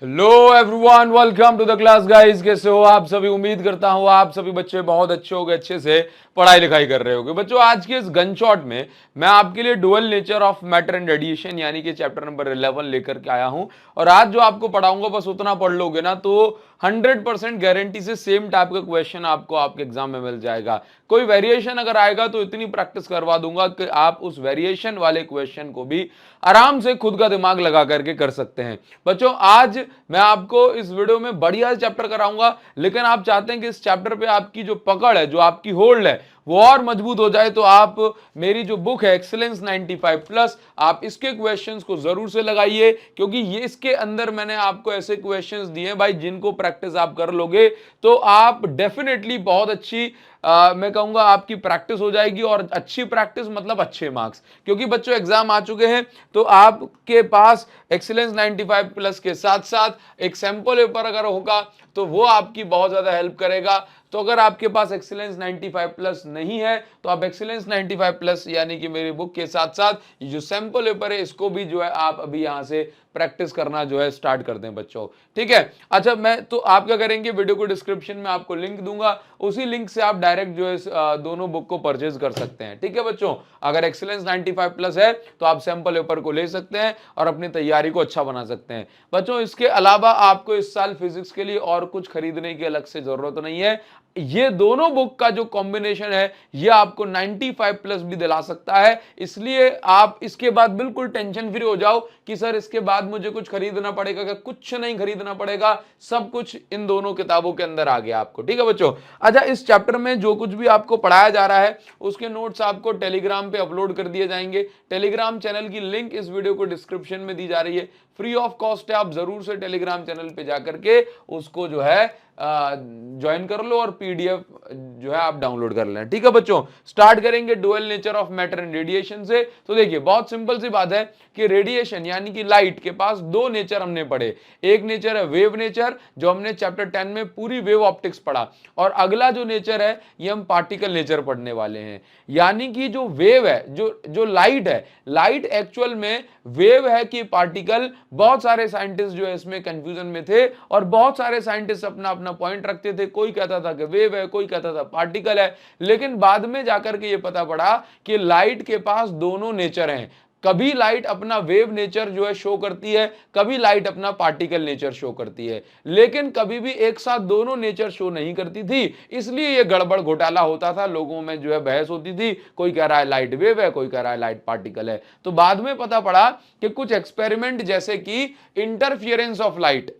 Hello everyone, welcome to the class guys. कैसे हो आप सभी? उम्मीद करता हूँ आप सभी बच्चे बहुत अच्छे होंगे, अच्छे से पढ़ाई लिखाई कर रहे होंगे। बच्चों, आज के इस गन शॉट में मैं आपके लिए dual nature of matter and radiation यानी कि चैप्टर नंबर 11 लेकर के आया हूं। और आज जो आपको पढ़ाऊंगा बस उतना पढ़ लोगे ना तो 100% गारंटी से सेम टाइप का क्वेश्चन आपको आपके एग्जाम में मिल जाएगा। कोई वेरिएशन अगर आएगा तो इतनी प्रैक्टिस करवा दूंगा कि आप उस वेरिएशन वाले क्वेश्चन को भी आराम से खुद का दिमाग लगा करके कर सकते हैं। बच्चों, आज मैं आपको इस वीडियो में बढ़िया चैप्टर कराऊंगा, लेकिन आप चाहते हैं कि इस चैप्टर पे आपकी जो पकड़ है, जो आपकी होल्ड है, वो और मजबूत हो जाए, तो आप मेरी जो बुक है एक्सीलेंस 95 प्लस, आप इसके क्वेश्चंस को जरूर से लगाइए, क्योंकि ये इसके अंदर मैंने आपको ऐसे क्वेश्चंस दिए हैं भाई, जिनको प्रैक्टिस आप कर लोगे तो आप डेफिनेटली बहुत अच्छी मैं कहूंगा आपकी प्रैक्टिस हो जाएगी। और अच्छी प्रैक्टिस मतलब अच्छे मार्क्स, क्योंकि बच्चों एग्जाम आ चुके हैं, तो आपके पास एक्सीलेंस 95 प्लस के साथ साथ एक सैंपल पेपर अगर होगा तो वो आपकी बहुत ज्यादा हेल्प करेगा। तो अगर आपके पास एक्सीलेंस 95 प्लस नहीं है तो आप एक्सीलेंस 95 प्लस यानी कि मेरी बुक के साथ साथ ये जो सैंपल पेपर है इसको भी जो है आप अभी यहां से प्रैक्टिस करना जो है स्टार्ट कर दें बच्चों। ठीक है, अच्छा मैं तो आप क्या करेंगे, वीडियो को डिस्क्रिप्शन में आपको लिंक दूंगा, उसी लिंक से आप डायरेक्ट जो है दोनों बुक को परचेज कर सकते हैं। ठीक है बच्चों, अगर एक्सीलेंस 95 प्लस है तो आप सैंपल पेपर को ले सकते हैं और अपनी तैयारी को अच्छा बना सकते हैं। बच्चों, इसके अलावा आपको इस साल फिजिक्स के लिए और कुछ खरीदने की अलग से जरूरत नहीं है। ये दोनों बुक का जो कॉम्बिनेशन है ये आपको 95 प्लस भी दिला सकता है, इसलिए आप इसके बाद बिल्कुल टेंशन फ्री हो जाओ कि सर इसके बाद मुझे कुछ खरीदना पड़ेगा क्या? कुछ नहीं खरीदना पड़ेगा, सब कुछ इन दोनों किताबों के अंदर आ गया आपको। ठीक है बच्चों, अच्छा इस चैप्टर में जो कुछ भी आपको पढ़ाया जा रहा है उसके नोट्स आपको टेलीग्राम पे अपलोड कर दिए जाएंगे। टेलीग्राम चैनल की लिंक इस वीडियो को डिस्क्रिप्शन में दी जा रही है, फ्री ऑफ कॉस्ट है, आप जरूर से टेलीग्राम चैनल पे जाकर के उसको जो है ज्वाइन कर लो और पीडीएफ जो है आप डाउनलोड कर लें। ठीक है बच्चों, स्टार्ट करेंगे dual nature of matter and radiation से। तो देखिए बहुत सिंपल सी बात है कि रेडिएशन यानी कि लाइट के पास दो नेचर हमने पढ़े। एक नेचर है वेव नेचर, जो हमने चैप्टर 10 में पूरी वेव ऑप्टिक्स पढ़ा, और अगला जो नेचर है ये हम पार्टिकल नेचर पढ़ने वाले हैं। यानी कि जो वेव है, जो लाइट है, लाइट एक्चुअल में वेव है कि पार्टिकल, बहुत सारे साइंटिस्ट जो है इसमें कंफ्यूजन में थे और बहुत सारे साइंटिस्ट अपना अपना पॉइंट रखते थे। कोई कहता था कि वेव है, कोई कहता था पार्टिकल है, लेकिन बाद में जाकर के ये पता पड़ा कि लाइट के पास दोनों नेचर हैं। कभी लाइट अपना वेव नेचर जो है शो करती है, कभी लाइट अपना पार्टिकल नेचर शो करती है, लेकिन कभी भी एक साथ दोनों नेचर शो नहीं करती थी। इसलिए ये गड़बड़ घोटाला होता था, लोगों में जो है बहस होती थी, कोई कह रहा है लाइट वेव है, कोई कह रहा है लाइट पार्टिकल है। तो बाद में पता पड़ा कि कुछ एक्सपेरिमेंट जैसे कि इंटरफियरेंस ऑफ लाइट,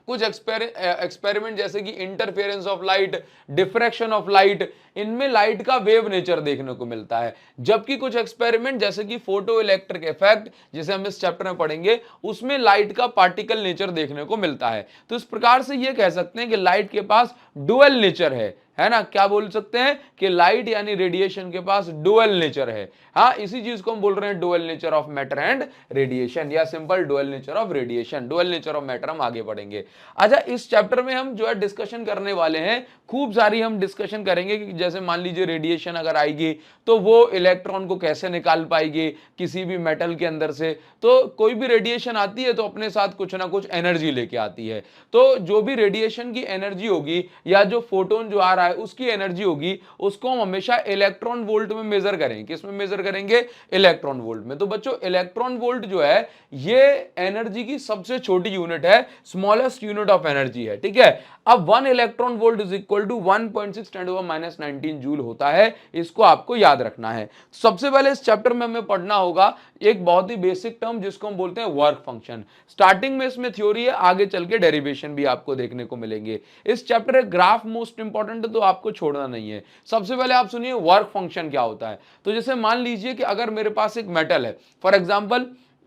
कुछ एक्सपेरिमेंट जैसे कि interference of light, diffraction of light, इनमें लाइट का वेव नेचर देखने को मिलता है। जबकि कुछ एक्सपेरिमेंट जैसे कि फोटो इलेक्ट्रिक इफेक्ट, जिसे हम इस चैप्टर में पढ़ेंगे, उसमें लाइट का पार्टिकल नेचर देखने को मिलता है। तो इस प्रकार से ये कह सकते हैं कि लाइट के पास डुअल नेचर है ना? क्या बोल सकते हैं कि लाइट यानी रेडिएशन के पास डुअल नेचर है। हाँ, इसी चीज को हम बोल रहे हैं dual nature of matter and radiation, या simple dual nature of radiation. Dual nature of matter हम आगे बढ़ेंगे। अच्छा, इस चैप्टर में हम जो है डिस्कशन करने वाले हैं, खूब सारी हम डिस्कशन करेंगे कि जैसे मान लीजिए रेडिएशन अगर आएगी तो वो इलेक्ट्रॉन को कैसे निकाल पाएगी किसी भी मेटल के अंदर से। तो कोई भी रेडिएशन आती है तो अपने साथ कुछ ना कुछ एनर्जी लेके आती है। तो जो भी रेडिएशन की एनर्जी होगी या जो फोटोन जो आ रहा है उसकी एनर्जी होगी, उसको हम हमेशा इलेक्ट्रॉन वोल्ट में मेजर करेंगे। किसमें मेजर करेंगे? इलेक्ट्रॉन वोल्ट में। तो बच्चों इलेक्ट्रॉन वोल्ट जो है ये एनर्जी की सबसे छोटी यूनिट है, स्मॉलेस्ट यूनिट ऑफ एनर्जी है। ठीक है, अब 1 electron volt is equal to 1.6 × 10⁻19 joule होता है, इसको आपको याद रखना है। सबसे पहले इस चैप्टर में हमें पढ़ना होगा एक बहुत ही बेसिक टर्म जिसको हम बोलते हैं वर्क फंक्शन। स्टार्टिंग में इसमें थ्योरी है, आगे चल के डेरिवेशन भी आपको देखने को मिलेंगे। इस चैप्टर का ग्राफ मोस्ट इंपॉर्टेंट है, तो आपको छोड़ना नहीं है। सबसे पहले आप सुनिए वर्क फंक्शन क्या होता है। तो जैसे मान लीजिए कि अगर मेरे पास एक मेटल है, फॉर एग्जांपल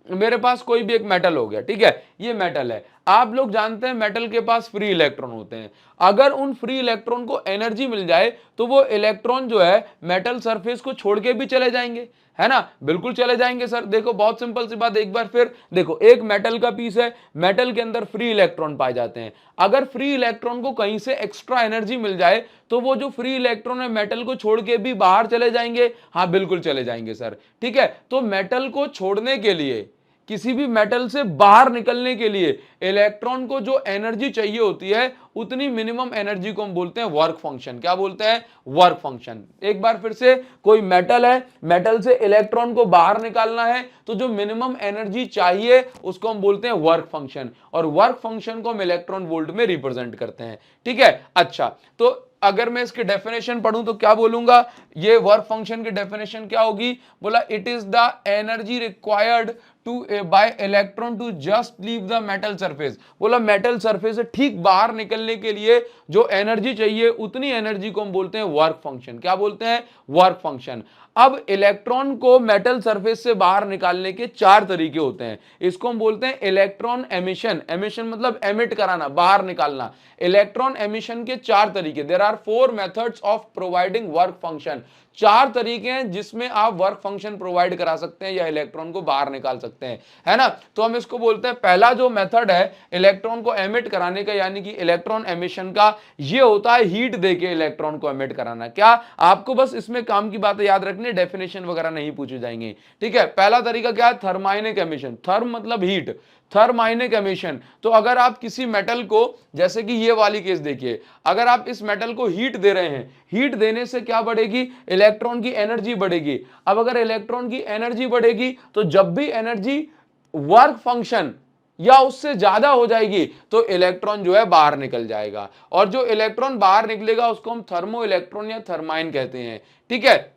मेरे पास कोई भी एक मेटल हो गया, ठीक है, ये मेटल है। आप लोग जानते हैं मेटल के पास फ्री इलेक्ट्रॉन होते हैं। अगर उन फ्री इलेक्ट्रॉन को एनर्जी मिल जाए तो वो इलेक्ट्रॉन जो है मेटल सरफेस को छोड़ के भी चले जाएंगे, है ना? बिल्कुल चले जाएंगे सर। देखो बहुत सिंपल सी बात, एक बार फिर देखो, एक मेटल का पीस है, मेटल के अंदर फ्री इलेक्ट्रॉन पाए जाते हैं। अगर फ्री इलेक्ट्रॉन को कहीं से एक्स्ट्रा एनर्जी मिल जाए तो वो जो फ्री इलेक्ट्रॉन है मेटल को छोड़ के भी बाहर चले जाएंगे। हाँ बिल्कुल चले जाएंगे सर। ठीक है, तो मेटल को छोड़ने के लिए किसी भी मेटल से बाहर निकलने के लिए इलेक्ट्रॉन को जो एनर्जी चाहिए होती है उतनी मिनिमम एनर्जी को हम बोलते हैं वर्क फंक्शन। क्या बोलते हैं? Work function. एक बार फिर से, कोई मेटल है, मेटल से इलेक्ट्रॉन को बाहर निकालना है तो जो मिनिमम एनर्जी चाहिए उसको हम बोलते हैं वर्क फंक्शन, और वर्क फंक्शन को हम इलेक्ट्रॉन वोल्ट में रिप्रेजेंट करते हैं। ठीक है, अच्छा, तो अगर मैं इसकी डेफिनेशन पढ़ूं तो क्या बोलूंगा? ये वर्क फंक्शन की डेफिनेशन क्या होगी? बोला it is the energy required by electron to just leave the metal surface. बोला मेटल सरफेस से ठीक बाहर निकलने के लिए जो एनर्जी चाहिए उतनी एनर्जी को हम बोलते हैं वर्क फंक्शन। क्या बोलते हैं? Work function. अब इलेक्ट्रॉन को मेटल सरफेस से बाहर निकालने के 4 तरीके होते हैं। इसको हम बोलते हैं इलेक्ट्रॉन एमिशन। एमिशन मतलब एमिट कराना, बाहर निकालना। इलेक्ट्रॉन एमिशन के 4 तरीके, there are 4 methods of providing work function. 4 तरीके हैं जिसमें आप वर्क फंक्शन प्रोवाइड करा सकते हैं या इलेक्ट्रॉन को बाहर निकाल सकते हैं, है ना। तो हम इसको बोलते हैं, पहला जो मेथड है इलेक्ट्रॉन को एमिट कराने का, यानी कि इलेक्ट्रॉन एमिशन का, ये होता है हीट देके इलेक्ट्रॉन को एमिट कराना। क्या आपको बस इसमें काम की बातें याद रखनी, डेफिनेशन वगैरह नहीं पूछे जाएंगे। ठीक है, पहला तरीका क्या है? Thermionic emission. थर्म मतलब हीट, थर्माइनिक एमिशन। तो अगर आप किसी मेटल को, जैसे कि ये वाली केस देखिए, अगर आप इस मेटल को हीट दे रहे हैं, हीट देने से क्या बढ़ेगी? इलेक्ट्रॉन की एनर्जी बढ़ेगी। अब अगर इलेक्ट्रॉन की एनर्जी बढ़ेगी तो जब भी एनर्जी वर्क फंक्शन या उससे ज्यादा हो जाएगी तो इलेक्ट्रॉन जो है बाहर निकल जाएगा, और जो इलेक्ट्रॉन बाहर निकलेगा उसको हम थर्मो इलेक्ट्रॉन या थर्माइन कहते हैं। ठीक है,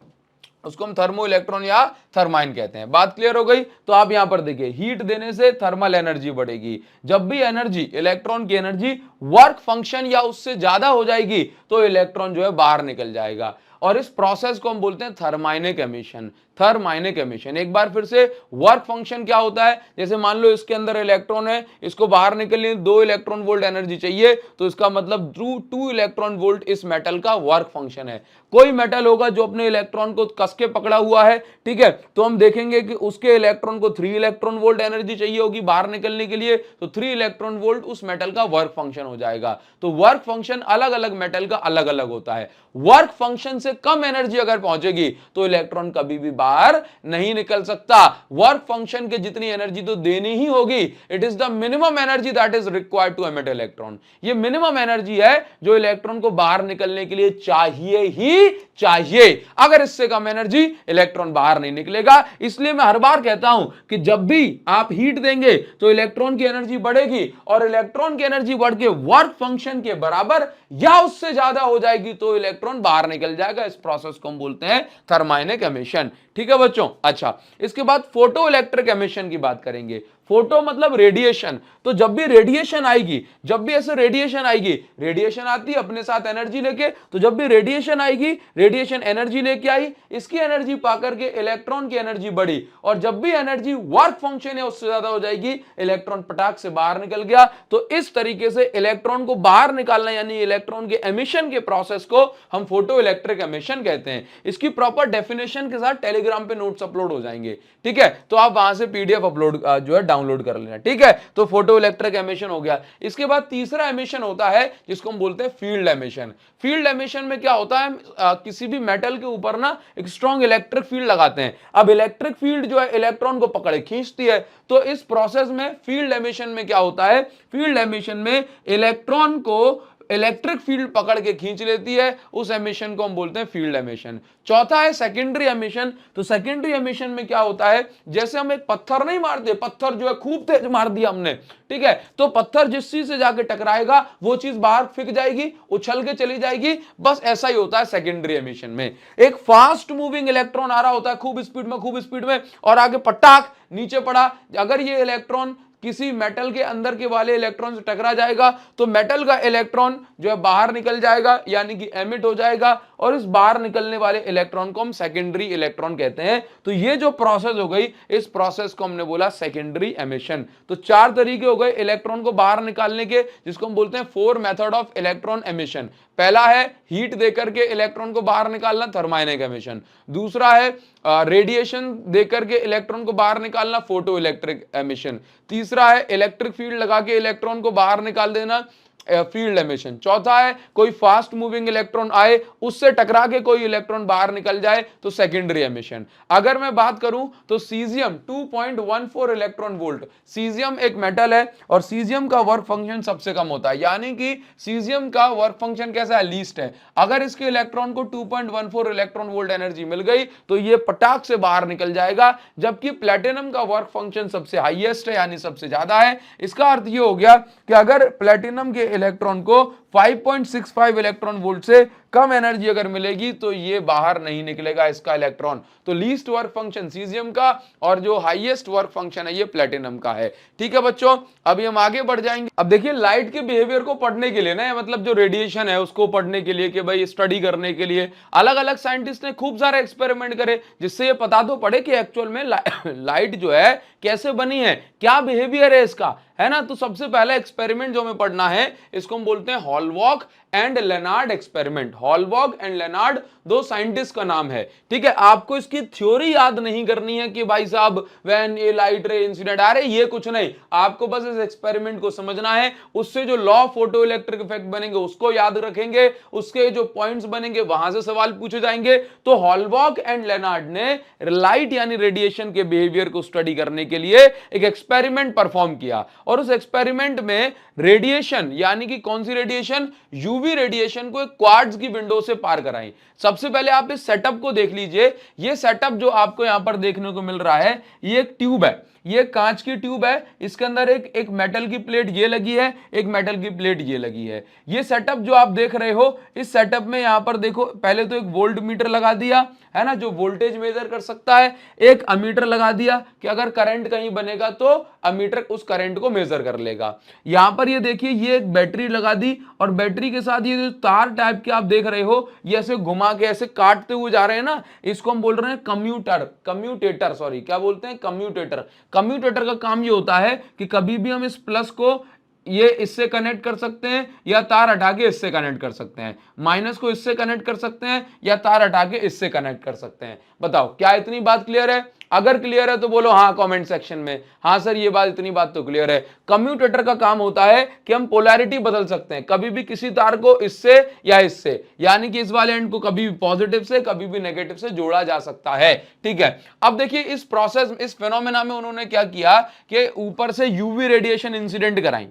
उसको हम थर्मो इलेक्ट्रॉन या थर्माइन कहते हैं। बात क्लियर हो गई? तो आप यहां पर देखिए, हीट देने से थर्मल एनर्जी बढ़ेगी। जब भी एनर्जी, इलेक्ट्रॉन की एनर्जी वर्क फंक्शन या उससे ज्यादा हो जाएगी तो इलेक्ट्रॉन जो है बाहर निकल जाएगा, और इस प्रोसेस को हम बोलते हैं थर्माइनिक एमिशन। Thermionic emission. एक बार फिर से, वर्क फंक्शन क्या होता है? जैसे मान लो इसके अंदर इलेक्ट्रॉन है, इसको बाहर निकलने 2 इलेक्ट्रॉन वोल्ट एनर्जी चाहिए, तो इसका मतलब 2 इलेक्ट्रॉन वोल्ट इस मेटल का वर्क फंक्शन है। कोई मेटल होगा जो अपने इलेक्ट्रॉन को कस के पकड़ा हुआ है, ठीक है, तो हम देखेंगे कि उसके इलेक्ट्रॉन को 3 इलेक्ट्रॉन वोल्ट एनर्जी चाहिए होगी बाहर निकलने के लिए, तो 3 इलेक्ट्रॉन वोल्ट उस मेटल का वर्क फंक्शन हो जाएगा। तो वर्क फंक्शन अलग अलग मेटल का अलग अलग होता है। वर्क फंक्शन से कम एनर्जी अगर पहुंचेगी तो इलेक्ट्रॉन कभी भी बाहर नहीं निकल सकता। वर्क फंक्शन के जितनी एनर्जी तो देनी ही होगी। It is the minimum energy that is required to emit electron. ये मिनिमम एनर्जी है जो इलेक्ट्रॉन को बाहर निकलने के लिए चाहिए ही चाहिए। अगर इससे कम एनर्जी, इलेक्ट्रॉन बाहर नहीं निकलेगा। इसलिए मैं हर बार कहता हूं कि जब भी आप हीट देंगे तो इलेक्ट्रॉन की एनर्जी बढ़ेगी, और इलेक्ट्रॉन की एनर्जी बढ़ के वर्क फंक्शन के बराबर या उससे ज्यादा हो जाएगी तो इलेक्ट्रॉन बाहर निकल जाएगा। इस प्रोसेस को हम बोलते हैं थर्माइनिक एमिशन। ठीक है बच्चों, अच्छा, इसके बाद फोटो इलेक्ट्रिक एमिशन की बात करेंगे। फोटो मतलब रेडिएशन। तो जब भी रेडिएशन आएगी, जब भी ऐसे रेडिएशन आएगी, रेडिएशन आती है अपने साथ एनर्जी लेके, तो जब भी रेडिएशन आएगी, रेडिएशन एनर्जी लेके आई, इसकी एनर्जी पाकर के इलेक्ट्रॉन की एनर्जी बढ़ी, और जब भी एनर्जी वर्क फंक्शन है उससे ज्यादा हो जाएगी, इलेक्ट्रॉन पटाख से बाहर निकल गया। तो इस तरीके से इलेक्ट्रॉन को बाहर निकालना, यानी इलेक्ट्रॉन के एमिशन के प्रोसेस को हम फोटो इलेक्ट्रिक एमिशन कहते हैं। इसकी प्रॉपर डेफिनेशन के साथ टेलीग्राम पे नोट्स अपलोड हो जाएंगे। ठीक है, तो आप वहां से पीडीएफ अपलोड जो है डाउनलोड कर लेना। ठीक है, तो फोटो इलेक्ट्रिक एमिशन हो गया। इसके बाद तीसरा एमिशन होता है जिसको हम बोलते हैं फील्ड एमिशन। फील्ड एमिशन में क्या होता है? किसी भी मेटल के ऊपर ना एक स्ट्रॉन्ग इलेक्ट्रिक फील्ड लगाते हैं। अब इलेक्ट्रिक फील्ड जो है इलेक्ट्रॉन को पकड़े खींचती है। तो इस प्रोसेस में फील्ड एमिशन में क्या होता है? फील्ड एमिशन में इलेक्ट्रॉन को इलेक्ट्रिक फील्ड पकड़ के खींच लेती है, उस एमिशन को हम बोलते हैं फील्ड एमिशन। चौथा है सेकेंडरी एमिशन। तो सेकेंडरी एमिशन में क्या होता है? जैसे हम एक पत्थर नहीं मारते, पत्थर जो है खूब तेज मार दिया हमने, ठीक है, तो पत्थर जिस चीज से जाके टकराएगा वो चीज बाहर फेंक जाएगी, उछल के चली जाएगी। बस ऐसा ही होता है सेकेंडरी एमिशन में। एक फास्ट मूविंग इलेक्ट्रॉन आ रहा होता है खूब स्पीड में, और आगे पटाख नीचे पड़ा। अगर ये इलेक्ट्रॉन किसी मेटल के अंदर के वाले इलेक्ट्रॉन से टकरा जाएगा तो मेटल का इलेक्ट्रॉन जो है बाहर निकल जाएगा, यानी कि एमिट हो जाएगा, और इस बाहर निकलने वाले इलेक्ट्रॉन को हम सेकेंडरी इलेक्ट्रॉन कहते हैं। तो ये जो प्रोसेस हो गई, इस प्रोसेस को हमने बोला सेकेंडरी एमिशन। तो 4 तरीके हो गए इलेक्ट्रॉन को बाहर निकालने के, जिसको हम बोलते हैं 4 मेथड ऑफ इलेक्ट्रॉन एमिशन। पहला है हीट देकर के इलेक्ट्रॉन को बाहर निकालना, थर्माइनिक एमिशन। दूसरा है रेडिएशन देकर के इलेक्ट्रॉन को बाहर निकालना, फोटो इलेक्ट्रिक एमिशन। तीसरा है इलेक्ट्रिक फील्ड लगा के इलेक्ट्रॉन को बाहर निकाल देना, फील्ड एमिशन। चौथा है कोई फास्ट मूविंग इलेक्ट्रॉन आए, उससे टकरा के कोई इलेक्ट्रॉन बाहर निकल जाए तो सेकेंडरी एमिशन। अगर मैं बात करूं तो सीजियम 2.14 इलेक्ट्रॉन वोल्ट, सीजियम एक मेटल है और सीजियम का वर्क फंक्शन सबसे कम होता है, यानी कि सीजियम का वर्क फंक्शन कैसा है, लीस्ट है। अगर इसके इलेक्ट्रॉन को 2.14 इलेक्ट्रॉन वोल्ट एनर्जी मिल गई तो ये पटाख से बाहर निकल जाएगा, जबकि प्लेटिनम का वर्क फंक्शन सबसे हाईएस्ट है, यानी सबसे ज्यादा है। इसका अर्थ ये हो गया कि अगर प्लेटिनम के इलेक्ट्रॉन को 5.65 इलेक्ट्रॉन वोल्ट से कम एनर्जी अगर मिलेगी तो ये बाहर नहीं निकलेगा इसका इलेक्ट्रॉन। तो लीस्ट वर्क फंक्शन सीजियम का और जो हाईएस्ट वर्क फंक्शन है ये प्लेटिनम का है। ठीक है बच्चों, अभी हम आगे बढ़ जाएंगे। अब देखिए लाइट के बिहेवियर को पढ़ने के लिए ना, मतलब जो रेडिएशन है उसको पढ़ने के लिए, कि भाई स्टडी करने के लिए अलग अलग साइंटिस्ट ने खूब सारे एक्सपेरिमेंट करे, जिससे ये पता तो पड़े कि एक्चुअल में लाइट जो है कैसे बनी है, क्या बिहेवियर है इसका, है ना। तो सबसे पहला एक्सपेरिमेंट जो हमें पढ़ना है इसको हम बोलते हैं हॉलबॉक एंड लेनार्ड एक्सपेरिमेंट। हॉलबॉक एंड लेनार्ड दो साइंटिस्ट का नाम है। ठीक है, आपको इसकी थ्योरी याद नहीं करनी है कि भाई साहब when A light ray incident, अरे ये कुछ नहीं, आपको बस इस एक्सपेरिमेंट को समझना है, उससे जो law of photo electric effect बनेंगे उसको याद रखेंगे, उसके जो पॉइंट्स बनेंगे वहां से सवाल पूछे जाएंगे। तो हॉलबॉक एंड लेनार्ड ने लाइट यानी रेडिएशन के बिहेवियर को स्टडी करने के लिए एक एक्सपेरिमेंट परफॉर्म किया, और उस एक्सपेरिमेंट में रेडिएशन यानी कि कौन सी रेडिएशन, यूवी रेडिएशन को एक क्वार्ट्ज की विंडो से पार कराई। सबसे पहले आप इस सेटअप को देख लीजिए। ये सेटअप जो आपको यहां पर देखने को मिल रहा है ये एक ट्यूब है, ये कांच की ट्यूब है, इसके अंदर एक मेटल की प्लेट ये लगी है, एक मेटल की प्लेट ये लगी है। ये सेटअप जो आप देख रहे हो, इस सेटअप में यहां पर देखो पहले तो एक वोल्ट मीटर लगा दिया है ना, जो वोल्टेज मेजर कर सकता है। एक अमीटर लगा दिया कि अगर करंट कहीं बनेगा तो अमीटर उस करंट को मेजर कर लेगा। यहां पर ये देखिए ये एक बैटरी लगा दी, और बैटरी के साथ ये जो तार टाइप के आप देख रहे हो ये ऐसे घुमा के ऐसे काटते हुए जा रहे हैं ना, इसको हम बोल रहे हैं कम्यूटेटर, सॉरी क्या बोलते हैं, कम्यूटेटर। कम्यूटेटर का काम ये होता है कि कभी भी हम इस प्लस को ये इससे कनेक्ट कर सकते हैं या तार हटा के इससे कनेक्ट कर सकते हैं, माइनस को इससे कनेक्ट कर सकते हैं या तार हटा के इससे कनेक्ट कर सकते हैं। बताओ क्या इतनी बात क्लियर है? अगर क्लियर है तो बोलो हाँ कमेंट सेक्शन में, हाँ सर ये बात, इतनी बात तो क्लियर है। कम्यूटेटर का काम होता है कि हम पोलैरिटी बदल सकते हैं, कभी भी किसी तार को इससे या इससे, यानी कि इस वाले एंड को कभी भी पॉजिटिव से कभी भी नेगेटिव से जोड़ा जा सकता है। ठीक है, अब देखिए इस प्रोसेस, इस फेनोमेना में उन्होंने क्या किया कि ऊपर से यूवी रेडिएशन इंसिडेंट कराई,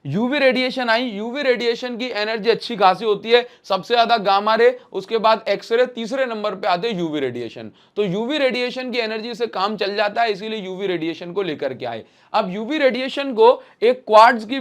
यूवी रेडिएशन आई। यूवी रेडिएशन की एनर्जी अच्छी खासी होती है, सबसे ज्यादा गामा रे, उसके बाद एक्सरे, तीसरे नंबर पे आते हैं यूवी रेडिएशन। तो यूवी रेडिएशन की एनर्जी से काम चल जाता है, इसीलिए यूवी रेडिएशन को लेकर के आए। अब यूवी रेडिएशन को एक क्वार्ट्ज की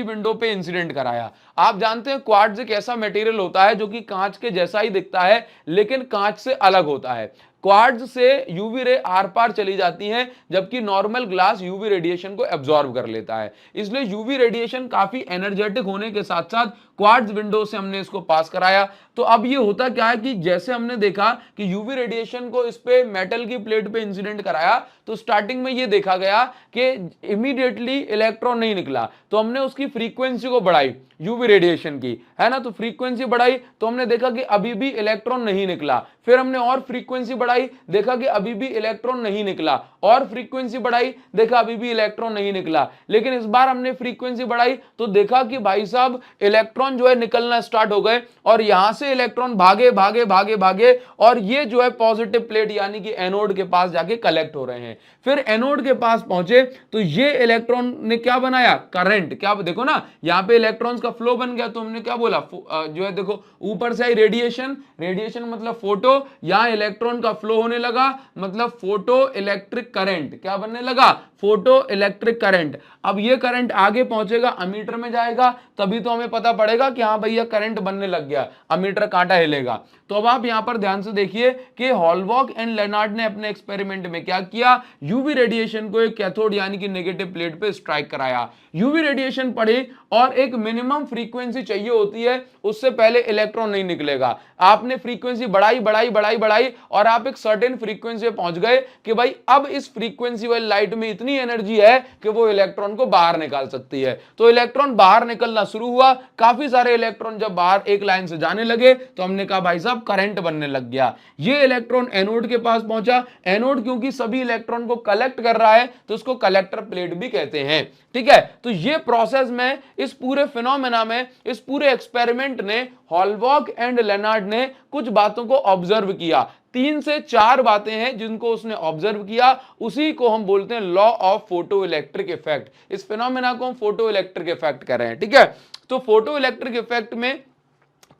विंडो पे इंसिडेंट कराया। आप जानते हैं क्वार्ट्ज एक ऐसा मटेरियल होता है जो कि कांच के जैसा ही दिखता है लेकिन कांच से अलग होता है। क्वार्ट्ज से यूवी रे आर पार चली जाती हैं, जबकि नॉर्मल ग्लास यूवी रेडिएशन को एब्जॉर्ब कर लेता है। इसलिए यूवी रेडिएशन काफी एनर्जेटिक होने के साथ साथ क्वार्ट्ज विंडो से हमने इसको पास कराया। तो अब ये होता क्या है कि जैसे हमने देखा कि यूवी रेडिएशन को इस पे मेटल की प्लेट पे इंसिडेंट कराया, तो स्टार्टिंग में ये देखा गया कि इमीडिएटली इलेक्ट्रॉन नहीं निकला, तो हमने उसकी फ्रीक्वेंसी को बढ़ाई यूवी रेडिएशन की, है ना। तो फ्रीक्वेंसी बढ़ाई तो हमने देखा कि अभी भी इलेक्ट्रॉन नहीं निकला, फिर हमने और फ्रीक्वेंसी बढ़ाई, देखा कि अभी भी इलेक्ट्रॉन नहीं निकला, और फ्रीक्वेंसी बढ़ाई, देखा अभी भी इलेक्ट्रॉन नहीं निकला। लेकिन इस बार हमने फ्रीक्वेंसी बढ़ाई तो देखा कि भाई साहब इलेक्ट्रॉन जो है निकलना स्टार्ट हो गए, और यहां से इलेक्ट्रॉन भागे भागे भागे भागे, और ये जो है पॉजिटिव प्लेट यानी कि एनोड के पास जाके कलेक्ट हो रहे हैं। फिर एनोड के पास पहुंचे तो ये इलेक्ट्रॉन ने क्या बनाया, करंट। क्या देखो ना, यहां पे इलेक्ट्रॉन्स का फ्लो बन गया, तो हमने क्या बोला, जो है देखो ऊपर से आई रेडिएशन, रेडिएशन मतलब फोटो, यहां इलेक्ट्रॉन का फ्लो होने लगा मतलब फोटो इलेक्ट्रिक करंट। क्या बनने लगा, फोटो इलेक्ट्रिक करंट। अब ये करंट आगे पहुंचेगा, अमीटर में जाएगा, तभी तो हमें पता पड़ेगा कि हाँ भैया करंट बनने लग गया, अमीटर कांटा हिलेगा। तो अब आप यहां पर ध्यान से देखिए कि हॉलबॉक एंड लेनार्ड ने अपने एक्सपेरिमेंट में क्या किया, यूवी रेडिएशन को एक कैथोड यानी कि नेगेटिव प्लेट पे स्ट्राइक कराया। यूवी रेडिएशन पड़े और एक मिनिमम फ्रीक्वेंसी चाहिए होती है, उससे पहले इलेक्ट्रॉन नहीं निकलेगा। आपने फ्रीक्वेंसी बढ़ाई बढ़ाई बढ़ाई बढ़ाई और आप एक सर्टेन फ्रीक्वेंसी पे पहुंच गए कि भाई अब इस फ्रीक्वेंसी वाली लाइट में इतनी एनर्जी है कि वो इलेक्ट्रॉन को बाहर निकाल सकती है। तो इलेक्ट्रॉन बाहर निकलना शुरू हुआ, काफी सारे इलेक्ट्रॉन जब बाहर एक लाइन से जाने लगे तो हमने कहा भाई साहब करंट बनने लग गया। ये इलेक्ट्रॉन एनोड के पास पहुंचा। एनोड क्योंकि सभी इलेक्ट्रॉन को कलेक्ट कर रहा है तो उसको कलेक्टर प्लेट भी कहते हैं। ठीक है। तो ये प्रोसेस में, इस पूरे फिनोमेना में, इस पूरे एक्सपेरिमेंट ने हॉलबर्ग एंड लेनार्ड ने कुछ बातों को ऑब्जर्व किया। 3 से 4 बातें हैं जिनको उसने ऑब्जर्व किया, उसी को हम बोलते हैं law of photo electric effect. इस फिनोमेना को हम फोटो इलेक्ट्रिक इफेक्ट कर रहे हैं, ठीक है। तो फोटो इलेक्ट्रिक इफेक्ट में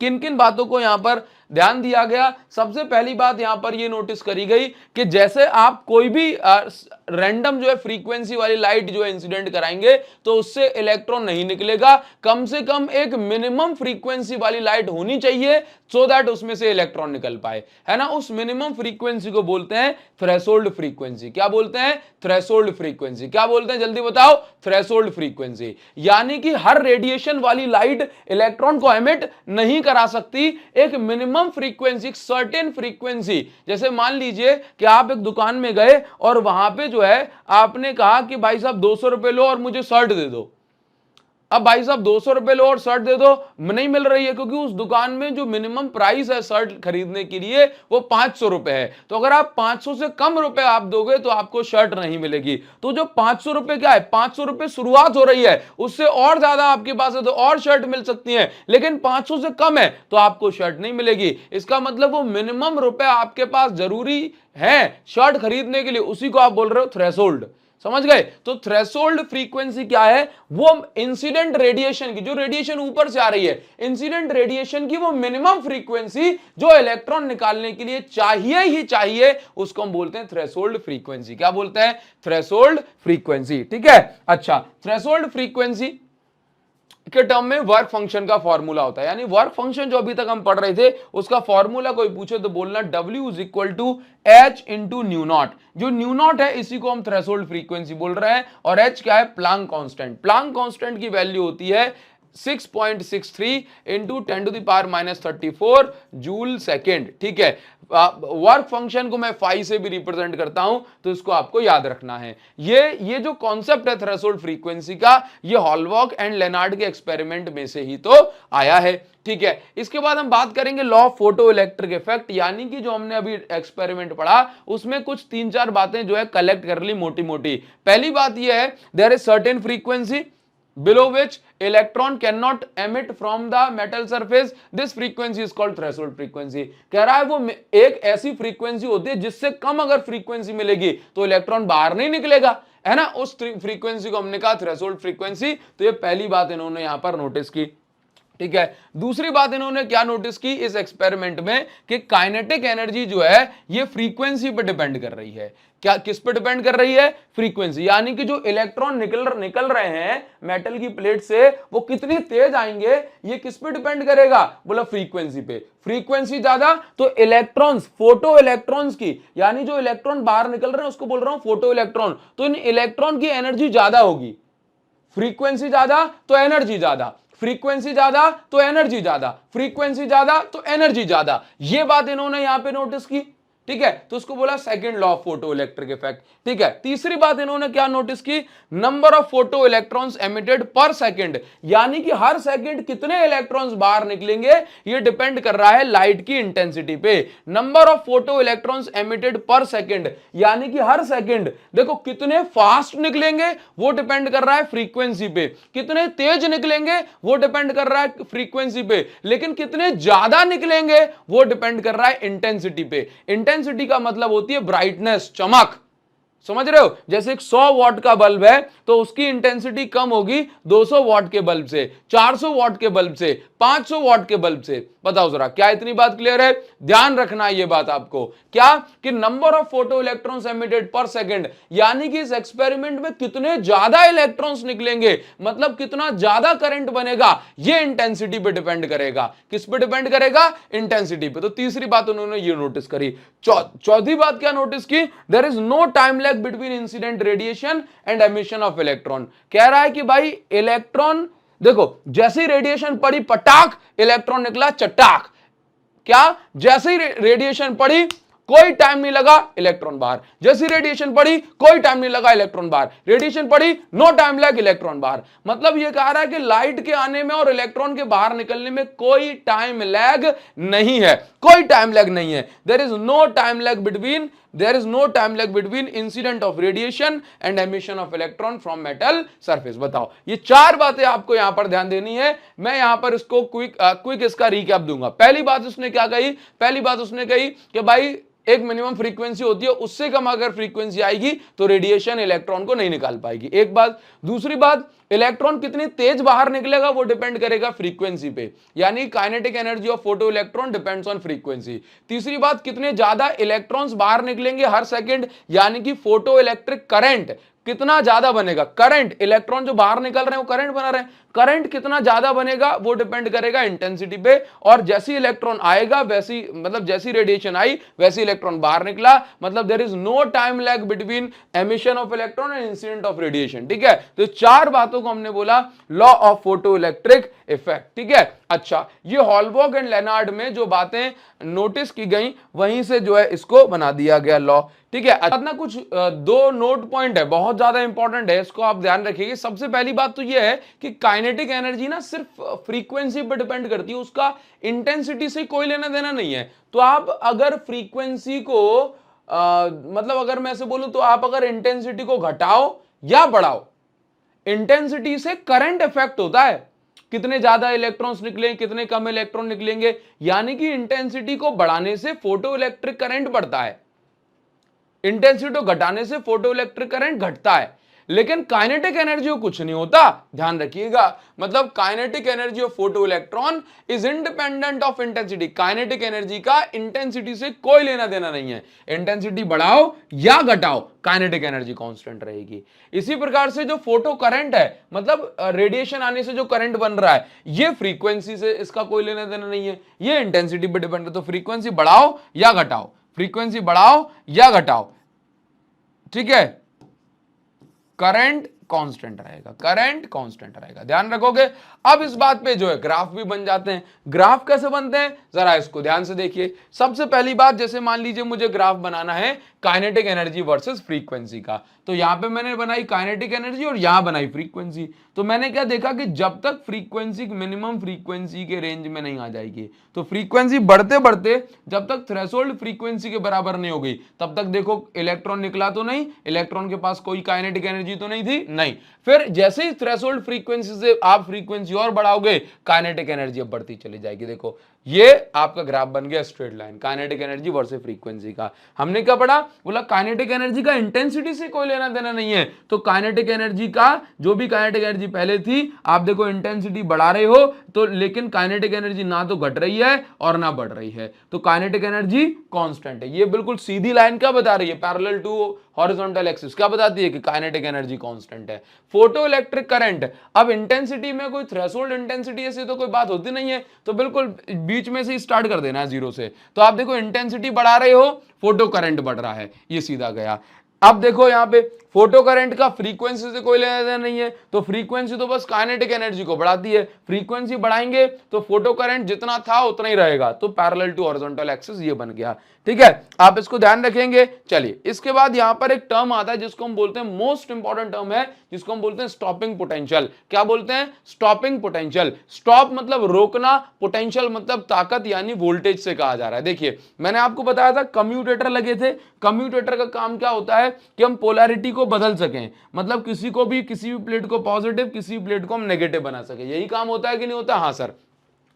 किन किन बातों को यहां पर ध्यान दिया गया? सबसे पहली बात यहां पर यह नोटिस करी गई कि जैसे आप कोई भी रैंडम जो है फ्रीक्वेंसी वाली लाइट जो है इंसिडेंट कराएंगे तो उससे इलेक्ट्रॉन नहीं निकलेगा, कम से कम एक मिनिमम फ्रीक्वेंसी वाली लाइट होनी चाहिए सो दैट उसमें से इलेक्ट्रॉन निकल पाए, है ना। उस मिनिमम फ्रीक्वेंसी को बोलते हैं थ्रेशोल्ड फ्रीक्वेंसी। क्या बोलते हैं? Threshold frequency. क्या बोलते हैं? जल्दी बताओ। Threshold frequency. यानी कि हर रेडिएशन वाली लाइट इलेक्ट्रॉन को एमिट नहीं करा सकती, एक मिनिमम फ्रीक्वेंसी, सर्टेन फ्रीक्वेंसी। जैसे मान लीजिए कि आप एक दुकान में गए और वहां पे जो है आपने कहा कि भाई साहब 200 रुपए लो और मुझे शर्ट दे दो। अब भाई साहब 200 रुपए लो और शर्ट दे दो, नहीं मिल रही है, क्योंकि उस दुकान में जो मिनिमम प्राइस है शर्ट खरीदने के लिए वो 500 रुपए है। तो अगर आप 500 से कम रुपए आप दोगे तो आपको शर्ट नहीं मिलेगी। तो जो 500 रुपए क्या है, 500 रुपए शुरुआत हो रही है, उससे और ज्यादा आपके पास है तो और शर्ट मिल सकती है, लेकिन 500 से कम है तो आपको शर्ट नहीं मिलेगी। इसका मतलब वो मिनिमम रुपए आपके पास जरूरी है शर्ट खरीदने के लिए, उसी को आप बोल रहे हो थ्रेशोल्ड। समझ गए? तो थ्रेशोल्ड फ्रीक्वेंसी क्या है? वो इंसिडेंट रेडिएशन की, जो रेडिएशन ऊपर से आ रही है, इंसिडेंट रेडिएशन की वो मिनिमम फ्रीक्वेंसी जो इलेक्ट्रॉन निकालने के लिए चाहिए ही चाहिए, उसको हम बोलते हैं थ्रेशोल्ड फ्रीक्वेंसी। क्या बोलते हैं? Threshold frequency. ठीक है। अच्छा, थ्रेशोल्ड फ्रीक्वेंसी के टर्म में वर्क फंक्शन का फॉर्मूला होता है, यानी वर्क फंक्शन जो अभी तक हम पढ़ रहे थे उसका फॉर्मूला कोई पूछे तो बोलना W is equal to H into nu naught. जो न्यू नॉट है इसी को हम थ्रेशोल्ड फ्रीक्वेंसी बोल रहे हैं, और H क्या है? Planck constant. प्लांक कांस्टेंट की वैल्यू होती है 6.63 इंटू 10⁻⁻34 जूल सेकेंड। ठीक है। वर्क फंक्शन को मैं फाई से भी रिप्रेजेंट करता हूं, तो इसको आपको याद रखना है। ये जो कॉन्सेप्ट है थ्रेशोल्ड फ्रीक्वेंसी का, ये हॉलबर्ग एंड लेनार्ड के एक्सपेरिमेंट में से ही तो आया है। ठीक है। इसके बाद हम बात करेंगे law of photo electric effect, यानी कि जो हमने अभी एक्सपेरिमेंट पढ़ा उसमें कुछ 3-4 बातें जो है कलेक्ट कर ली मोटी मोटी। पहली बात यह है, there is certain frequency below which electron cannot emit from the metal surface, this frequency is called threshold frequency। कह रहा है वो एक ऐसी फ्रीक्वेंसी होती है जिससे कम अगर फ्रीक्वेंसी मिलेगी तो इलेक्ट्रॉन बाहर नहीं निकलेगा, है ना। उस फ्रीक्वेंसी को हमने कहा थ्रेशोल्ड फ्रीक्वेंसी। तो ये पहली बात इन्होंने यहां पर नोटिस की। ठीक है। दूसरी बात इन्होंने क्या नोटिस की इस एक्सपेरिमेंट में कि काइनेटिक एनर्जी जो है ये फ्रीक्वेंसी पर डिपेंड कर रही है। क्या, किस पे डिपेंड कर रही है? फ्रीक्वेंसी। यानी कि जो इलेक्ट्रॉन निकल रहे हैं मेटल की प्लेट से वो कितनी तेज आएंगे, ये किस पे डिपेंड करेगा? बोला फ्रीक्वेंसी पे। फ्रीक्वेंसी ज्यादा तो इलेक्ट्रॉन्स, फोटो इलेक्ट्रॉन्स की, यानी जो इलेक्ट्रॉन बाहर निकल रहे हैं उसको बोल रहा हूं फोटो इलेक्ट्रॉन, तो इन इलेक्ट्रॉन की एनर्जी ज्यादा होगी। फ्रीक्वेंसी ज्यादा तो एनर्जी ज्यादा, फ्रीक्वेंसी ज्यादा तो एनर्जी ज्यादा, फ्रीक्वेंसी ज्यादा तो एनर्जी ज्यादा। ये बात इन्होंने यहां पे नोटिस की। ठीक है। तो उसको बोला second law of photo electric effect. ठीक है। तीसरी बात इन्होंने क्या नोटिस की? Number of photo electrons emitted पर सेकंड, यानी कि हर सेकंड कितने इलेक्ट्रॉन्स बाहर निकलेंगे ये डिपेंड कर रहा है लाइट की इंटेंसिटी पे। Number of photo electrons emitted पर सेकंड, यानी कि हर सेकंड देखो कितने फास्ट निकलेंगे वो डिपेंड कर रहा है फ्रीक्वेंसी पे, कितने तेज निकलेंगे वो डिपेंड कर रहा है फ्रीक्वेंसी पे, लेकिन कितने ज्यादा निकलेंगे वो डिपेंड कर रहा है इंटेंसिटी पे। इंटेंसिटी का मतलब होती है ब्राइटनेस, चमक। समझ रहे हो? जैसे एक 100 वॉट का बल्ब है तो उसकी इंटेंसिटी कम होगी 200 वॉट के बल्ब से, 400 वॉट के बल्ब से, 500 वॉट के बल्ब से। बताओ जरा, क्या इतनी बात क्लियर है? ध्यान रखना ये बात आपको, क्या कि number of photo electrons emitted पर सेकंड, यानी कि इस एक्सपेरिमेंट में कितने ज्यादा इलेक्ट्रॉन्स निकलेंगे, मतलब कितना ज्यादा करंट बनेगा, ये इंटेंसिटी पे डिपेंड करेगा। किस पे डिपेंड करेगा? इंटेंसिटी पे। तो तीसरी बात उन्होंने ये नोटिस करी। चौथी बात क्या नोटिस की? There is no time lag between incident radiation and emission of electron. कह रहा है कि भाई इलेक्ट्रॉन देखो जैसी रेडिएशन पड़ी पटाख, इलेक्ट्रॉन निकला चटाक। क्या? जैसे ही रेडिएशन पड़ी कोई टाइम नहीं लगा, इलेक्ट्रॉन बाहर। जैसी रेडिएशन पड़ी कोई टाइम नहीं लगा, इलेक्ट्रॉन बाहर। रेडिएशन पड़ी, नो टाइम लैग, इलेक्ट्रॉन बाहर। मतलब ये कह रहा है कि लाइट के आने में और इलेक्ट्रॉन के बाहर निकलने में कोई टाइम लैग नहीं है, कोई टाइम लैग नहीं है। There is no time lag between there is no time lag between incident of radiation and emission of electron from metal surface. बताओ, ये चार बातें आपको यहां पर ध्यान देनी है। मैं यहां पर इसको क्विक इसका रिकैप दूंगा। पहली बात उसने क्या कही? पहली बात उसने कही कि भाई एक मिनिमम फ्रीक्वेंसी होती है, उससे कम अगर फ्रीक्वेंसी आएगी तो रेडिएशन इलेक्ट्रॉन को नहीं निकाल पाएगी, एक बात। दूसरी बात, इलेक्ट्रॉन कितनी तेज बाहर निकलेगा वो डिपेंड करेगा फ्रीक्वेंसी पे, यानी kinetic energy of photo electron depends on frequency. तीसरी बात, कितने ज्यादा इलेक्ट्रॉन्स बाहर निकलेंगे हर सेकंड, यानी कि फोटो इलेक्ट्रिक करंट कितना ज्यादा बनेगा। करंट, इलेक्ट्रॉन जो बाहर निकल रहे हैं वो करंट बना रहे हैं, करंट कितना ज्यादा बनेगा वो डिपेंड करेगा इंटेंसिटी पे। और जैसी इलेक्ट्रॉन आएगा वैसी, मतलब जैसी रेडिएशन आई वैसी इलेक्ट्रॉन बाहर निकला, मतलब there is no time lag between emission of electron and incident of radiation. ठीक है, तो चार बातों को हमने बोला law of photo electric effect. ठीक है, अच्छा, ये हॉलबर्ग एंड लेनार्ड में जो बातें नोटिस की गई वहीं से जो है इसको बना दिया गया लॉ। ठीक है, ना कुछ दो नोट पॉइंट है, बहुत ज्यादा इंपॉर्टेंट है, इसको आप ध्यान रखिएगा। सबसे पहली बात तो ये है कि काइनेटिक एनर्जी ना सिर्फ फ्रीक्वेंसी पर डिपेंड करती है, उसका इंटेंसिटी से कोई लेना देना नहीं है। तो आप अगर फ्रीक्वेंसी को मतलब अगर मैं ऐसे बोलूं तो आप अगर इंटेंसिटी को घटाओ या बढ़ाओ, इंटेंसिटी से करंट इफेक्ट होता है, कितने ज्यादा इलेक्ट्रॉन्स निकलेंगे कितने कम इलेक्ट्रॉन निकलेंगे, यानी कि इंटेंसिटी को बढ़ाने से फोटो इलेक्ट्रिक करंट बढ़ता है, इंटेंसिटी को घटाने से फोटो इलेक्ट्रिक करंट घटता है। लेकिन काइनेटिक एनर्जी को कुछ नहीं होता, ध्यान रखिएगा। मतलब kinetic energy of photo electron is independent of intensity. Kinetic energy का इंटेंसिटी से कोई लेना देना नहीं है, इंटेंसिटी बढ़ाओ या घटाओ काइनेटिक एनर्जी कांस्टेंट रहेगी। इसी प्रकार से जो फोटो करंट है, मतलब रेडिएशन आने से जो करंट बन रहा है, ये फ्रीक्वेंसी से इसका कोई लेना देना नहीं है, ये इंटेंसिटी पर डिपेंड है। तो फ्रीक्वेंसी बढ़ाओ या घटाओ, फ्रीक्वेंसी बढ़ाओ या घटाओ, ठीक है, करंट कांस्टेंट रहेगा, करंट कांस्टेंट रहेगा, ध्यान रखोगे। अब इस बात पे जो है ग्राफ भी बन जाते हैं। ग्राफ कैसे बनते हैं जरा इसको ध्यान से देखिए। सबसे पहली बात, जैसे मान लीजिए मुझे ग्राफ बनाना है काइनेटिक एनर्जी वर्सेस फ्रीक्वेंसी का, तो यहां पे मैंने बनाई काइनेटिक एनर्जी और यहां बनाई फ्रीक्वेंसी। तो मैंने क्या देखा कि जब तक फ्रीक्वेंसी मिनिमम फ्रीक्वेंसी के रेंज में नहीं आ जाएगी, तो फ्रीक्वेंसी बढ़ते बढ़ते जब तक थ्रेशोल्ड फ्रीक्वेंसी के बराबर नहीं हो गई, तब तक देखो इलेक्ट्रॉन निकला तो नहीं, इलेक्ट्रॉन के पास कोई काइनेटिक एनर्जी तो नहीं थी, नहीं। फिर जैसे ही थ्रेशोल्ड फ्रीक्वेंसी से आप फ्रीक्वेंसी और बढ़ाओगे, काइनेटिक एनर्जी अब बढ़ती चली जाएगी। देखो ये आपका ग्राफ बन गया straight line, kinetic energy versus frequency का। हमने क्या पढ़ा, बोला काइनेटिक एनर्जी का इंटेंसिटी से कोई लेना देना नहीं है। तो काइनेटिक एनर्जी का जो भी काइनेटिक एनर्जी पहले थी, आप देखो इंटेंसिटी बढ़ा रहे हो तो, लेकिन काइनेटिक एनर्जी ना तो घट रही है और ना बढ़ रही है, तो काइनेटिक एनर्जी कांस्टेंट है। ये बिल्कुल सीधी लाइन क्या बता रही है, पैरेलल टू हॉरिजॉन्टल एक्सिस, क्या बताती है कि काइनेटिक एनर्जी कांस्टेंट है। फोटो इलेक्ट्रिक करंट, अब इंटेंसिटी में कोई थ्रेशोल्ड इंटेंसिटी ऐसी तो कोई बात होती नहीं है, तो बिल्कुल बीच में से स्टार्ट कर देना है जीरो से। तो आप देखो इंटेंसिटी बढ़ा रहे हो, फोटो करंट बढ़ रहा है, ये सीधा गया। अब देखो यहां पे फोटो करंट का फ्रीक्वेंसी से कोई लेना देना नहीं है, तो फ्रीक्वेंसी तो बस काइनेटिक एनर्जी को बढ़ाती है। फ्रीक्वेंसी बढ़ाएंगे तो फोटो करंट जितना था उतना ही रहेगा, तो पैरेलल टू हॉरिजॉन्टल एक्सिस ये बन गया। ठीक है, आप इसको ध्यान रखेंगे। चलिए, इसके बाद यहां पर एक टर्म आता है जिसको हम बोलते हैं, मोस्ट इंपॉर्टेंट टर्म है, जिसको हम बोलते हैं स्टॉपिंग पोटेंशियल। क्या बोलते हैं, स्टॉपिंग पोटेंशियल। स्टॉप मतलब रोकना, पोटेंशियल मतलब ताकत यानी वोल्टेज से कहा जा रहा है। देखिए मैंने आपको बताया था कम्यूटेटर लगे थे, कम्यूटेटर का काम क्या होता है कि हम पोलैरिटी को बदल सकें, मतलब किसी भी प्लेट को पॉजिटिव किसी भी प्लेट को हम नेगेटिव बना सके, यही काम होता है कि नहीं होता। हाँ सर।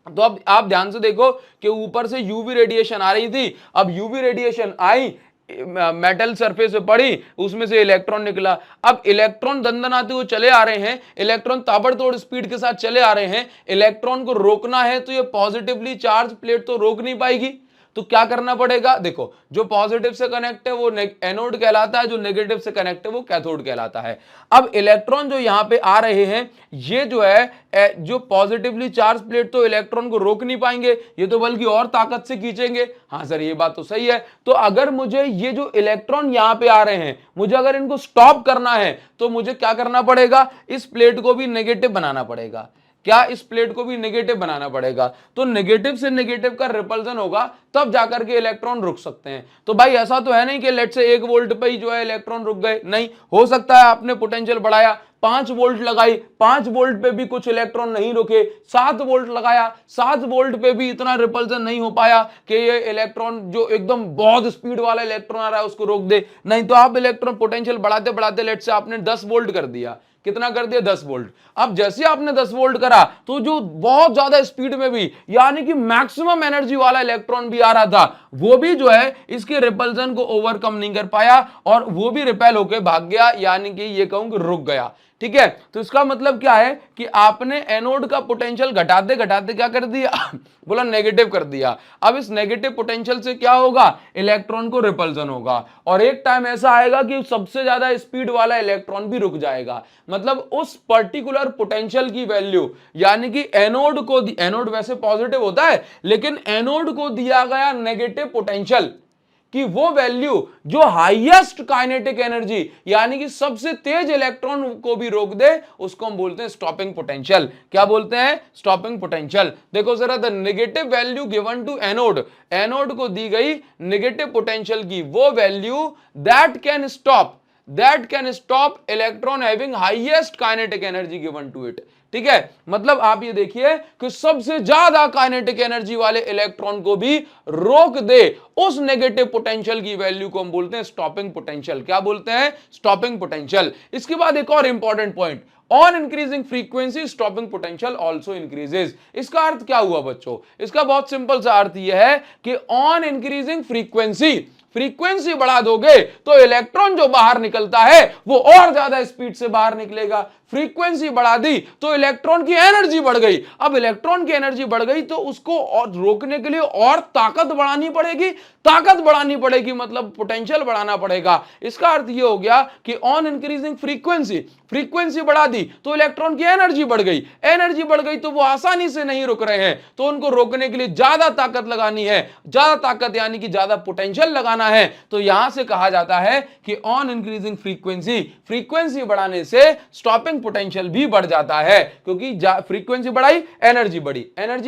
तो अब आप ध्यान से देखो कि ऊपर से यूवी रेडिएशन आ रही थी, अब यूवी रेडिएशन आई, मेटल सरफेस पे पड़ी, उसमें से इलेक्ट्रॉन निकला। अब इलेक्ट्रॉन दंदनाते हुए चले आ रहे हैं, इलेक्ट्रॉन ताबड़तोड़ स्पीड के साथ चले आ रहे हैं, इलेक्ट्रॉन को रोकना है तो ये पॉजिटिवली चार्ज प्लेट तो रोक नहीं पाएगी, तो क्या करना पड़ेगा, देखो जो पॉजिटिव से कनेक्ट है वो एनोड कहलाता है, जो नेगेटिव से कनेक्ट है वो कैथोड कहलाता है। अब इलेक्ट्रॉन जो यहां पे आ रहे हैं, ये जो है जो पॉजिटिवली चार्ज प्लेट तो इलेक्ट्रॉन को रोक नहीं पाएंगे, ये तो बल्कि और ताकत से खींचेंगे। हाँ सर ये बात तो सही है। तो अगर मुझे ये जो इलेक्ट्रॉन यहां पे आ रहे हैं, मुझे अगर इनको स्टॉप करना है तो मुझे क्या करना पड़ेगा, इस प्लेट को भी नेगेटिव बनाना पड़ेगा। क्या इस प्लेट को भी नेगेटिव बनाना पड़ेगा। तो नेगेटिव से नेगेटिव का रिपल्जन होगा तब जाकर के इलेक्ट्रॉन रुक सकते हैं। तो भाई ऐसा तो है नहीं कि लेट से 1 वोल्ट पे ही जो है इलेक्ट्रॉन रुक गए, नहीं, हो सकता है आपने पोटेंशियल बढ़ाया, 5 वोल्ट लगाई, 5 वोल्ट पे भी कुछ इलेक्ट्रॉन नहीं रुके, 7 वोल्ट लगाया, 7 वोल्ट पे भी इतना रिपल्जन नहीं हो पाया कि ये इलेक्ट्रॉन जो एकदम बहुत स्पीड वाला इलेक्ट्रॉन आ रहा है उसको रोक दे, नहीं, तो आप इलेक्ट्रॉन पोटेंशियल बढ़ाते बढ़ाते लेट से आपने 10 वोल्ट कर दिया, कितना कर दिया, 10 वोल्ट। अब जैसे आपने 10 वोल्ट करा तो जो बहुत ज्यादा स्पीड में भी यानी कि मैक्सिमम एनर्जी वाला इलेक्ट्रॉन भी आ रहा था, वो भी जो है इसके रिपल्जन को ओवरकम नहीं कर पाया और वो भी रिपेल होकर भाग गया, यानी कि ये कहूं कि रुक गया। ठीक है, तो इसका मतलब क्या है कि आपने एनोड का पोटेंशियल घटाते घटाते क्या कर दिया बोला नेगेटिव कर दिया। अब इस नेगेटिव पोटेंशियल से क्या होगा, इलेक्ट्रॉन को रिपल्जन होगा और एक टाइम ऐसा आएगा कि सबसे ज्यादा स्पीड वाला इलेक्ट्रॉन भी रुक जाएगा। मतलब उस पर्टिकुलर पोटेंशियल की वैल्यू, यानी कि एनोड को, एनोड वैसे पॉजिटिव होता है लेकिन एनोड को दिया गया नेगेटिव पोटेंशियल कि वो वैल्यू जो हाईएस्ट काइनेटिक एनर्जी यानी कि सबसे तेज इलेक्ट्रॉन को भी रोक दे, उसको हम बोलते हैं स्टॉपिंग पोटेंशियल। क्या बोलते हैं, स्टॉपिंग पोटेंशियल। देखो जरा, the negative value given to anode, anode को दी गई नेगेटिव पोटेंशियल की वो value that can stop electron having highest kinetic energy given to it. ठीक है, मतलब आप ये देखिए कि सबसे ज्यादा काइनेटिक एनर्जी वाले इलेक्ट्रॉन को भी रोक दे, उस नेगेटिव पोटेंशियल की वैल्यू को हम बोलते हैं स्टॉपिंग पोटेंशियल। क्या बोलते हैं, स्टॉपिंग पोटेंशियल। इसके बाद एक और important point, on increasing frequency stopping potential also increases. इसका अर्थ क्या हुआ बच्चों, इसका बहुत सिंपल सा अर्थ यह है कि ऑन इंक्रीजिंग फ्रीक्वेंसी बढ़ा दोगे तो इलेक्ट्रॉन जो बाहर निकलता है वो और ज्यादा स्पीड से बाहर निकलेगा। फ्रीक्वेंसी बढ़ा दी तो इलेक्ट्रॉन की एनर्जी बढ़ गई। अब इलेक्ट्रॉन की एनर्जी बढ़ गई तो उसको और रोकने के लिए और ताकत बढ़ानी पड़ेगी, मतलब पोटेंशियल बढ़ाना पड़ेगा। इसका अर्थ यह हो गया कि ऑन इंक्रीजिंग फ्रीक्वेंसी बढ़ा दी तो इलेक्ट्रॉन की एनर्जी बढ़ गई तो वो आसानी से नहीं रुक रहे हैं, तो उनको रोकने के लिए ज्यादा ताकत लगानी है, ज्यादा ताकत यानी कि ज्यादा पोटेंशियल लगाना है। तो यहां से कहा जाता है कि ऑन इंक्रीजिंग फ्रीक्वेंसी बढ़ाने से स्टॉपिंग पोटेंशियल भी बढ़ जाता है, क्योंकि फ्रीक्वेंसी बढ़ाई, एनर्जी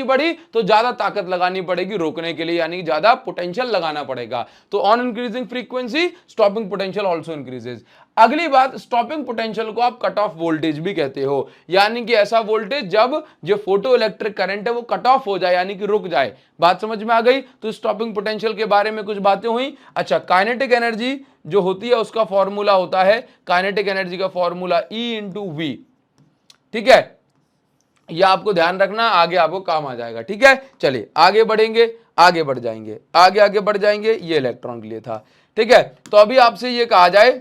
बढ़ी तो ज्यादा ताकत लगानी पड़ेगी रोकने के लिए, यानी ज्यादा पोटेंशियल लगाना पड़ेगा। तो on increasing frequency stopping potential also increases. अगली बात, स्टॉपिंग पोटेंशियल को आप कट ऑफ वोल्टेज भी कहते हो, यानी कि ऐसा वोल्टेज जब जो फोटो इलेक्ट्रिक करंट है वो कट ऑफ हो जाए, यानी कि रुक जाए। बात समझ में आ गई। तो स्टॉपिंग पोटेंशियल के बारे में कुछ बातें हुई। अच्छा, काइनेटिक एनर्जी जो होती है उसका फॉर्मूला होता है, काइनेटिक एनर्जी का फॉर्मूला E इंटू वी। ठीक है, यह आपको ध्यान रखना, आगे आपको काम आ जाएगा। ठीक है, चलिए आगे बढ़ेंगे, आगे बढ़ जाएंगे। ये इलेक्ट्रॉन के लिए था। ठीक है, तो अभी आपसे ये कहा जाए,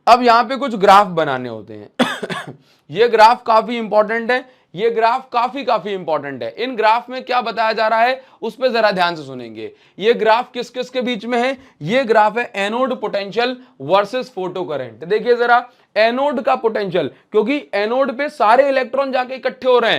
अब यहां पे कुछ ग्राफ बनाने होते हैं ये ग्राफ काफी इंपॉर्टेंट है, ये ग्राफ काफी इंपॉर्टेंट है। इन ग्राफ में क्या बताया जा रहा है उस पर जरा ध्यान से सुनेंगे। ये ग्राफ किस किस के बीच में है, ये ग्राफ है anode potential versus photo current. देखिए जरा, एनोड का पोटेंशियल, क्योंकि एनोड पे सारे इलेक्ट्रॉन जाके इकट्ठे हो रहे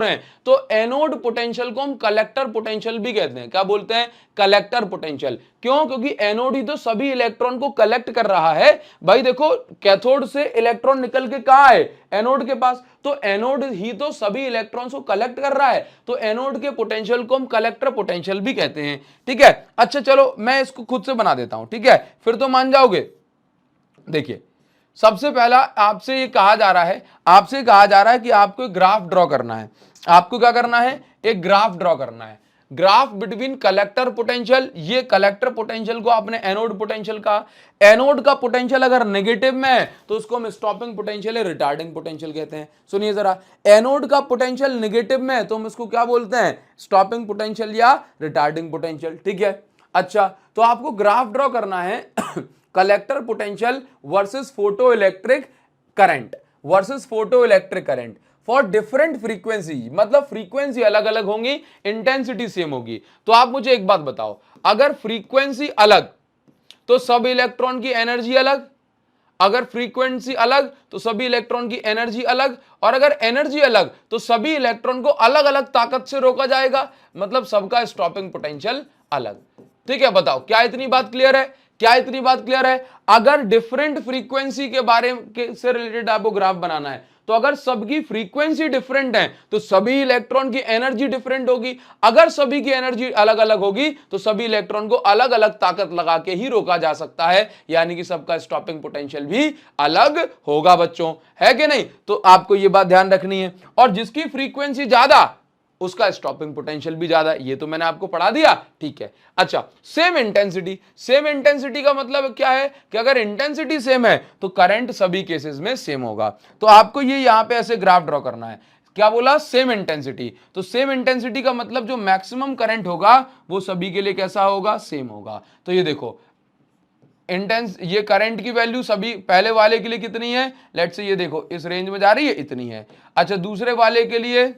हैं, तो एनोड पोटेंशियल को हम कलेक्टर पोटेंशियल भी कहते हैं। क्या बोलते हैं, कलेक्टर पोटेंशियल। क्यों, क्योंकि एनोड ही तो सभी इलेक्ट्रॉन को कलेक्ट कर रहा है। भाई देखो, कैथोड से इलेक्ट्रॉन निकल के कहां है, एनोड के पास, तो एनोड ही तो सभी इलेक्ट्रॉन्स को कलेक्ट कर रहा है, तो एनोड के पोटेंशियल को हम कलेक्टर पोटेंशियल भी कहते हैं। ठीक है, अच्छा चलो मैं इसको खुद से बना देता हूं, ठीक है, फिर तो मान जाओगे। देखिए, सबसे पहला आपसे ये कहा जा रहा है कि आपको एक ग्राफ ड्रॉ करना है। आपको क्या करना है, एक ग्राफ ड्रॉ करना है, ग्राफ बिटवीन कलेक्टर पोटेंशियल। ये कलेक्टर पोटेंशियल को आपने एनोड पोटेंशियल का, एनोड का पोटेंशियल अगर नेगेटिव में है तो उसको हम स्टॉपिंग पोटेंशियल या रिटार्डिंग पोटेंशियल कहते हैं। सुनिए जरा, एनोड का पोटेंशियल नेगेटिव में है तो हम इसको क्या बोलते हैं, स्टॉपिंग पोटेंशियल या रिटार्डिंग पोटेंशियल। ठीक है, अच्छा तो आपको ग्राफ ड्रॉ करना है collector potential versus photo electric current for different frequency, मतलब फ्रीक्वेंसी अलग अलग होंगी, इंटेंसिटी सेम होगी। तो आप मुझे एक बात बताओ, अगर फ्रीक्वेंसी अलग तो सब इलेक्ट्रॉन की एनर्जी अलग, अगर फ्रीक्वेंसी अलग तो सभी इलेक्ट्रॉन की एनर्जी अलग, और अगर एनर्जी अलग तो सभी इलेक्ट्रॉन को अलग अलग ताकत से रोका जाएगा, मतलब सबका स्टॉपिंग पोटेंशियल अलग। ठीक है, बताओ क्या इतनी बात क्लियर है? क्या इतनी बात क्लियर है? अगर डिफरेंट फ्रीक्वेंसी के बारे के से रिलेटेड आपको ग्राफ बनाना है, तो अगर सबकी फ्रीक्वेंसी डिफरेंट है तो सभी इलेक्ट्रॉन की एनर्जी डिफरेंट होगी। अगर सभी की एनर्जी अलग अलग होगी तो सभी इलेक्ट्रॉन को अलग अलग ताकत लगा के ही रोका जा सकता है, यानी कि सबका स्टॉपिंग पोटेंशियल भी अलग होगा बच्चों, है कि नहीं? तो आपको यह बात ध्यान रखनी है। और जिसकी फ्रीक्वेंसी ज्यादा उसका स्टॉपिंग पोटेंशियल भी ज्यादा, ये तो मैंने आपको पढ़ा दिया, ठीक है। अच्छा, सेम इंटेंसिटी, सेम इंटेंसिटी का मतलब क्या है कि अगर इंटेंसिटी सेम है तो करंट सभी केसेस में सेम होगा। तो आपको ये यहां पे ऐसे ग्राफ ड्रॉ करना है। क्या बोला? Same intensity. तो सेम इंटेंसिटी का मतलब जो मैक्सिमम करंट होगा वो सभी के लिए कैसा होगा? सेम होगा। तो ये देखो इंटेंस, ये करंट की वैल्यू सभी पहले वाले के लिए कितनी है, लेट्स से ये देखो इस रेंज में जा रही है, इतनी है। अच्छा, दूसरे वाले के लिए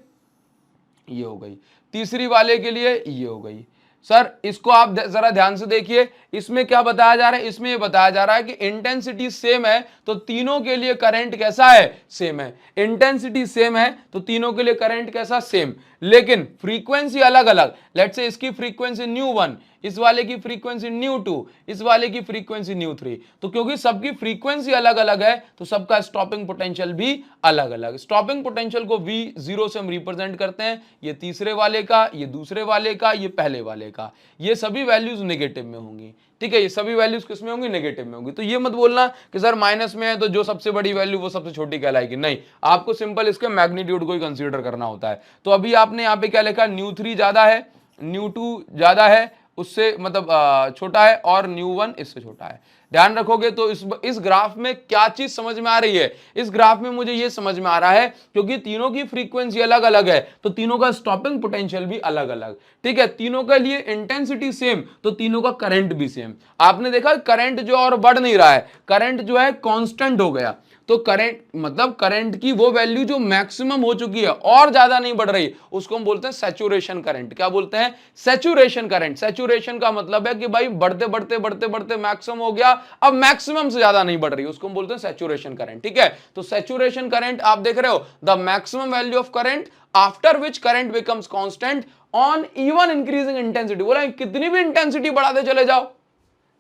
ये हो गई, तीसरी वाले के लिए ये हो गई। सर इसको आप जरा ध्यान से देखिए, इसमें क्या बताया जा रहा है? इसमें ये बताया जा रहा है कि इंटेंसिटी सेम है तो तीनों के लिए करंट कैसा है? सेम है। इंटेंसिटी सेम है तो तीनों के लिए करंट कैसा? सेम। लेकिन फ्रीक्वेंसी अलग अलग, लेट्स से इसकी फ्रीक्वेंसी ν1, इस वाले की फ्रीक्वेंसी ν2, इस वाले की फ्रीक्वेंसी ν3। तो क्योंकि सबकी फ्रीक्वेंसी अलग अलग है तो सबका स्टॉपिंग पोटेंशियल भी अलग अलग। स्टॉपिंग पोटेंशियल को V0 से हम रिप्रेजेंट करते हैं, ये तीसरे वाले का, ये दूसरे वाले का, ये पहले वाले का। ये सभी वैल्यूज नेगेटिव में होंगी, ठीक है। ये सभी वैल्यूज किस में होंगी? नेगेटिव में होंगी। तो ये मत बोलना कि सर माइनस में है तो जो सबसे बड़ी वैल्यू वो सबसे छोटी कहलाएगी, नहीं, आपको सिंपल इसके मैग्नीट्यूड को ही कंसीडर करना होता है। तो अभी आपने यहाँ पे क्या लिखा? ν3 ज्यादा है, ν2 ज्यादा है, उससे मतलब छोटा है, और ν1 इससे छोटा है। ध्यान रखोगे तो इस ग्राफ में क्या चीज समझ में आ रही है? इस ग्राफ में मुझे ये समझ में आ रहा है क्योंकि तीनों की फ्रीक्वेंसी अलग अलग है तो तीनों का स्टॉपिंग पोटेंशियल भी अलग अलग, ठीक है। तीनों के लिए इंटेंसिटी सेम तो तीनों का करंट भी सेम। आपने देखा करंट जो और बढ़ नहीं रहा है, करंट जो है कांस्टेंट हो गया। तो करंट मतलब करंट की वो वैल्यू जो मैक्सिमम हो चुकी है और ज्यादा नहीं बढ़ रही, उसको हम बोलते हैं सैचुरेशन करंट। क्या बोलते हैं? Saturation current. सैचुरेशन का मतलब है कि भाई बढ़ते बढ़ते बढ़ते बढ़ते मैक्सिमम हो गया, अब मैक्सिमम से ज्यादा नहीं बढ़ रही, उसको हम बोलते हैं सैचुरेशन करंट, ठीक है। तो सैचुरेशन करंट आप देख रहे हो, the maximum value of current after which current becomes constant on even increasing intensity. बोला कितनी भी इंटेंसिटी बढ़ाते चले जाओ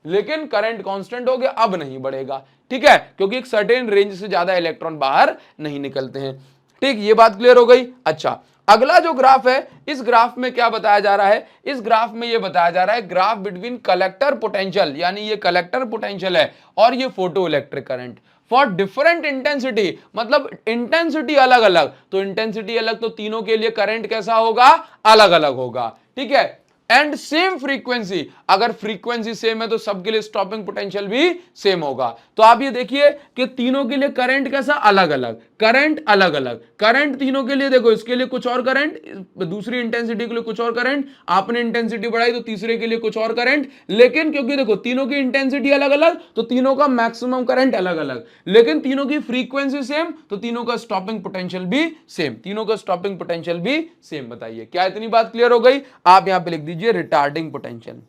लेकिन करंट कांस्टेंट हो गया, अब नहीं बढ़ेगा, ठीक है, क्योंकि एक सर्टेन रेंज से ज्यादा इलेक्ट्रॉन बाहर नहीं निकलते हैं, ठीक। ये बात क्लियर हो गई। अच्छा, अगला जो ग्राफ है, इस ग्राफ में क्या बताया जा रहा है? इस ग्राफ में ये बताया जा रहा है ग्राफ बिटवीन कलेक्टर पोटेंशियल, यानी ये कलेक्टर पोटेंशियल है और ये photo electric current for different intensity. मतलब इंटेंसिटी अलग अलग, तो इंटेंसिटी अलग तो तीनों के लिए करंट कैसा होगा? अलग अलग होगा, ठीक है। एंड सेम फ्रीक्वेंसी, अगर फ्रीक्वेंसी सेम है तो सबके लिए स्टॉपिंग पोटेंशियल भी सेम होगा। तो आप ये देखिए कि तीनों के लिए करंट कैसा? अलग अलग, करंट अलग अलग, करंट तीनों के लिए देखो, इसके लिए कुछ और करंट, दूसरी इंटेंसिटी के लिए कुछ और करंट, आपने इंटेंसिटी बढ़ाई तो तीसरे के लिए कुछ और करंट। लेकिन क्योंकि देखो तीनों की इंटेंसिटी अलग अलग तो तीनों का मैक्सिमम करंट अलग अलग, लेकिन तीनों की फ्रीक्वेंसी सेम तो तीनों का स्टॉपिंग पोटेंशियल भी सेम, तीनों का स्टॉपिंग पोटेंशियल भी सेम। बताइए क्या इतनी बात क्लियर हो गई? आप यहां पे लिख दीजिए रिटार्डिंग पोटेंशियल।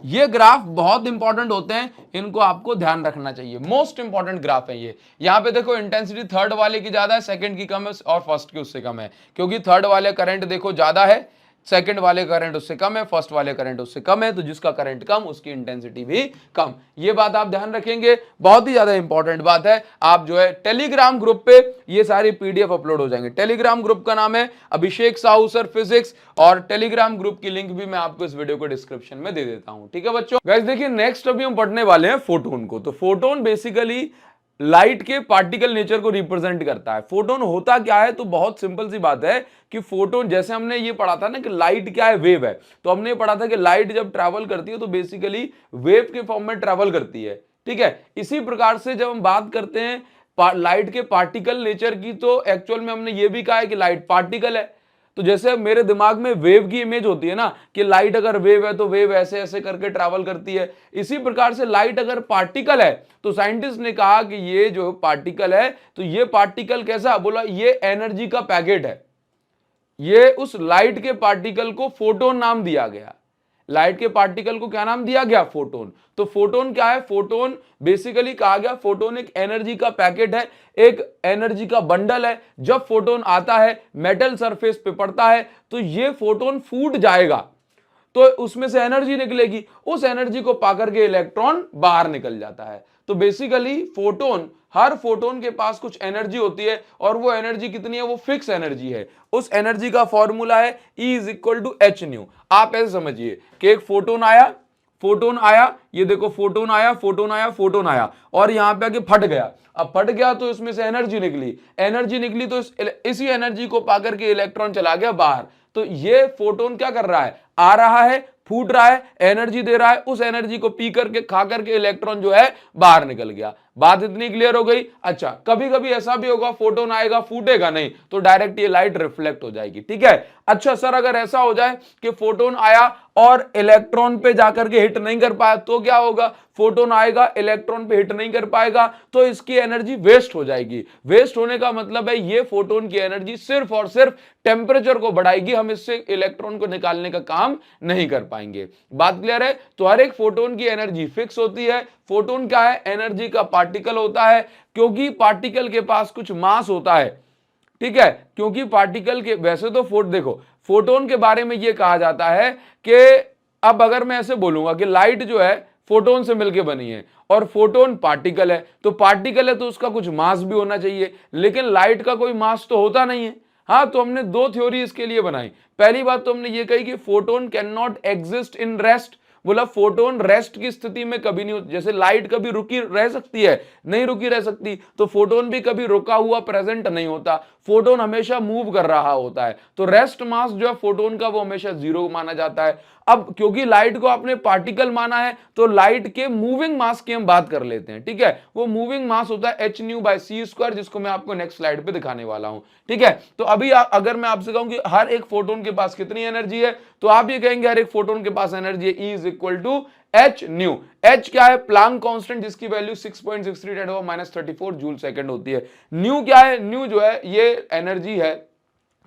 ये ग्राफ बहुत इंपॉर्टेंट होते हैं, इनको आपको ध्यान रखना चाहिए, मोस्ट इंपॉर्टेंट ग्राफ है ये। यहां पे देखो इंटेंसिटी थर्ड वाले की ज्यादा है, सेकंड की कम है और फर्स्ट की उससे कम है, क्योंकि थर्ड वाले करंट देखो ज्यादा है, सेकंड वाले करंट उससे कम है, फर्स्ट वाले करंट उससे कम है, तो जिसका करंट कम उसकी इंटेंसिटी भी कम। ये बात आप ध्यान रखेंगे, बहुत ही ज्यादा इंपॉर्टेंट बात है। आप जो है टेलीग्राम ग्रुप पे ये सारी पीडीएफ अपलोड हो जाएंगे। टेलीग्राम ग्रुप का नाम है अभिषेक साहू सर फिजिक्स, और टेलीग्राम ग्रुप की लिंक भी मैं आपको इस वीडियो को डिस्क्रिप्शन में दे देता हूं, ठीक है बच्चों। गाइस देखिए नेक्स्ट अभी हम पढ़ने वाले हैं फोटोन को। तो फोटोन बेसिकली लाइट के पार्टिकल नेचर को रिप्रेजेंट करता है। फोटोन होता क्या है? तो बहुत सिंपल सी बात है कि फोटोन, जैसे हमने ये पढ़ा था ना कि लाइट क्या है? वेव है। तो हमने पढ़ा था कि लाइट जब ट्रैवल करती है तो बेसिकली वेव के फॉर्म में ट्रैवल करती है, ठीक है। इसी प्रकार से जब हम बात करते हैं लाइट के पार्टिकल नेचर की, तो एक्चुअल में हमने ये भी कहा है कि लाइट पार्टिकल है। तो जैसे मेरे दिमाग में वेव की इमेज होती है ना कि लाइट अगर वेव है तो वेव ऐसे ऐसे करके ट्रैवल करती है, इसी प्रकार से लाइट अगर पार्टिकल है तो साइंटिस्ट ने कहा कि ये जो पार्टिकल है तो ये पार्टिकल कैसा? बोला ये एनर्जी का पैकेट है। ये उस लाइट के पार्टिकल को फोटोन नाम दिया गया। लाइट के पार्टिकल को क्या नाम दिया गया? फोटोन। तो फोटोन क्या है? फोटोन बेसिकली कहा गया फोटोन एक एनर्जी का पैकेट है, एक एनर्जी का बंडल है। जब फोटोन आता है मेटल सरफेस पे पड़ता है तो ये फोटोन फूट जाएगा। तो उसमें से एनर्जी निकलेगी, उस एनर्जी को पाकर के इलेक्ट्रॉन बाहर निकल जाता है। तो बेसिकली फोटोन, हर फोटोन के पास कुछ एनर्जी होती है और वो एनर्जी कितनी है, वो फिक्स एनर्जी है। उस एनर्जी का फॉर्मूला है E is equal to H nu. आप ऐसे समझिए कि एक फोटोन आया, ये देखो फोटोन आया, फोटोन आया और यहां पे आके फट गया। अब फट गया तो इसमें से एनर्जी निकली तो इसी एनर्जी को पाकर के इलेक्ट्रॉन चला गया बाहर। तो ये फोटोन क्या कर रहा है, आ रहा है, फूट रहा है, एनर्जी दे रहा है, उस एनर्जी को पी करके खा करके इलेक्ट्रॉन जो है बाहर निकल गया। बात इतनी क्लियर हो गई। अच्छा, कभी कभी ऐसा भी होगा फोटोन आएगा, फूटेगा नहीं, तो डायरेक्ट ये लाइट रिफ्लेक्ट हो जाएगी। ठीक है। अच्छा सर, अगर ऐसा हो जाए कि फोटोन आया और इलेक्ट्रॉन पे जाकर के हिट नहीं कर पाया तो क्या होगा, फोटोन आएगा, इलेक्ट्रॉन पे हिट नहीं कर पाएगा तो इसकी एनर्जी वेस्ट हो जाएगी। वेस्ट होने का मतलब है ये फोटोन की एनर्जी सिर्फ और सिर्फ टेम्परेचर को बढ़ाएगी, हम इससे इलेक्ट्रॉन को निकालने का काम नहीं कर पाएंगे। बात क्लियर है। तो हर एक फोटोन की एनर्जी फिक्स होती है। फोटोन क्या है, एनर्जी का पार्टिकल होता है, क्योंकि पार्टिकल के पास कुछ मास होता है। ठीक है, क्योंकि पार्टिकल के, वैसे तो देखो फोटोन के बारे में यह कहा जाता है कि अब अगर मैं ऐसे बोलूंगा कि लाइट जो है फोटोन से मिलकर बनी है और फोटोन पार्टिकल है, तो पार्टिकल है तो उसका कुछ मास भी होना चाहिए, लेकिन लाइट का कोई मास तो होता नहीं है। हाँ, तो हमने दो थ्योरी इसके लिए बनाई। पहली बात तो हमने ये कही कि photon can not exist in rest, बोला फोटोन रेस्ट की स्थिति में कभी नहीं होती। जैसे लाइट कभी रुकी रह सकती है, नहीं रुकी रह सकती, तो फोटोन भी कभी रुका हुआ प्रेजेंट नहीं होता, फोटोन हमेशा मूव कर रहा होता है। तो रेस्ट मास जो है फोटोन का वो हमेशा 0 माना जाता है। अब क्योंकि लाइट को आपने पार्टिकल माना है तो लाइट के मूविंग मास की हम बात कर लेते हैं। ठीक है, वो मूविंग मास होता है h न्यू बाय सी स्क्वायर, जिसको मैं आपको नेक्स्ट स्लाइड पे दिखाने वाला हूं। ठीक है, तो अभी अगर मैं आपसे कहूं कि हर एक फोटोन के पास कितनी एनर्जी है, तो आप ये कहेंगे हर एक फोटोन के पास एनर्जी है E is equal to H nu. H क्या है, प्लांक कांस्टेंट, जिसकी वैल्यू 6.63 10 -34 जूल सेकंड होती है। न्यू क्या है, न्यू जो है ये एनर्जी है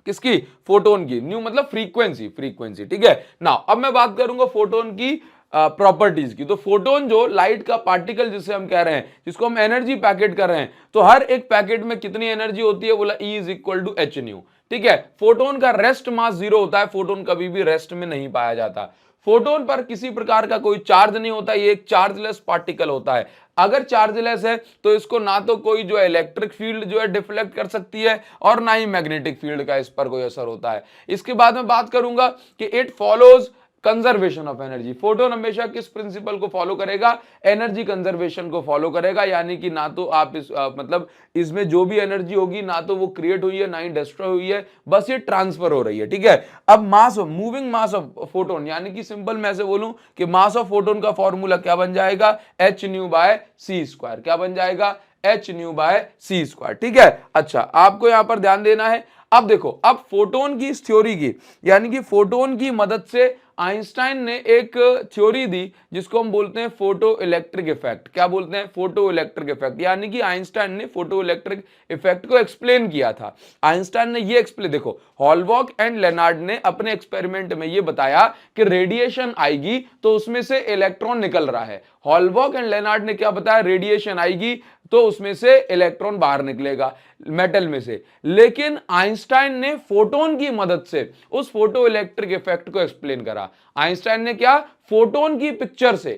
किसकी, फोटोन की। न्यू मतलब फ्रीक्वेंसी। ठीक है ना। अब मैं बात करूंगा फोटोन की प्रॉपर्टीज की। तो फोटोन जो लाइट का पार्टिकल जिसे हम कह रहे हैं, जिसको हम एनर्जी पैकेट कर रहे हैं, तो हर एक पैकेट में कितनी एनर्जी होती है, बोला E is equal to H nu. ठीक है, फोटोन का रेस्ट मास 0 होता है, फोटोन कभी भी रेस्ट में नहीं पाया जाता। फोटोन पर किसी प्रकार का कोई चार्ज नहीं होता, ये एक चार्जलेस पार्टिकल होता है। अगर चार्जलेस है तो इसको ना तो कोई जो है इलेक्ट्रिक फील्ड जो है डिफ्लेक्ट कर सकती है और ना ही मैग्नेटिक फील्ड का इस पर कोई असर होता है। इसके बाद मैं बात करूंगा कि it follows conservation of energy. Photon हमेशा किस प्रिंसिपल को फॉलो करेगा, एनर्जी कंजर्वेशन को फॉलो करेगा, यानी कि ना तो आप मतलब इसमें जो भी एनर्जी होगी ना तो वो क्रिएट हुई है ना ही डिस्ट्रॉय हुई है, बस ये ट्रांसफर हो रही है। ठीक है, अब mass of moving mass of photon, यानी कि सिंपल मैं ऐसे बोलूं कि मास ऑफ फोटोन का फॉर्मूला क्या बन जाएगा, h न्यू बाय सी स्क्वायर। क्या बन जाएगा, h न्यू बाय सी स्क्वायर। ठीक है। अच्छा, आपको यहां पर ध्यान देना है। अब देखो, अब फोटोन की इस थ्योरी की, यानी कि फोटोन की मदद से आइंस्टाइन ने एक थ्योरी दी जिसको हम बोलते हैं फोटो इलेक्ट्रिक इफेक्ट। क्या बोलते हैं, फोटो इलेक्ट्रिक इफेक्ट, यानी कि आइंस्टाइन ने फोटो इलेक्ट्रिक इफेक्ट को एक्सप्लेन किया था। आइंस्टाइन ने ये एक्सप्लेन, देखो हॉलबॉक एंड लेनार्ड ने अपने एक्सपेरिमेंट में ये बताया कि रेडिएशन आएगी तो उसमें से इलेक्ट्रॉन निकल रहा है। हॉलबॉक एंड लेनार्ड ने क्या बताया, रेडिएशन आएगी तो उसमें से इलेक्ट्रॉन बाहर निकलेगा मेटल में से। लेकिन आइंस्टाइन ने फोटोन की मदद से उस फोटो इलेक्ट्रिक इफेक्ट को एक्सप्लेन करा। आइंस्टाइन ने क्या, फोटोन की पिक्चर से,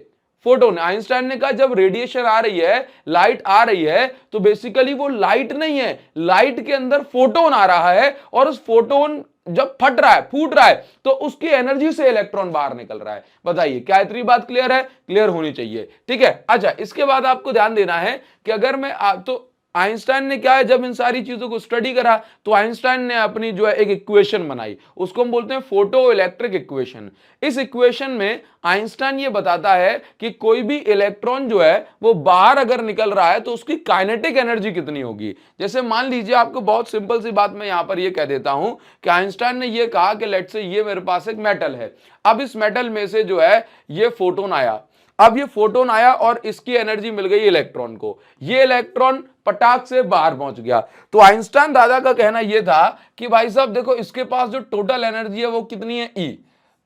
फोटोन, आइंस्टाइन ने कहा जब रेडिएशन आ रही है, लाइट आ रही है, तो बेसिकली वो लाइट नहीं है, लाइट के अंदर फोटोन आ रहा है और उस फोटोन जब फट रहा है, फूट रहा है, तो उसकी एनर्जी से इलेक्ट्रॉन बाहर निकल रहा है। बताइए क्या इतनी बात क्लियर है, क्लियर होनी चाहिए। ठीक है। अच्छा, इसके बाद आपको ध्यान देना है कि अगर मैं तो आइंस्टाइन ने क्या है, जब इन सारी चीजों को स्टडी करा तो आइंस्टाइन ने अपनी जो है एक इक्वेशन बनाई, उसको हम बोलते हैं फोटो इलेक्ट्रिक इक्वेशन। इस इक्वेशन में आइंस्टाइन ये बताता है कि कोई भी इलेक्ट्रॉन जो है वो बाहर अगर निकल रहा है तो उसकी काइनेटिक एनर्जी कितनी होगी। जैसे मान लीजिए, आपको बहुत सिंपल सी बात मैं यहां पर ये कह देता हूं कि आइंस्टाइन ने ये कहा कि लेट्स से ये मेरे पास एक मेटल है, अब इस मेटल में से जो है ये फोटोन आया, अब ये फोटोन आया और इसकी एनर्जी मिल गई इलेक्ट्रॉन को, ये इलेक्ट्रॉन पटाख से बाहर पहुंच गया। तो आइंस्टाइन दादा का कहना यह था कि भाई साहब देखो, इसके पास जो टोटल एनर्जी है वो कितनी है, E।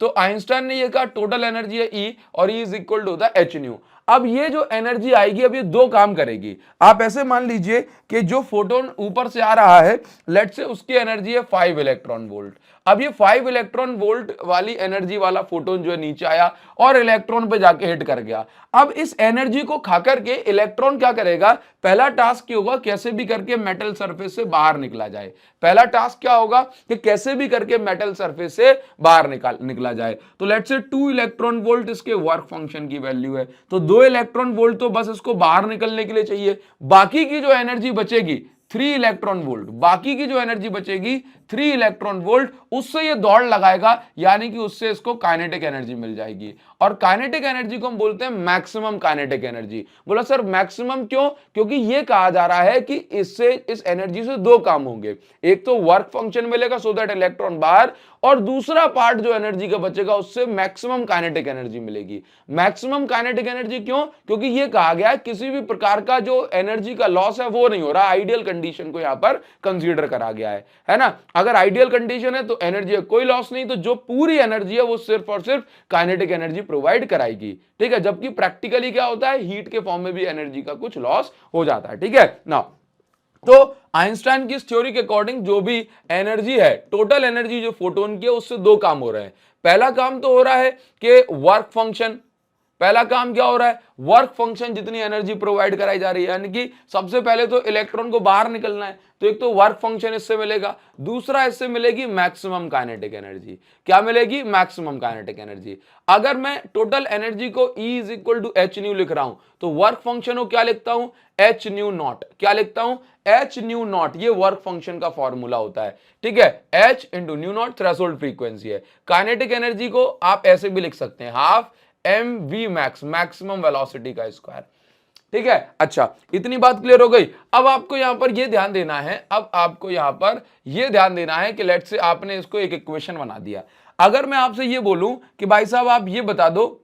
तो आइंस्टाइन ने यह कहा टोटल एनर्जी है E और E इज इक्वल टू होता है h न्यू। अब ये जो एनर्जी आएगी, अब ये दो काम करेगी। आप ऐसे मान लीजिए कि जो फोटोन ऊपर से आ रहा है, लेट्स से उसकी एनर्जी है 5 इलेक्ट्रॉन वोल्ट। अब ये 5 इलेक्ट्रॉन वोल्ट वाली एनर्जी वाला फोटोन जो है नीचे आया और इलेक्ट्रॉन पे जाके हिट कर गया। अब इस एनर्जी को खा करके इलेक्ट्रॉन क्या करेगा, पहला टास्क क्या होगा, कैसे भी करके मेटल सरफेस से बाहर निकला जाए। पहला टास्क क्या होगा कि कैसे भी करके मेटल सरफेस से बाहर निकला जाए। तो लेट्स से 2 इलेक्ट्रॉन वोल्ट इसके वर्क फंक्शन की वैल्यू है, तो 2 इलेक्ट्रॉन वोल्ट तो बस इसको बाहर निकलने के लिए चाहिए। बाकी की जो एनर्जी बचेगी 3 इलेक्ट्रॉन वोल्ट, बाकी की जो एनर्जी बचेगी 3 इलेक्ट्रॉन वोल्ट, उससे ये दौड़ लगाएगा, यानी कि उससे इसको काइनेटिक एनर्जी मिल जाएगी। और काइनेटिक एनर्जी को हम बोलते हैं मैक्सिमम काइनेटिक एनर्जी। बोला सर मैक्सिमम क्यों? क्योंकि ये कहा जा रहा है कि इससे, इस एनर्जी से दो काम होंगे, एक तो वर्क फंक्शन मिलेगा सो दैट इलेक्ट्रॉन बाहर, और दूसरा पार्ट जो एनर्जी का बचेगा उससे मैक्सिमम काइनेटिक एनर्जी मिलेगी। मैक्सिमम काइनेटिक एनर्जी क्यों? क्योंकि ये कहा गया है किसी भी प्रकार का जो एनर्जी का लॉस है वो नहीं हो रहा, आइडियल कंडीशन को यहां पर कंसीडर करा गया है ना। अगर आइडियल कंडीशन है तो एनर्जी का कोई लॉस नहीं, तो जो पूरी एनर्जी है वो सिर्फ और सिर्फ काइनेटिक एनर्जी प्रोवाइड कराएगी, ठीक है। जबकि प्रैक्टिकली क्या होता है, हीट के फॉर्म में भी एनर्जी का कुछ लॉस हो जाता है, ठीक है ना। तो आइंस्टाइन की इस थ्योरी के अकॉर्डिंग जो भी एनर्जी है, टोटल एनर्जी जो फोटोन की है, उससे दो काम हो रहे हैं। पहला काम तो हो रहा है कि वर्क फंक्शन, पहला काम क्या हो रहा है, वर्क फंक्शन जितनी एनर्जी प्रोवाइड कराई जा रही है, यानी कि सबसे पहले तो इलेक्ट्रॉन को बाहर निकलना है, तो एक तो वर्क फंक्शन इससे मिलेगा, दूसरा इससे मिलेगी मैक्सिमम काइनेटिक एनर्जी। क्या मिलेगी? Maximum kinetic energy. अगर मैं टोटल एनर्जी को E is equal to H nu लिख रहा हूं, तो वर्क फंक्शन को क्या लिखता हूं, एच न्यू नॉट। क्या लिखता हूं? H nu naught. ये वर्क फंक्शन का फॉर्मूला होता है, ठीक है। H into nu naught threshold frequency है। काइनेटिक एनर्जी को आप ऐसे भी लिख सकते हैं, half M V max, maximum velocity का स्क्वायर, ठीक है। अच्छा, इतनी बात क्लियर हो गई। अब आपको यहां पर यह ध्यान देना है, अब आपको यहां पर यह ध्यान देना है कि लेट्स से आपने इसको एक इक्वेशन बना दिया। अगर मैं आपसे यह बोलूं कि भाई साहब आप ये बता दो,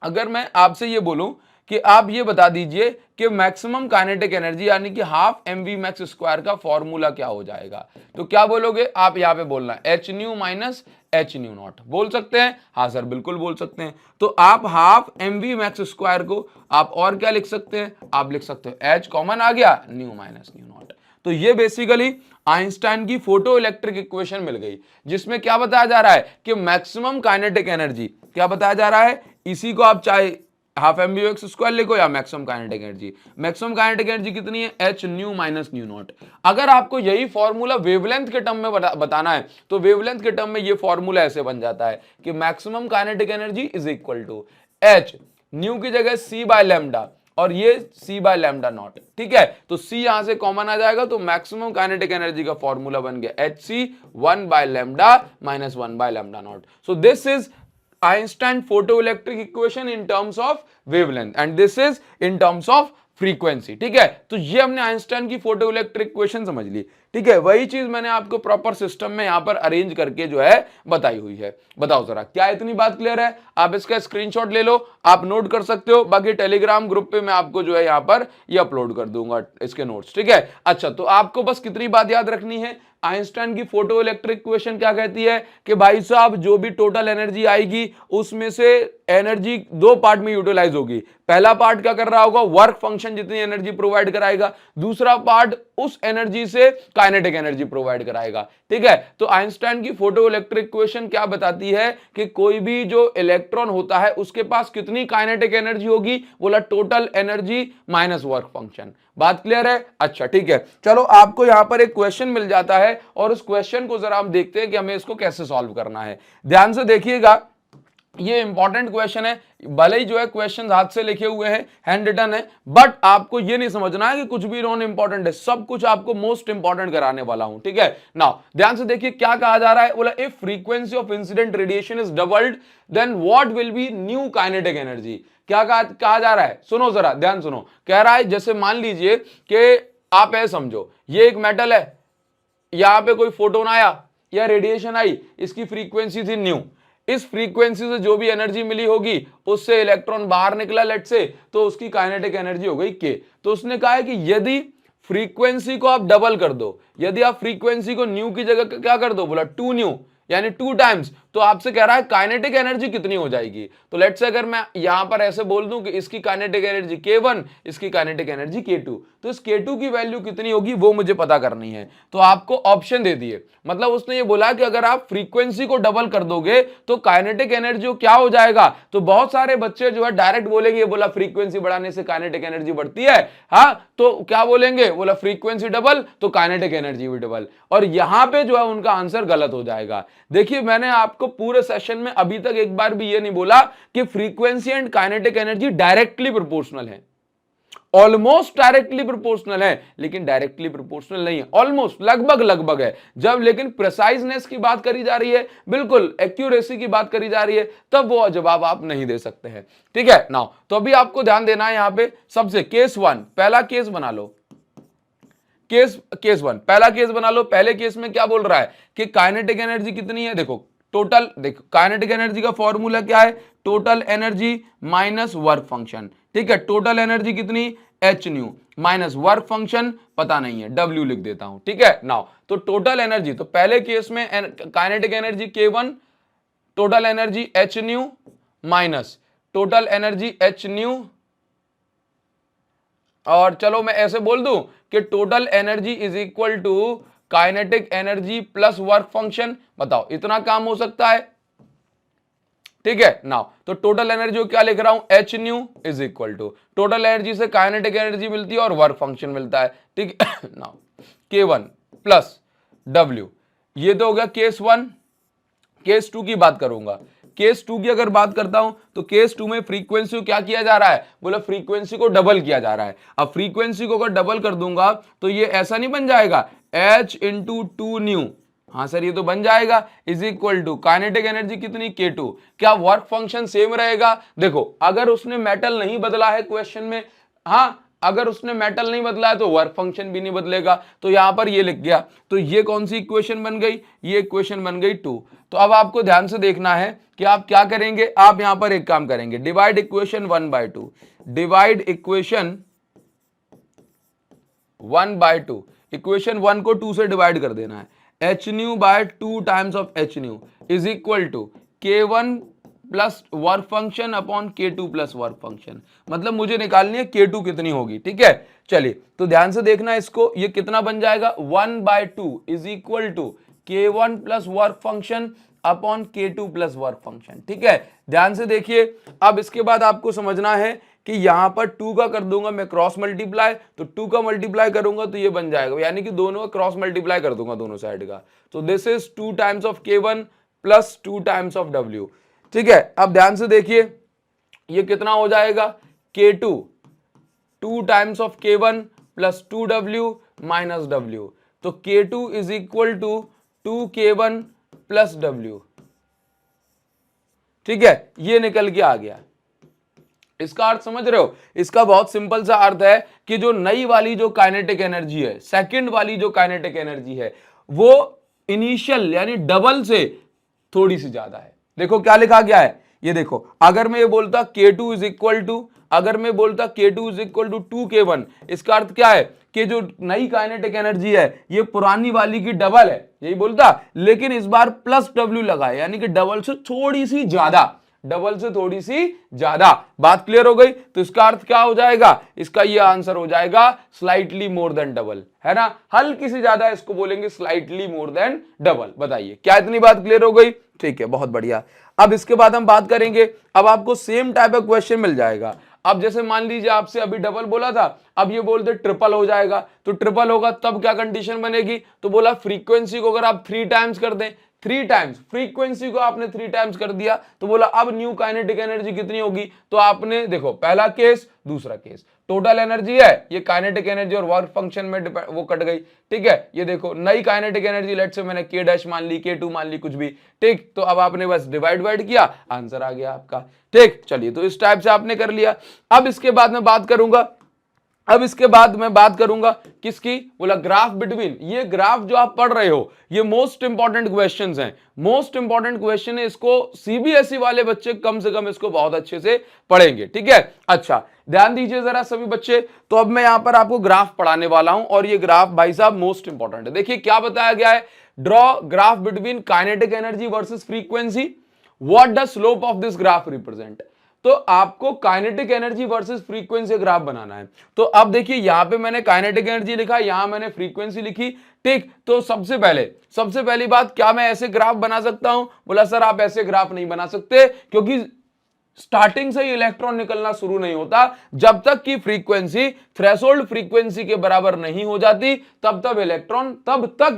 अगर मैं आपसे ये बोलूं कि आप ये बता दीजिए कि मैक्सिमम काइनेटिक एनर्जी यानी कि half M V max square का फॉर्मूला क्या हो जाएगा, तो क्या बोलोगे आप? यहां पे बोलना H nu minus H nu not. बोल सकते हैं? हाँ सर बिल्कुल बोल सकते हैं। तो आप half M V max square को आप और क्या लिख सकते हैं? आप लिख सकते हो एच कॉमन आ गया, न्यू माइनस न्यू नॉट। तो ये बेसिकली आइंस्टाइन की फोटो इलेक्ट्रिक इक्वेशन मिल गई, जिसमें क्या बताया जा रहा है कि मैक्सिमम काइनेटिक एनर्जी, क्या बताया जा रहा है, इसी को आप चाहे half M V X square लिखो या maximum kinetic energy. Maximum kinetic energy कितनी है? H nu minus nu naught. अगर आपको यही फॉर्मूला वेवलेंथ के टर्म में बताना है, तो वेवलेंथ के टर्म में ये फॉर्मूला ऐसे बन जाता है कि maximum kinetic energy is equal to H, nu की जगह सी बाय लैम्डा और ये सी बाय लैम्डा नॉट, ठीक है। तो सी यहां से कॉमन आ जाएगा, तो मैक्सिमम काइनेटिक एनर्जी का फॉर्मूला बन गया H C 1 by lambda minus 1 by lambda naught. So this is Einstein photoelectric equation in terms of wavelength and this is in terms of frequency, ठीक है। तो ये हमने आइंस्टाइन की फोटो इलेक्ट्रिक इक्वेशन समझ ली, ठीक है। वही चीज मैंने आपको प्रॉपर सिस्टम में यहां पर अरेंज करके जो है बताई हुई है। बताओ जरा, क्या इतनी बात क्लियर है? आप इसका स्क्रीनशॉट ले लो, आप नोट कर सकते हो, बाकी टेलीग्राम ग्रुप पे मैं आपको जो है यहां पर ये अपलोड कर दूंगा इसके नोट्स, ठीक है। अच्छा, तो आपको बस कितनी बात याद रखनी है, आइंस्टाइन की फोटो इलेक्ट्रिक इक्वेशन क्या कहती है कि भाई साहब जो भी टोटल एनर्जी आएगी उसमें से एनर्जी दो पार्ट में यूटिलाइज होगी। पहला पार्ट क्या कर रहा होगा, वर्क फंक्शन जितनी एनर्जी प्रोवाइड कराएगा, दूसरा पार्ट उस एनर्जी से काइनेटिक एनर्जी प्रोवाइड कराएगा, ठीक है। तो आइंस्टाइन की फोटो इलेक्ट्रिक इक्वेशन क्या बताती है कि कोई भी जो इलेक्ट्रॉन होता है उसके पास कितनी काइनेटिक एनर्जी होगी, बोला total energy minus work function. बात क्लियर है? अच्छा ठीक है, चलो आपको यहां पर एक क्वेश्चन मिल जाता है और उस क्वेश्चन को जरा हम देखते हैं कि हमें इसको कैसे सॉल्व करना है। ध्यान से देखिएगा, ये इंपॉर्टेंट क्वेश्चन है, भले ही जो है क्वेश्चन हाथ से लिखे हुए हैं, हैंड रिटन है, बट आपको ये नहीं समझना है कि कुछ भी नॉन इंपॉर्टेंट है, सब कुछ आपको मोस्ट इंपॉर्टेंट कराने वाला हूं, ठीक है। नाउ ध्यान से देखिए क्या कहा जा रहा है, बोला if frequency of incident radiation is doubled then what will be new kinetic energy. क्या कहा जा रहा है, सुनो जरा ध्यान सुनो। कह रहा है जैसे मान लीजिए कि आप ऐसे समझो, ये एक मेटल है, यहां पे कोई फोटोन आया या रेडिएशन आई, इसकी फ्रीक्वेंसी थी न्यू, इस फ्रीक्वेंसी से जो भी एनर्जी मिली होगी उससे इलेक्ट्रॉन बाहर निकला लेट से, तो उसकी काइनेटिक एनर्जी हो गई के। तो उसने कहा है कि यदि फ्रीक्वेंसी को आप डबल कर दो, यदि आप फ्रीक्वेंसी को न्यू की जगह क्या कर दो, बोला 2 न्यू, यानी 2 टाइम्स, तो आपसे कह रहा है काइनेटिक एनर्जी कितनी हो जाएगी। तो लेट्स से अगर मैं यहां पर ऐसे बोल दूं कि इसकी काइनेटिक एनर्जी K1, इसकी काइनेटिक एनर्जी K2, तो इस K2 की वैल्यू कितनी होगी वो मुझे पता करनी है। तो आपको ऑप्शन दे दिए, मतलब उसने ये बोला कि अगर आप फ्रीक्वेंसी को डबल कर दोगे तो काइनेटिक एनर्जी क्या हो जाएगा। तो बहुत सारे बच्चे जो है डायरेक्ट बोलेंगे, बोला फ्रीक्वेंसी बढ़ाने से काइनेटिक एनर्जी बढ़ती है, हाँ तो क्या बोलेंगे, बोला फ्रीक्वेंसी डबल तो काइनेटिक एनर्जी भी डबल, और यहां पे जो है उनका आंसर गलत हो जाएगा। देखिए मैंने आपको पूरे सेशन में अभी तक एक बार भी ये नहीं बोला कि frequency and kinetic energy directly proportional है, ऑलमोस्ट डायरेक्टली प्रोपोर्शनल है, लेकिन डायरेक्टली प्रोपोर्शनल नहीं है, ऑलमोस्ट लगभग लगभग है। जब लेकिन प्रिसाइजनेस की बात करी जा रही है, बिल्कुल एक्यूरेसी की बात करी जा रही है, तब वो जवाब आप नहीं दे सकते हैं। ठीक है नाउ, तो अभी आपको ध्यान देना है यहां पे सबसे केस 1, पहला केस बना लो, केस 1 पहला केस बना लो। पहले केस में क्या बोल रहा है कि काइनेटिक एनर्जी कितनी है, देखो टोटल, देखो काइनेटिक एनर्जी का फॉर्मूला क्या है, total energy minus work function. ठीक है, टोटल एनर्जी कितनी, H nu, minus work function पता नहीं है, डब्ल्यू लिख देता हूं। ठीक है नाउ, तो टोटल एनर्जी, तो पहले केस में kinetic energy K1, total energy H nu minus total energy H nu, और चलो मैं ऐसे बोल दूं कि total energy is equal to kinetic energy plus work function. बताओ इतना काम हो सकता है। ठीक है नाउ, तो टोटल एनर्जी क्या लिख रहा हूं, H nu is equal to total energy से काइनेटिक एनर्जी मिलती है और वर्क फंक्शन मिलता है। ठीक है नाउ, K1 प्लस W, ये तो हो गया केस 1। केस 2 की बात करूंगा, केस 2 की अगर बात करता हूं तो केस 2 में फ्रीक्वेंसी को क्या किया जा रहा है, बोला फ्रीक्वेंसी को डबल किया जा रहा है। अब फ्रीक्वेंसी को अगर डबल कर दूंगा तो ये ऐसा नहीं बन जाएगा h इंटू 2 न्यू, हाँ सर ये तो बन जाएगा, is equal to kinetic energy कितनी K2, क्या वर्क फंक्शन सेम रहेगा। देखो अगर उसने मेटल नहीं बदला है क्वेश्चन में, हाँ अगर उसने मेटल नहीं बदला है तो वर्क फंक्शन भी नहीं बदलेगा, तो यहां पर ये लिख गया। तो ये कौन सी इक्वेशन बन गई, ये इक्वेशन बन गई 2। तो अब आपको ध्यान से देखना है कि आप क्या करेंगे, आप यहां पर एक काम करेंगे, divide equation 1/2, divide equation 1/2, equation 1 को 2 से डिवाइड कर देना है, H nu by 2 times of H nu is equal to K1 plus work function upon K2 plus work function, मतलब मुझे निकालनी है K2 कितनी होगी। ठीक है चलिए, तो ध्यान से देखना इसको, ये कितना बन जाएगा 1/2 is equal to K1 plus work function upon K2 plus work function. ठीक है, ध्यान से देखिए। अब इसके बाद आपको समझना है कि यहां पर 2 का कर दूंगा मैं क्रॉस मल्टीप्लाई, तो 2 का मल्टीप्लाई करूंगा तो ये बन जाएगा, यानी कि दोनों का क्रॉस मल्टीप्लाई कर दूंगा दोनों साइड का, तो this is 2 times of K1 plus 2 times of W। ठीक है, अब ध्यान से देखिए ये कितना हो जाएगा, K2 2 times of K1 plus 2W minus W, तो K2 is equal to 2K1 plus W। ठीक है, ये निकल के आ गया। इसका अर्थ समझ रहे हो, इसका बहुत सिंपल सा अर्थ है कि जो नई वाली जो काइनेटिक एनर्जी है, सेकंड वाली जो काइनेटिक एनर्जी है, वो इनिशियल यानी डबल से थोड़ी सी ज्यादा है। देखो क्या लिखा गया है, ये देखो, अगर मैं ये बोलता K2 इज इक्वल टू, अगर मैं बोलता K2 is equal to 2K1, इसका अर्थ क्या है कि जो नई काइनेटिक एनर्जी है ये पुरानी वाली की डबल है, यही बोलता, लेकिन इस बार प्लस W लगा है, यानी कि डबल से थोड़ी सी ज्यादा, डबल से थोड़ी सी ज्यादा। बात क्लियर हो गई, तो इसका अर्थ क्या हो जाएगा, इसका ये आंसर हो जाएगा स्लाइटली मोर देन डबल, है ना, हल्की सी ज्यादा, इसको बोलेंगे स्लाइटली मोर देन डबल। बताइए क्या इतनी बात क्लियर हो गई। ठीक है, बहुत बढ़िया। अब इसके बाद हम बात करेंगे, अब आपको सेम टाइप का क्वेश्चन मिल जाएगा। अब जैसे मान लीजिए आपसे अभी डबल बोला था, अब ये बोलते ट्रिपल हो जाएगा, तो ट्रिपल होगा तब क्या कंडीशन बनेगी, तो बोला फ्रीक्वेंसी को अगर आप 3 टाइम्स कर दें, 3 टाइम्स फ्रीक्वेंसी को आपने 3 टाइम्स कर दिया, तो बोला अब न्यू काइनेटिक एनर्जी कितनी होगी, तो आपने देखो पहला केस दूसरा केस, टोटल एनर्जी है, ये काइनेटिक एनर्जी और वर्क फंक्शन में वो कट गई। ठीक है, ये देखो नई काइनेटिक एनर्जी, लेट्स से मैंने K डैश मान ली, K2 मान ली, कुछ भी। ठीक, तो अब आपने बस डिवाइड किया, आंसर आ गया आपका। ठीक, चलिए, तो इस टाइप से आपने कर लिया। अब इसके बाद मैं बात करूंगा, अब इसके बाद मैं बात करूंगा किसकी, बोला ग्राफ बिटवीन, ये ग्राफ जो आप पढ़ रहे हो ये मोस्ट इंपॉर्टेंट क्वेश्चंस हैं, मोस्ट इंपॉर्टेंट क्वेश्चन है, इसको सीबीएसई वाले बच्चे कम से कम इसको बहुत अच्छे से पढ़ेंगे। ठीक है, अच्छा ध्यान दीजिए जरा सभी बच्चे। तो अब मैं यहां पर आपको ग्राफ पढ़ाने वाला हूं और ये ग्राफ भाई साहब मोस्ट इंपॉर्टेंट है। देखिए क्या बताया गया है, draw graph between kinetic energy versus frequency, what does slope of this graph represent. तो आपको kinetic energy versus frequency graph बनाना है। तो अब देखिए यहां पे मैंने काइनेटिक एनर्जी लिखा, यहां मैंने फ्रीक्वेंसी लिखी, ठीक। तो सबसे पहली बात, क्या मैं ऐसे ग्राफ बना सकता हूं? बोला सर आप ऐसे ग्राफ नहीं बना सकते, क्योंकि स्टार्टिंग से ही इलेक्ट्रॉन निकलना शुरू नहीं होता। जब तक की फ्रीक्वेंसी थ्रेशोल्ड फ्रीक्वेंसी के बराबर नहीं हो जाती तब तक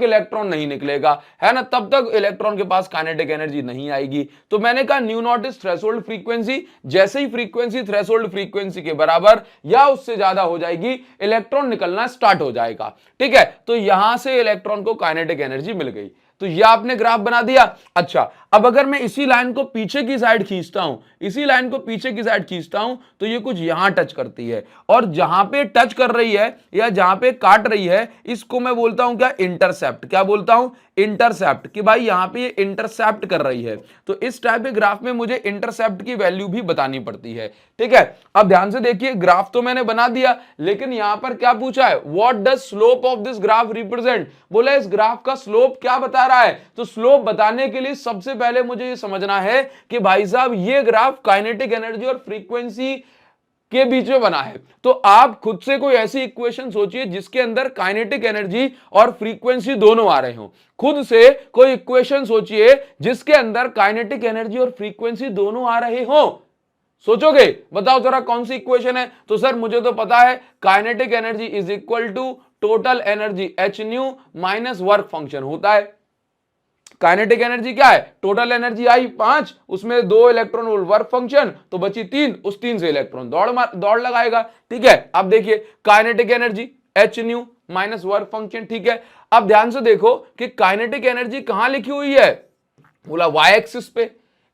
इलेक्ट्रॉन नहीं निकलेगा, है ना, तब तक इलेक्ट्रॉन के पास काइनेटिक एनर्जी नहीं आएगी। तो मैंने कहा new not is threshold frequency, जैसे ही फ्रीक्वेंसी थ्रेशोल्ड फ्रीक्वेंसी के बराबर या उससे ज्यादा हो जाएगी, इलेक्ट्रॉन निकलना स्टार्ट हो जाएगा, ठीक है। तो यहां से इलेक्ट्रॉन को काइनेटिक एनर्जी मिल गई। तो यह आपने ग्राफ बना दिया। अच्छा, अब अगर मैं इसी लाइन को पीछे की साइड खींचता हूं, तो ये कुछ यहां टच करती है, और जहां पे टच कर रही है या जहां पे काट रही है, इसको मैं बोलता हूं क्या? इंटरसेप्ट। क्या बोलता हूं? इंटरसेप्ट। कि भाई यहां पे ये इंटरसेप्ट कर रही है। तो इस टाइप के ग्राफ में मुझे इंटरसेप्ट की वैल्यू भी बतानी पड़ती है, ठीक है। अब ध्यान से देखिए, ग्राफ तो मैंने बना दिया, लेकिन यहां पर क्या पूछा है? What does slope of this graph represent. बोला इस ग्राफ का स्लोप क्या बता रहा है। तो स्लोप बताने के लिए सबसे पहले मुझे ये समझना है कि भाई साहब ये ग्राफ काइनेटिक एनर्जी और फ्रीक्वेंसी के बीच में बना है। तो आप खुद से कोई ऐसी इक्वेशन सोचिए जिसके अंदर काइनेटिक एनर्जी और फ्रीक्वेंसी दोनों आ रहे हो। खुद से कोई इक्वेशन सोचिए जिसके अंदर काइनेटिक एनर्जी और फ्रीक्वेंसी दोनों आ रहे हो। सोचोगे? बताओ जरा कौन सी इक्वेशन है। तो सर मुझे तो पता है, kinetic energy is equal to total energy H nu minus work function होता है। काइनेटिक एनर्जी क्या है? टोटल एनर्जी आई 5, उसमें 2 इलेक्ट्रॉन वोल्ट वर्क फंक्शन, तो बची 3, उस 3 से इलेक्ट्रॉन दौड़ लगाएगा, ठीक है। अब देखिए kinetic energy H nu minus work function, ठीक है। अब ध्यान से देखो कि काइनेटिक एनर्जी कहां लिखी हुई है? बोला वाई एक्सिस पे,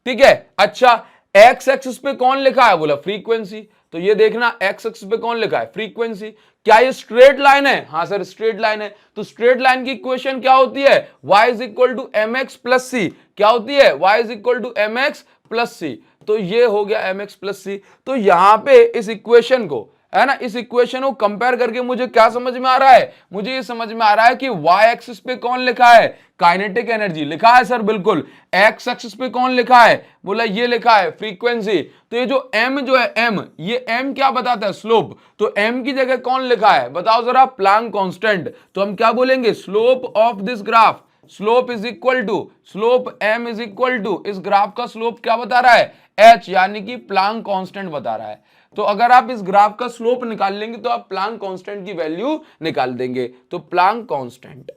ठीक है। अच्छा, एक्स एक्सिस पे कौन लिखा है? बोला फ्रीक्वेंसी। तो ये देखना, एक्स एक्सिस पे कौन लिखा है? फ्रीक्वेंसी। क्या ये स्ट्रेट लाइन है? हाँ सर स्ट्रेट लाइन है। तो स्ट्रेट लाइन की इक्वेशन क्या होती है? y is equal to m x plus c. क्या होती है? y is equal to m x plus c. तो ये हो गया एम एक्स प्लस सी। तो यहां पे इस इक्वेशन को, है ना, इस इक्वेशन को कंपेयर करके मुझे क्या समझ में आ रहा है? मुझे ये समझ में आ रहा है कि y एक्सिस पे कौन लिखा है? काइनेटिक एनर्जी लिखा है सर, बिल्कुल। x एक्सिस पे कौन लिखा है? बोला ये लिखा है फ्रीक्वेंसी। तो ये जो m जो है m, ये m क्या बताता है? स्लोप। तो m की जगह कौन लिखा है? बताओ जरा, प्लैंक कांस्टेंट। तो हम क्या बोलेंगे? Slope of this graph, slope is equal to, slope m is equal to, इस ग्राफ का स्लोप क्या बता रहा है? h, यानी कि प्लैंक कांस्टेंट बता रहा है। तो अगर आप इस ग्राफ का स्लोप निकाल लेंगे तो आप प्लैंक कांस्टेंट की वैल्यू निकाल देंगे। तो प्लैंक कांस्टेंट,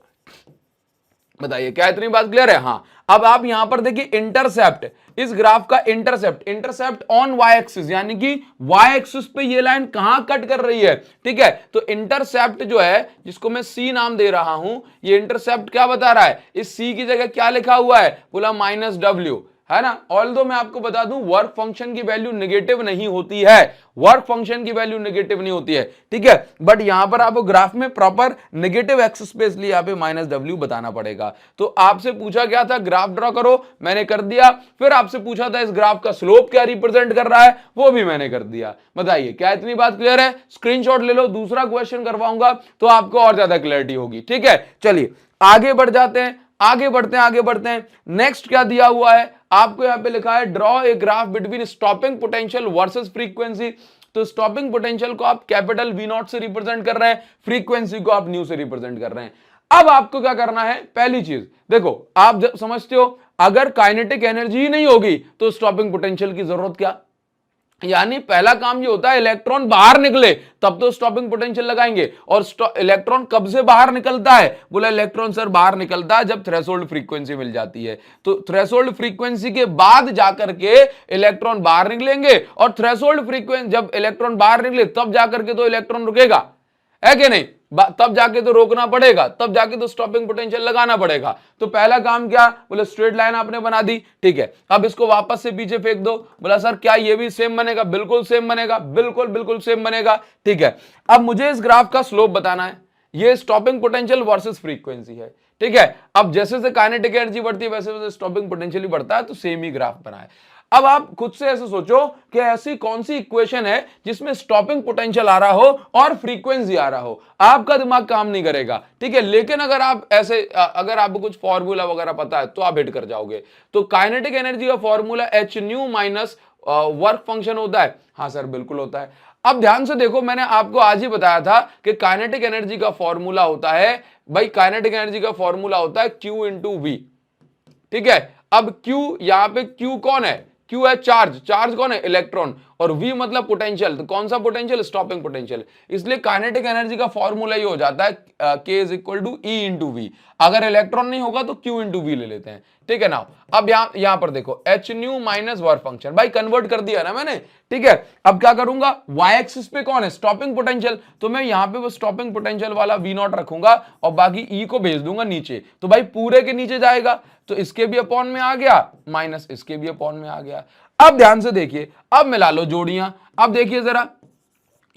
बताइए क्या इतनी बात क्लियर है? हाँ। अब आप यहां पर देखिए इंटरसेप्ट, इस ग्राफ का इंटरसेप्ट ऑन वाई एक्सिस, यानी कि वाई एक्सिस पे ये लाइन कहां कट कर रही है, ठीक है। तो इंटरसेप्ट जो है, जिसको मैं सी नाम दे रहा हूं, ये इंटरसेप्ट क्या बता रहा है? इस सी की जगह क्या लिखा हुआ है? बोला माइनस डब्ल्यू, है ना। ऑल्दो मैं आपको बता दूं, वर्क फंक्शन की वैल्यू नेगेटिव नहीं होती है, वर्क फंक्शन की वैल्यू नेगेटिव नहीं होती है, ठीक है। बट यहां पर आपको ग्राफ में प्रॉपर नेगेटिव एक्सिस पे, इसलिए यहां पे माइनस डब्ल्यू बताना पड़ेगा। तो आपसे पूछा गया था ग्राफ ड्रॉ करो, मैंने कर दिया। फिर आपसे पूछा था इस ग्राफ का स्लोप क्या रिप्रेजेंट कर रहा है, वो भी मैंने कर दिया। बताइए क्या इतनी बात क्लियर है? स्क्रीनशॉट ले लो, दूसरा क्वेश्चन करवाऊंगा तो आपको और ज्यादा क्लैरिटी होगी, ठीक है। चलिए आगे बढ़ जाते हैं, आगे बढ़ते हैं। नेक्स्ट क्या दिया हुआ है आपको? यहां पे लिखा है draw a graph between stopping potential versus frequency. तो स्टॉपिंग पोटेंशियल को आप कैपिटल वी नॉट से रिप्रेजेंट कर रहे हैं, फ्रीक्वेंसी को आप न्यू से रिप्रेजेंट कर रहे हैं। अब आपको क्या करना है? पहली चीज देखो, आप जब समझते हो अगर काइनेटिक एनर्जी ही नहीं होगी तो स्टॉपिंग पोटेंशियल की जरूरत क्या? यानी पहला काम ये होता है इलेक्ट्रॉन बाहर निकले तब तो स्टॉपिंग पोटेंशियल लगाएंगे। और इलेक्ट्रॉन कब से बाहर निकलता है? बोला इलेक्ट्रॉन सर बाहर निकलता है जब थ्रेशोल्ड फ्रीक्वेंसी मिल जाती है। तो थ्रेशोल्ड फ्रीक्वेंसी के बाद जाकर के इलेक्ट्रॉन बाहर निकलेंगे, और थ्रेशोल्ड फ्रीक्वेंसी जब इलेक्ट्रॉन बाहर निकले तब जाकर के तो इलेक्ट्रॉन रुकेगा, है कि नहीं? तब जाके तो रोकना पड़ेगा, तब जाके तो स्टॉपिंग पोटेंशियल लगाना पड़ेगा। तो पहला काम क्या? बोले स्ट्रेट लाइन आपने बना दी, ठीक है। अब इसको वापस से पीछे फेंक दो। बोला सर क्या ये भी सेम बनेगा? बिल्कुल सेम बनेगा, बिल्कुल सेम बनेगा, ठीक है। अब मुझे इस ग्राफ का स्लोप बताना है। ये स्टॉपिंग पोटेंशियल वर्सेस फ्रीक्वेंसी है, ठीक है। अब जैसे जैसे काइनेटिक एनर्जी बढ़ती है वैसे वैसे स्टॉपिंग पोटेंशियल बढ़ता है, तो सेम ही ग्राफ बना है। अब आप खुद से ऐसे सोचो कि ऐसी कौन सी इक्वेशन है जिसमें स्टॉपिंग पोटेंशियल आ रहा हो और फ्रीक्वेंसी आ रहा हो, आपका दिमाग काम नहीं करेगा, ठीक है। लेकिन अगर आप ऐसे अगर आपको कुछ फॉर्मूला वगैरह पता है तो आप हिट कर जाओगे। तो काइनेटिक एनर्जी का formula H nu minus work function होता है। हाँ सर बिल्कुल होता है। अब ध्यान से देखो, मैंने आपको आज ही बताया था कि काइनेटिक एनर्जी का फॉर्मूला होता है, भाई काइनेटिक एनर्जी का फॉर्मूला होता है Q इंटू वी, ठीक है। अब Q, यहां पे Q कौन है? Q है चार्ज, चार्ज कौन है? इलेक्ट्रॉन, और V मतलब पोटेंशियल। तो कौन सा पोटेंशियल? Stopping potential. इसलिए काइनेटिक एनर्जी का फॉर्मूला ये हो जाता है K is equal to E into V. अगर इलेक्ट्रॉन नहीं होगा तो Q इंटू वी ले लेते हैं, ठीक है ना। अब यहां पर देखो H nu minus work function, भाई कन्वर्ट कर दिया ना मैंने, ठीक है। अब क्या करूंगा, वाई एक्सिस पे कौन है? Stopping potential. तो मैं यहां पे वो स्टॉपिंग पोटेंशियल वाला V नॉट रखूंगा और बाकी E को भेज दूंगा नीचे, तो भाई पूरे के नीचे जाएगा, तो इसके भी अपॉन में आ गया माइनस इसके भी अपॉन में आ गया। अब ध्यान से देखिए, अब मिला लो जोड़ियां। अब देखिए जरा,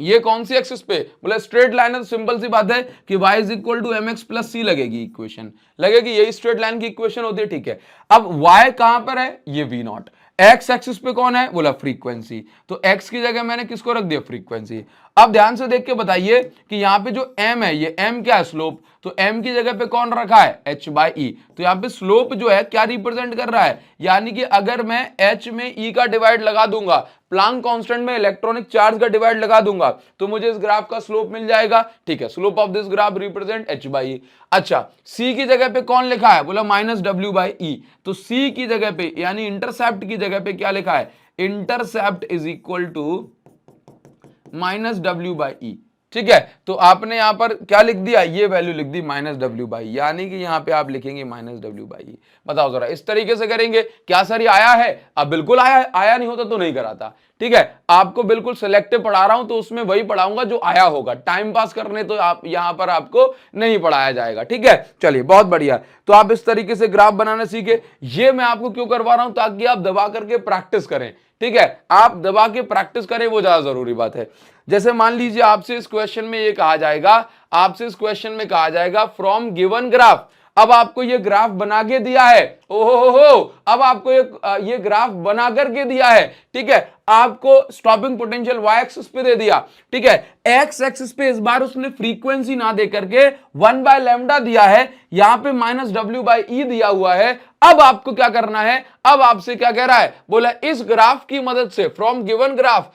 ये कौन सी एक्सिस पे? बोले स्ट्रेट लाइन है, तो सिंपल सी बात है कि y is equal to m x plus c लगेगी, इक्वेशन लगेगी, यही स्ट्रेट लाइन की इक्वेशन होती है, ठीक है। अब y कहां पर है? ये v नॉट। x एक्सिस पे कौन है? बोला फ्रीक्वेंसी, तो x की जगह मैंने किसको रख दिया? फ्रीक्वेंसी। अब ध्यान से देख के बताइए कि यहां पे जो m है, ये m क्या है? स्लोप। तो m की जगह पे कौन रखा है? h बाई ई। तो यहां पे स्लोप जो है क्या रिप्रेजेंट कर रहा है? यानी कि अगर मैं h में e का डिवाइड लगा दूंगा, प्लैंक कांस्टेंट में इलेक्ट्रॉनिक चार्ज का डिवाइड लगा दूंगा, तो मुझे इस ग्राफ का स्लोप मिल जाएगा, ठीक है। Slope of this graph represent h by e. अच्छा, c की जगह पे कौन लिखा है? बोला माइनस w बाई ई। तो c की जगह पे यानी इंटरसेप्ट की जगह पे क्या लिखा है? Intercept is equal to minus w by e, ठीक है। तो आपने यहां पर क्या लिख दिया? ये वैल्यू लिख दी माइनस w बाई, यानी कि यहां पे आप लिखेंगे माइनस w बाई ई। बताओ जरा, इस तरीके से करेंगे क्या सर ये आया है? अब बिल्कुल आया है, आया नहीं होता तो नहीं कराता, ठीक है। आपको बिल्कुल सिलेक्टिव पढ़ा रहा हूं तो उसमें वही पढ़ाऊंगा जो आया होगा, टाइम पास करने तो आप यहां पर आपको नहीं पढ़ाया जाएगा, ठीक है। चलिए बहुत बढ़िया, तो आप इस तरीके से ग्राफ बनाना सीखे। ये मैं आपको क्यों करवा रहा हूं? ताकि आप दबा करके प्रैक्टिस करें, ठीक है। आप दबा के प्रैक्टिस करें, वो ज्यादा जरूरी बात है। जैसे मान लीजिए आपसे इस क्वेश्चन में ये कहा जाएगा, आपसे इस क्वेश्चन में कहा जाएगा फ्रॉम गिवन ग्राफ। अब आपको ये ग्राफ बना के दिया है, ओहो, अब आपको ये ग्राफ बना करके दिया है, ठीक है। आपको स्टॉपिंग पोटेंशियल y एक्सिस पे दे दिया, ठीक है। x एक्सिस पे इस बार उसने फ्रीक्वेंसी ना दे करके 1 बाय लैम्डा दिया है, यहां पे माइनस w बाई ई दिया हुआ है। अब आपको क्या करना है? अब आपसे क्या कह रहा है? बोला इस ग्राफ की मदद से, from given graph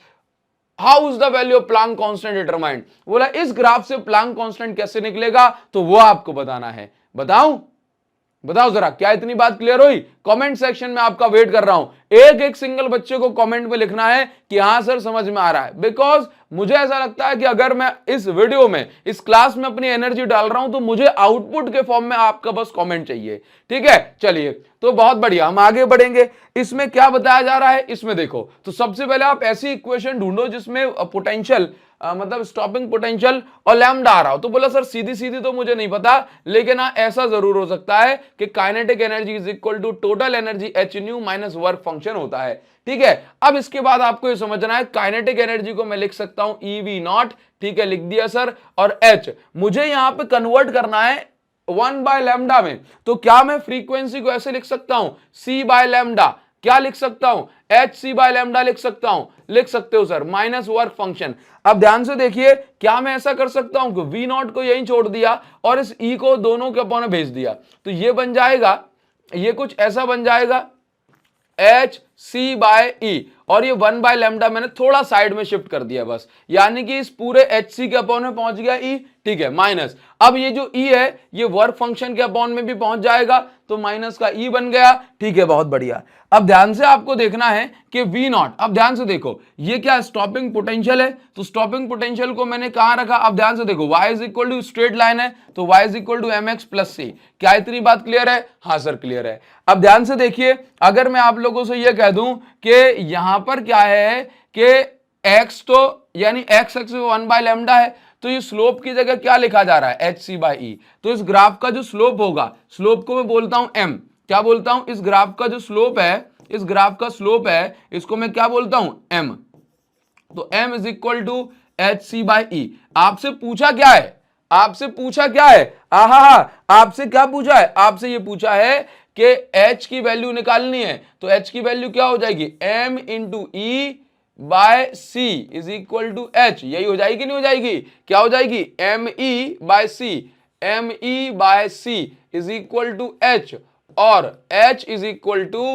how is the value of Planck constant determined. बोला इस ग्राफ से प्लैंक कांस्टेंट कैसे निकलेगा, तो वो आपको बताना है। बताओ जरा, क्या इतनी बात क्लियर हुई? कमेंट सेक्शन में आपका वेट कर रहा हूं। एक एक सिंगल बच्चे को कमेंट में लिखना है कि हां सर समझ में आ रहा है, बिकॉज मुझे ऐसा लगता है कि अगर मैं इस वीडियो में, इस क्लास में अपनी एनर्जी डाल रहा हूं तो मुझे आउटपुट के फॉर्म में आपका बस कमेंट चाहिए, ठीक है। चलिए, तो बहुत बढ़िया, हम आगे बढ़ेंगे। इसमें क्या बताया जा रहा है, इसमें देखो, तो सबसे पहले आप ऐसी इक्वेशन ढूंढो जिसमें पोटेंशियल मतलब स्टॉपिंग पोटेंशियल और लैम्डा आ रहा हो। तो बोला सर सीधी सीधी तो मुझे नहीं पता, लेकिन हाँ ऐसा जरूर हो सकता है कि kinetic energy is equal to total energy H nu minus work function होता है, ठीक है। अब इसके बाद आपको ये समझना है, काइनेटिक एनर्जी को मैं लिख सकता हूं ई वी नॉट, ठीक है, लिख दिया सर। और एच मुझे यहां पे कन्वर्ट करना है 1 बाय लैम्डा में, तो क्या मैं फ्रीक्वेंसी को ऐसे लिख सकता हूं? सी बाय लैम्डा। क्या लिख सकता हूं? एच सी बाय लैम्डा लिख सकता हूं, लिख सकते हो सर, माइनस वर्क फंक्शन। अब ध्यान से देखिए, क्या मैं ऐसा कर सकता हूं कि वी नॉट को यहीं छोड़ दिया और इस ई को दोनों के अपॉन भेज दिया, तो ये बन जाएगा, ये कुछ ऐसा बन जाएगा एच सी बाय ई, और ये 1 बाय लैम्डा मैंने थोड़ा साइड में शिफ्ट कर दिया बस, यानी कि इस पूरे एच सी के अपॉन में पहुंच गया ई, ठीक है, माइनस। अब ये जो ई है ये वर्क फंक्शन के अपॉन में भी पहुंच जाएगा, तो माइनस का ई बन गया, ठीक है, बहुत बढ़िया। अब ध्यान से आपको देखना है कि वी नॉट, अब ध्यान से देखो, ये क्या स्टॉपिंग पोटेंशियल है, तो स्टॉपिंग पोटेंशियल को मैंने कहां रखा? अब ध्यान से देखो, y is equal to straight line है, तो y is equal to m x plus c. क्या इतनी बात क्लियर है? हाँ सर क्लियर है। अब ध्यान से देखिए, अगर मैं आप लोगों से यह कह दूं कि यहां पर क्या है कि x तो यानी x एक्सिस 1 बाय लैम्डा है, तो ये स्लोप की जगह क्या लिखा जा रहा है? एच सी बाई ई। तो इस ग्राफ का जो स्लोप होगा, स्लोप को मैं बोलता हूं m, क्या बोलता हूं? इस ग्राफ का जो स्लोप है, इस ग्राफ का स्लोप है, इसको मैं क्या बोलता हूं? m। तो m is equal to H c by e. आपसे पूछा क्या है? आपसे पूछा क्या है? आपसे क्या पूछा है? आपसे ये पूछा है कि h की वैल्यू निकालनी है, तो h की वैल्यू क्या हो जाएगी, m into E by C is equal to H. यही हो जाएगी नहीं हो जाएगी, क्या हो जाएगी, M E by C, M E by C is equal to H, और h is equal to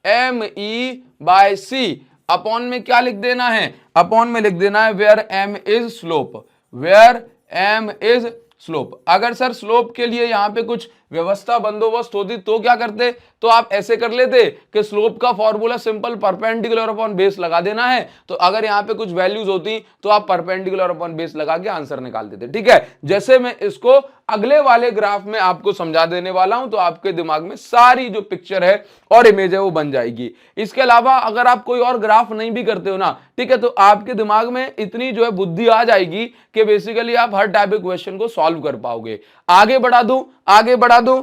M E by C. Upon में क्या लिख देना है, अपॉन में लिख देना है where m is slope, where m is slope. अगर सर स्लोप के लिए यहां पे कुछ व्यवस्था बंदोबस्त होती तो क्या करते, तो आप ऐसे कर लेते कि स्लोप का formula simple perpendicular upon base लगा देना है, तो अगर यहां पे कुछ वैल्यूज होती तो आप परपेंडिकुलर अपॉन बेस लगा के आंसर निकाल देते। ठीक है, जैसे मैं इसको अगले वाले ग्राफ में आपको समझा देने वाला हूं, तो आपके दिमाग में सारी जो पिक्चर है और इमेज है वो बन जाएगी। इसके अलावा अगर आप कोई और ग्राफ नहीं भी करते हो ना, ठीक है, तो आपके दिमाग में इतनी जो है बुद्धि आ जाएगी कि बेसिकली आप हर टाइप के क्वेश्चन को सॉल्व कर पाओगे। आगे बढ़ा दूं, आगे बढ़ा दूं,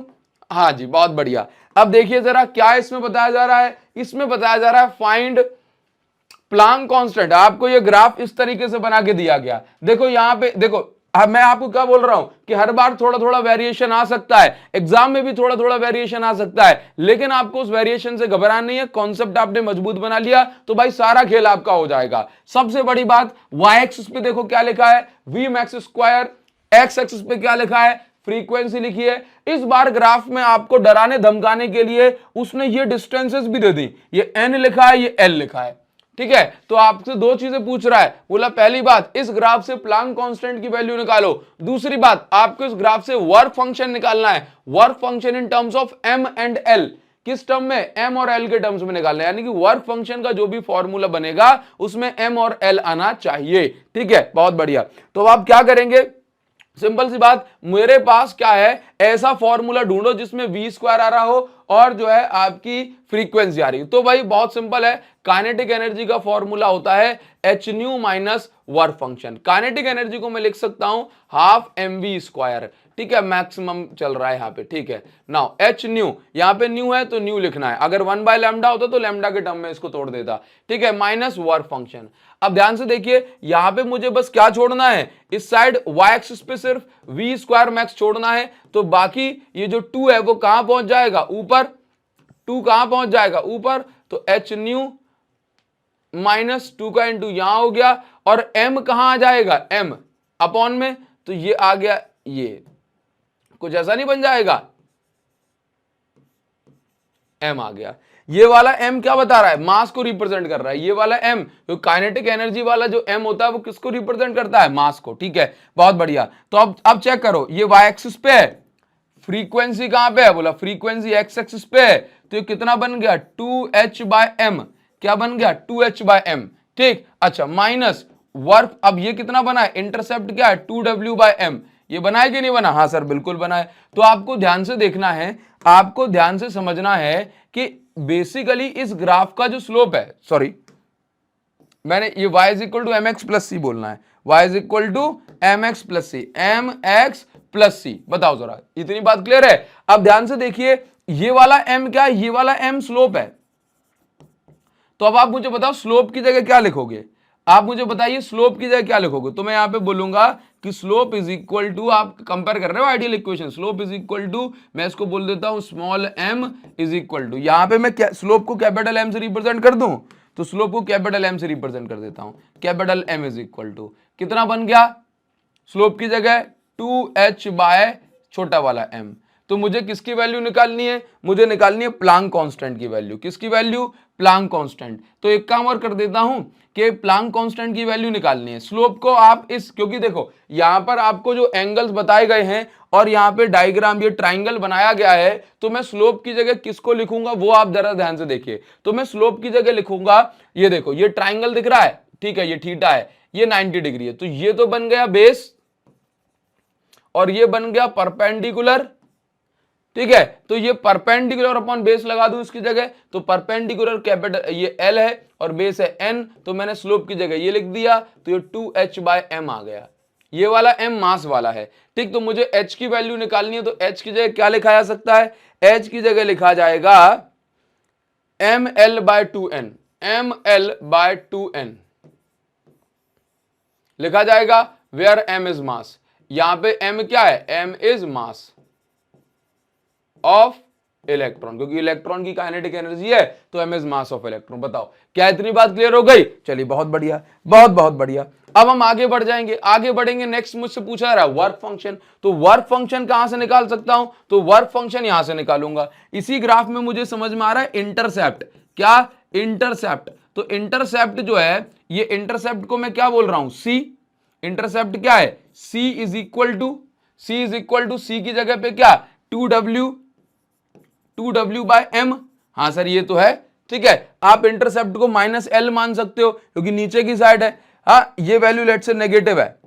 हाँ जी बहुत बढ़िया। अब देखिए जरा क्या इसमें बताया जा रहा है, इसमें बताया जा रहा है फाइंड प्लैंक कांस्टेंट। आपको ये ग्राफ इस तरीके से बना के दिया गया, देखो यहां पे देखो, अब मैं आपको क्या बोल रहा हूं कि हर बार थोड़ा थोड़ा वेरिएशन आ सकता है, एग्जाम में भी थोड़ा थोड़ा वेरिएशन आ सकता है, लेकिन आपको उस वेरिएशन से घबराना नहीं है। कॉन्सेप्ट आपने मजबूत बना लिया तो भाई सारा खेल आपका हो जाएगा। सबसे बड़ी बात, वाई एक्सिस पे देखो क्या लिखा है, V max square, X axis पे क्या लिखा है, फ्रीक्वेंसी लिखी है। इस बार ग्राफ में आपको डराने धमकाने के लिए उसने ये डिस्टेंसेस भी दे दी, ये n लिखा है, ये l लिखा है। ठीक है, तो आपसे दो चीजें पूछ रहा है, बोला पहली बात इस ग्राफ से प्लैंक कांस्टेंट की वैल्यू निकालो, दूसरी बात आपको इस ग्राफ से वर्क फंक्शन निकालना है, work function in terms of m and l। किस टर्म में, m और l के टर्म्स में निकालना है, यानी कि वर्क फंक्शन का जो भी फॉर्मूला बनेगा उसमें m और l आना चाहिए। ठीक है, बहुत बढ़िया। तो अब आप क्या करेंगे, सिंपल सी बात, मेरे पास क्या है, ऐसा फॉर्मूला ढूंढो जिसमें v स्क्वायर आ रहा हो और जो है आपकी फ्रीक्वेंसी आ रही है। तो भाई बहुत सिंपल है, काइनेटिक एनर्जी का फॉर्मूला होता है H nu minus work function. Kinetic energy को मैं लिख सकता हूं हाफ एम वी स्क्वायर। ठीक है, मैक्सिमम चल रहा है यहाँ पे। ठीक है, नाउ एच न्यू, यहाँ पे न्यू है तो न्यू लिखना है, अगर 1 बाय लैम्डा होता तो लैम्डा के टर्म में इसको तोड़ देता। ठीक है, माइनस वर्क फंक्शन। अब ध्यान से देखिए, यहां पे मुझे बस क्या छोड़ना है, इस साइड वाई एक्सिस पे सिर्फ वी स्क्वायर मैक्स छोड़ना है, तो बाकी ये जो 2 है वो कहां पहुंच जाएगा, ऊपर। 2 कहां पहुंच जाएगा, ऊपर, तो एच न्यू माइनस 2 का इंटू यहां हो गया, और m कहां आ जाएगा, m अपॉन में, तो ये आ गया, ये कुछ ऐसा नहीं बन जाएगा, m आ गया। ये वाला m क्या बता रहा है, मास को रिप्रेजेंट कर रहा है, ये वाला m, तो काइनेटिक एनर्जी वाला जो m होता है वो किसको रिप्रेजेंट करता है, मास को। ठीक है, बहुत बढ़िया। तो अब चेक करो, ये y एक्सिस पे है, फ्रीक्वेंसी कहां पे है, बोला फ्रीक्वेंसी x एक्सिस पे है, तो ये कितना बन गया, 2h बाय m, क्या बन गया, 2h बाय m। ठीक, अच्छा, माइनस वर्क, अब ये कितना बना है, इंटरसेप्ट क्या है, 2w बाय m। ये बना है कि नहीं बना, हाँ सर बिल्कुल बना है। तो आपको ध्यान से देखना है, आपको ध्यान से समझना है कि बेसिकली इस ग्राफ का जो स्लोप है, सॉरी मैंने ये y is equal to m x plus c बोलना है, y is equal to m x plus c, m x plus c. बताओ जरा, इतनी बात क्लियर है। अब ध्यान से देखिए, ये वाला m क्या है, ये वाला m स्लोप है। तो अब आप मुझे बताओ स्लोप की जगह क्या लिखोगे, आप मुझे बताइए स्लोप की जगह क्या लिखोगे। तो मैं यहां पे बोलूंगा कि स्लोप इज इक्वल टू, आप कंपेयर कर रहे हो ideal equation, slope is equal to, मैं इसको बोल देता हूं small m is equal to, यहां पे मैं स्लोप को कैपिटल M से रिप्रेजेंट कर दूं, तो स्लोप को कैपिटल M से रिप्रेजेंट कर देता हूं, capital M is equal to कितना बन गया, स्लोप की जगह 2h बाय छोटा वाला m। तो मुझे किसकी वैल्यू निकालनी है, मुझे निकालनी है प्लैंक कांस्टेंट की वैल्यू। किसकी वैल्यू, प्लैंक कांस्टेंट। तो एक काम और कर देता हूं कि प्लैंक कांस्टेंट की वैल्यू निकालनी है। स्लोप को आप इस, क्योंकि देखो यहां पर आपको जो एंगल्स बताए गए हैं और यहां पे डायग्राम, ये ट्राइंगल बनाया गया है, तो मैं स्लोप की जगह किसको लिखूंगा वो आप जरा ध्यान से देखिए। तो मैं स्लोप की जगह लिखूंगा, ये देखो ये ट्राइंगल दिख रहा है, ठीक है, ये थीटा है, ये 90 डिग्री है, तो ये तो बन गया बेस और ये बन गया परपेंडिकुलर। ठीक है, तो ये परपेंडिकुलर अपॉन बेस लगा दूं इसकी जगह, तो परपेंडिकुलर कैपिटल ये L है और बेस है N, तो मैंने स्लोप की जगह ये लिख दिया, तो ये 2h बाय m आ गया। ये वाला m मास वाला है। ठीक, तो मुझे h की वैल्यू निकालनी है, तो h की जगह क्या लिखा जा सकता है, h की जगह लिखा जाएगा ml bye 2n, ml bye 2n लिखा जाएगा, वेयर m इज मास। यहां पे m क्या है, m is mass of electron, क्योंकि इलेक्ट्रॉन की काइनेटिक एनर्जी है तो m is mass of electron. बताओ क्या इतनी बात क्लियर हो गई? चलिए बहुत बढ़िया, बहुत बहुत बढ़िया। अब हम आगे बढ़ जाएंगे, आगे बढ़ेंगे। नेक्स्ट मुझसे पूछा रहा है वर्क फंक्शन, तो वर्क फंक्शन कहां से निकाल सकता हूं? तो वर्क फंक्शन यहां से निकालूंगा। इसी ग्राफ में मुझे समझ में आ रहा है इंटरसेप्ट, क्या? इंटरसेप्ट। तो इंटरसेप्ट जो है, ये इंटरसेप्ट को मैं क्या बोल रहा हूं? सी। इंटरसेप्ट क्या है? सी इज इक्वल टू सी की जगह पे क्या? 2w bye m। हाँ सर ये तो है, ठीक है। आप इंटरसेप्ट को -l मान सकते हो क्योंकि नीचे की साइड है। हाँ ये वैल्यू लेट से नेगेटिव है।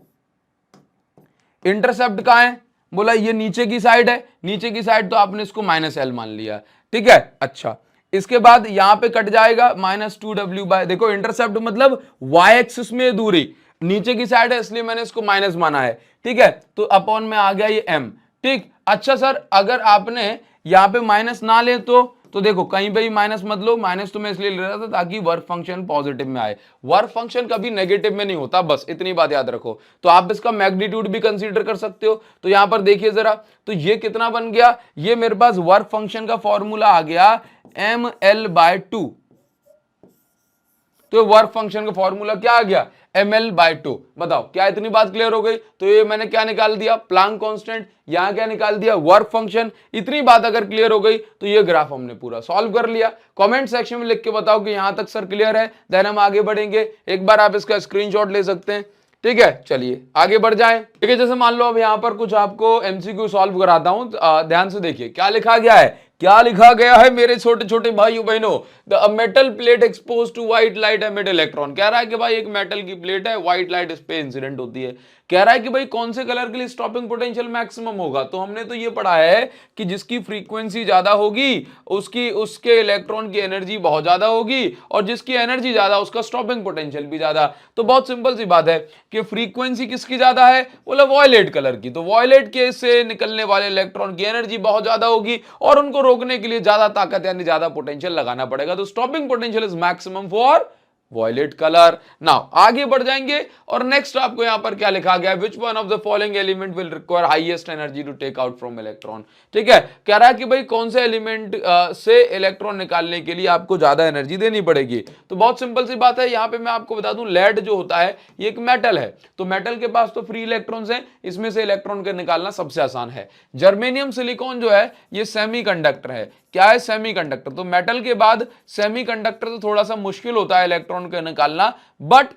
इंटरसेप्ट कहां है? बोला ये नीचे की साइड है, नीचे की साइड तो आपने इसको -l मान लिया, ठीक है। अच्छा इसके बाद यहां पे कट जाएगा -2w बाय, देखो इंटरसेप्ट मतलब y एक्सिस में दूरी, नीचे की साइड है इसलिए मैंने इसको माइनस माना है, ठीक है। तो अपॉन में आ गया ये m, ठीक। अच्छा सर अगर आपने यहां पे माइनस ना ले तो देखो कहीं पे भी माइनस मत लो, माइनस तो मैं इसलिए ले रहा था ताकि वर्क फंक्शन पॉजिटिव में आए। वर्क फंक्शन कभी नेगेटिव में नहीं होता, बस इतनी बात याद रखो। तो आप इसका मैग्नीट्यूड भी कंसीडर कर सकते हो। तो यहां पर देखिए जरा, तो ये कितना बन गया? ये मेरे पास वर्क फंक्शन का फॉर्मूला आ गया ml/2। तो वर्क फंक्शन का फॉर्मूला क्या आ गया? ml/2। बताओ क्या इतनी बात क्लियर हो गई? तो ये मैंने क्या निकाल दिया? Planck constant. यहां क्या निकाल दिया? Work function. इतनी बात अगर क्लियर हो गई तो ये ग्राफ हमने पूरा सॉल्व कर लिया। कमेंट सेक्शन में लिख के बताओ कि यहां तक सर क्लियर है, देन हम आगे बढ़ेंगे। एक बार आप इसका स्क्रीनशॉट ले सकते हैं, ठीक है। चलिए आगे बढ़ जाएं, ठीक है। जैसे मान लो अब यहां पर कुछ आपको एमसीक्यू सॉल्व कराता हूं, ध्यान से देखिए क्या लिखा गया है। क्या लिखा गया है मेरे छोटे छोटे भाइयों बहनों? The metal plate expose to white light emit electron. कह रहा है कि भाई एक मेटल की प्लेट है, व्हाइट लाइट इस पे इंसिडेंट होती है। कह रहा है कि भाई कौन से कलर के लिए स्टॉपिंग पोटेंशियल मैक्सिमम होगा? तो हमने तो ये पढ़ा है कि जिसकी फ्रीक्वेंसी ज्यादा होगी उसके इलेक्ट्रॉन की एनर्जी बहुत ज्यादा होगी, और जिसकी एनर्जी ज्यादा उसका स्टॉपिंग पोटेंशियल भी ज्यादा। तो बहुत सिंपल सी बात है कि फ्रीक्वेंसी किसकी ज्यादा है? बोला वॉयलेट कलर की। तो वॉयलेट के से निकलने वाले इलेक्ट्रॉन की एनर्जी बहुत ज्यादा होगी और उनको रोकने के लिए ज्यादा ताकत यानी ज्यादा पोटेंशियल लगाना पड़ेगा। तो stopping potential is maximum for violet colour. Now आगे बढ़ जाएंगे और नेक्स्ट आपको यहां पर क्या लिखा गया? Which one of the following element will require highest energy to take out from electron. ठीक है, कह रहा है कि भाई कौन से एलिमेंट से इलेक्ट्रॉन निकालने के लिए आपको ज्यादा एनर्जी देनी पड़ेगी। तो बहुत सिंपल सी बात है, यहां पे मैं आपको बता दूं लेड जो होता है ये एक मेटल है, तो मेटल के पास तो फ्री इलेक्ट्रॉन्स हैं, इसमें से इलेक्ट्रॉन का निकालना सबसे आसान है। जर्मेनियम सिलिकॉन जो है ये सेमीकंडक्टर है। क्या है? सेमीकंडक्टर। तो मेटल के बाद सेमीकंडक्टर तो थोड़ा सा मुश्किल होता है इलेक्ट्रॉन का निकालना, बट